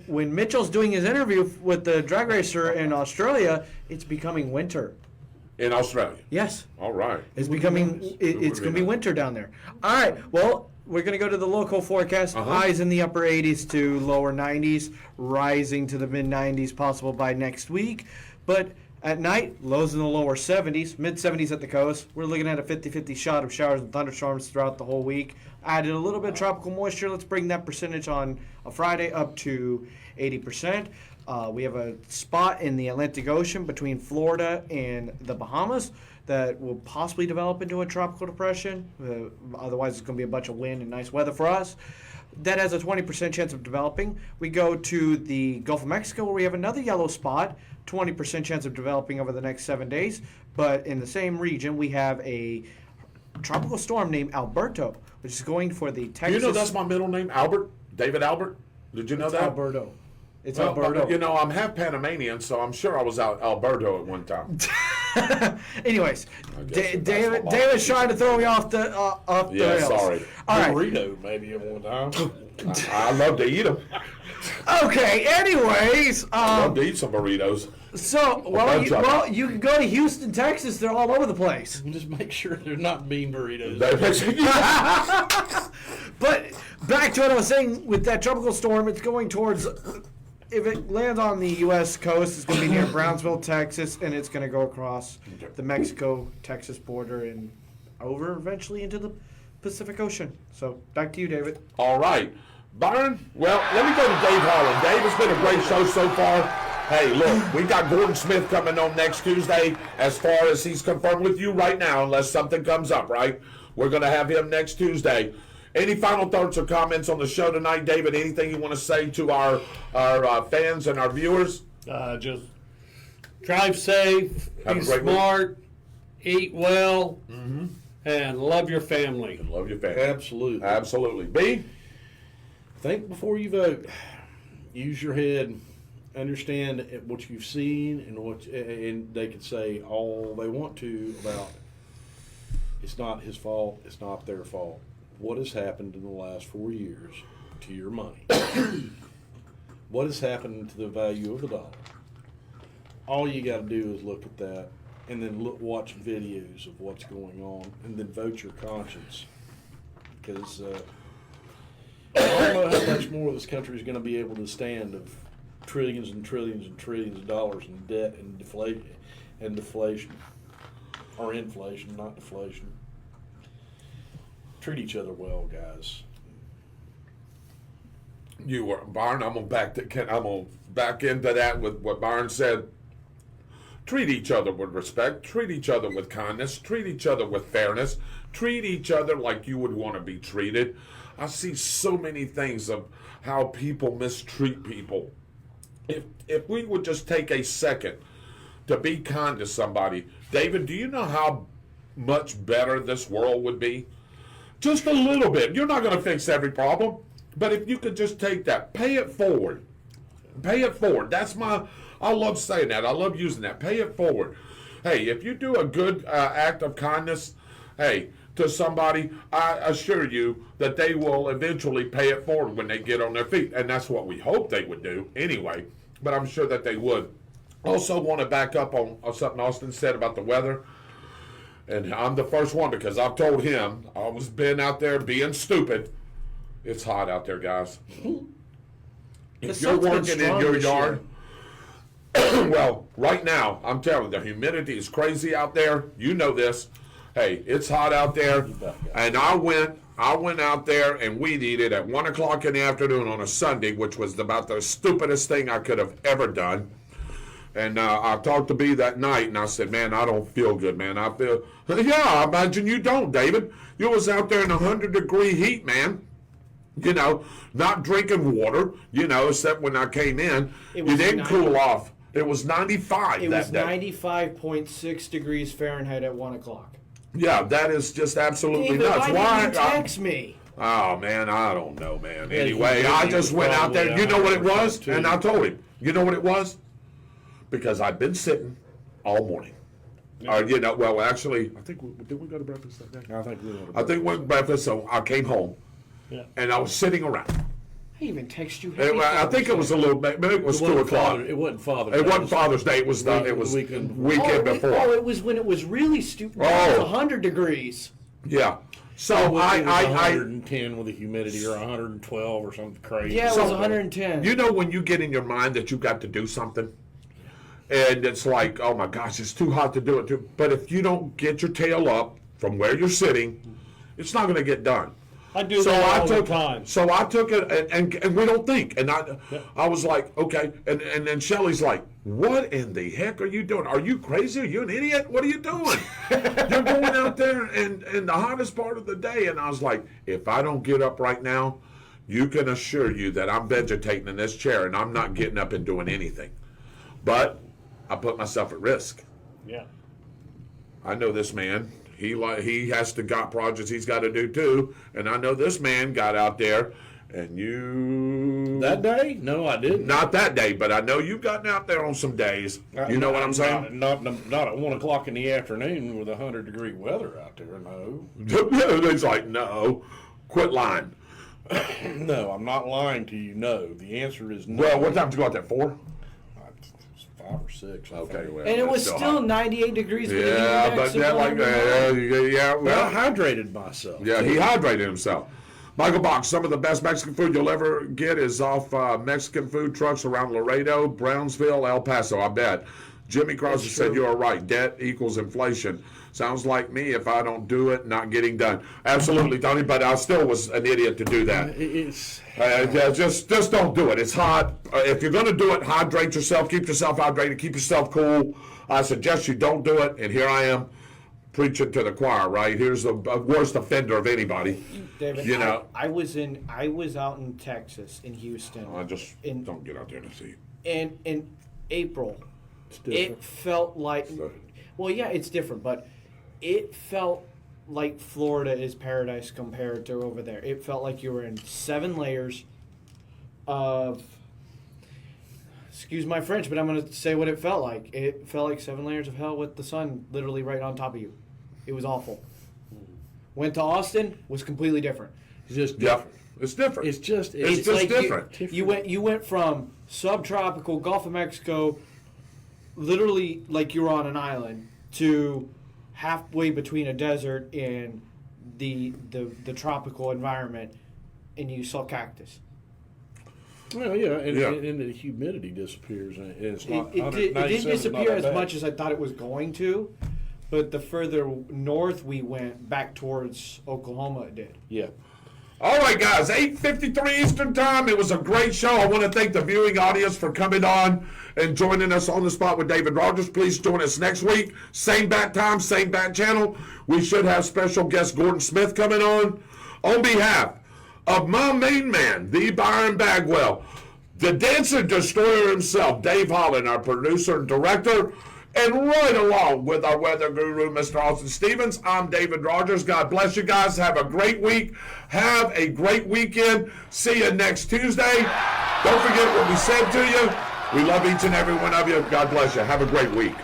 Speaker 3: When Mitchell's doing his interview with the drag racer in Australia, it's becoming winter.
Speaker 2: In Australia?
Speaker 3: Yes.
Speaker 2: All right.
Speaker 3: It's becoming, it's going to be winter down there. All right, well, we're going to go to the local forecast. Highs in the upper 80s to lower 90s, rising to the mid-90s possible by next week. But at night, lows in the lower 70s, mid-70s at the coast. We're looking at a 50-50 shot of showers and thunderstorms throughout the whole week. Added a little bit of tropical moisture. Let's bring that percentage on a Friday up to 80%. We have a spot in the Atlantic Ocean between Florida and the Bahamas that will possibly develop into a tropical depression. Otherwise, it's going to be a bunch of wind and nice weather for us. That has a 20% chance of developing. We go to the Gulf of Mexico where we have another yellow spot, 20% chance of developing over the next 7 days. But in the same region, we have a tropical storm named Alberto, which is going for the Texas.
Speaker 2: You know that's my middle name, Albert? David Albert? Did you know that?
Speaker 3: Alberto. It's Alberto.
Speaker 2: You know, I'm half Panamanian, so I'm sure I was out Alberto at one time.
Speaker 3: Anyways, David's trying to throw me off the rails.
Speaker 2: Sorry.
Speaker 3: All right.
Speaker 5: Burrito maybe at one time.
Speaker 2: I love to eat them.
Speaker 3: Okay. Anyways,
Speaker 2: I love to eat some burritos.
Speaker 3: so you can go to Houston, Texas. They're all over the place.
Speaker 5: Just make sure they're not bean burritos.
Speaker 3: But back to what I was saying with that tropical storm, it's going towards. If it lands on the U.S. coast, it's going to be near Brownsville, Texas, and it's going to go across the Mexico-Texas border and over eventually into the Pacific Ocean. So back to you, David.
Speaker 2: All right. Byron, well, let me go to Dave Holland. Dave, it's been a great show so far. Hey, look, we got Gordon Smith coming on next Tuesday as far as he's confirmed with you right now, unless something comes up, right? We're going to have him next Tuesday. Any final thoughts or comments on the show tonight, David? Anything you want to say to our fans and our viewers?
Speaker 4: Just drive safe, be smart, eat well, and love your family.
Speaker 2: Love your family.
Speaker 5: Absolutely.
Speaker 2: Absolutely. B?
Speaker 5: Think before you vote. Use your head. Understand what you've seen and they can say all they want to about it's not his fault, it's not their fault. What has happened in the last 4 years to your money? What has happened to the value of the dollar? All you got to do is look at that and then watch videos of what's going on and then vote your conscience. Because I don't know how much more this country is going to be able to stand of trillions and trillions and trillions of dollars in debt and deflation, or inflation, not deflation. Treat each other well, guys.
Speaker 2: You were Byron. I'm gonna back into that with what Byron said. Treat each other with respect. Treat each other with kindness. Treat each other with fairness. Treat each other like you would want to be treated. I see so many things of how people mistreat people. If we would just take a second to be kind to somebody, David, do you know how much better this world would be? Just a little bit. You're not going to fix every problem, but if you could just take that, pay it forward. Pay it forward. I love saying that. I love using that. Pay it forward. Hey, if you do a good act of kindness, hey, to somebody, I assure you that they will eventually pay it forward when they get on their feet. And that's what we hope they would do anyway, but I'm sure that they would. Also want to back up on something Austin said about the weather. And I'm the first one because I've told him, I was been out there being stupid. It's hot out there, guys. If you're working in your yard, well, right now, I'm telling you, the humidity is crazy out there. You know this. Hey, it's hot out there. And I went out there and weed eated at 1 o'clock in the afternoon on a Sunday, which was about the stupidest thing I could have ever done. And I talked to B that night, and I said, man, I don't feel good, man. Yeah, I imagine you don't, David. You was out there in 100-degree heat, man. You know, not drinking water, except when I came in. You didn't cool off. It was 95 that day.
Speaker 3: It was 95.6 degrees Fahrenheit at 1 o'clock.
Speaker 2: Yeah, that is just absolutely
Speaker 3: David,
Speaker 2: nuts.
Speaker 3: Why didn't you text me?
Speaker 2: Oh, man, I don't know, man. Anyway, I just went out there. You know what it was? And I told him. You know what it was? Because I've been sitting all morning. Yeah. Well, actually, I think, did we go to breakfast that day?
Speaker 5: I think we went to breakfast.
Speaker 2: I think we went to breakfast, so I came home. Yeah. And I was sitting around.
Speaker 3: I even text you.
Speaker 2: I think it was a little bit, maybe it was 2 o'clock.
Speaker 5: It wasn't Father's Day.
Speaker 2: It wasn't Father's Day. It was the weekend before.
Speaker 3: Oh, it was when it was really stupid. It was 100 degrees.
Speaker 2: Yeah. So
Speaker 5: it was 110 with the humidity, or 112 or something crazy.
Speaker 3: Yeah, it was 110.
Speaker 2: You know when you get in your mind that you've got to do something, and it's like, oh my gosh, it's too hot to do it. But if you don't get your tail up from where you're sitting, it's not going to get done.
Speaker 4: I do that all the time.
Speaker 2: So I took it, and we don't think. And I was like, okay. And then Shelly's like, what in the heck are you doing? Are you crazy? Are you an idiot? What are you doing? You're going out there in the hottest part of the day. And I was like, if I don't get up right now, you can assure you that I'm vegetating in this chair, and I'm not getting up and doing anything. But I put myself at risk.
Speaker 4: Yeah.
Speaker 2: I know this man. He has got projects he's got to do too, and I know this man got out there, and you
Speaker 5: that day? No, I didn't.
Speaker 2: Not that day, but I know you've gotten out there on some days. You know what I'm saying?
Speaker 5: Not at 1 o'clock in the afternoon with 100-degree weather out there. No.
Speaker 2: He's like, no, quit lying.
Speaker 5: No, I'm not lying to you. No, the answer is no.
Speaker 2: Well, what time did you go out there? 4?
Speaker 5: 5 or 6.
Speaker 2: Okay, well,
Speaker 3: and it was still 98 degrees.
Speaker 2: Yeah, but that
Speaker 5: Well, I hydrated myself.
Speaker 2: Yeah, he hydrated himself. Michael Box, some of the best Mexican food you'll ever get is off Mexican food trucks around Laredo, Brownsville, El Paso, I bet. Jimmy Crosby said you are right. Debt equals inflation. Sounds like me if I don't do it, not getting done. Absolutely, Tony, but I still was an idiot to do that. Just don't do it. It's hot. If you're going to do it, hydrate yourself. Keep yourself hydrated. Keep yourself cool. I suggest you don't do it, and here I am preaching to the choir, right? Here's the worst offender of anybody.
Speaker 3: David,
Speaker 2: You know.
Speaker 3: I was out in Texas, in Houston.
Speaker 2: I just don't get out there to see.
Speaker 3: In April,
Speaker 5: different.
Speaker 3: it felt like, well, yeah, it's different, but it felt like Florida is paradise compared to over there. It felt like you were in 7 layers of, excuse my French, but I'm going to say what it felt like. It felt like 7 layers of hell with the sun literally right on top of you. It was awful. Went to Austin, was completely different.
Speaker 5: It's just
Speaker 2: Yeah,
Speaker 5: different.
Speaker 2: it's different.
Speaker 5: It's just
Speaker 2: just different.
Speaker 3: You went from subtropical Gulf of Mexico, literally like you were on an island, to halfway between a desert and the tropical environment, and you saw cactus.
Speaker 5: Well, yeah,
Speaker 2: Yeah.
Speaker 5: and the humidity disappears, and it's not.
Speaker 3: It didn't
Speaker 5: 197 is not
Speaker 3: disappear
Speaker 5: that
Speaker 3: as
Speaker 5: bad.
Speaker 3: much as I thought it was going to, but the further north we went, back towards Oklahoma, it did.
Speaker 5: Yeah.
Speaker 2: All right, guys, 8:53 Eastern Time. It was a great show. I want to thank the viewing audience for coming on and joining us on the spot with David Rodgers. Please join us next week. Same bat time, same bat channel. We should have special guest Gordon Smith coming on. On behalf of my main man, the Byron Bagwell, the Dancer Destroyer himself, Dave Holland, our producer and director, and right along with our weather guru, Mr. Austin Stevens, I'm David Rodgers. God bless you guys. Have a great week. Have a great weekend. See you next Tuesday. Don't forget what we said to you. We love each and every one of you. God bless you. Have a great week.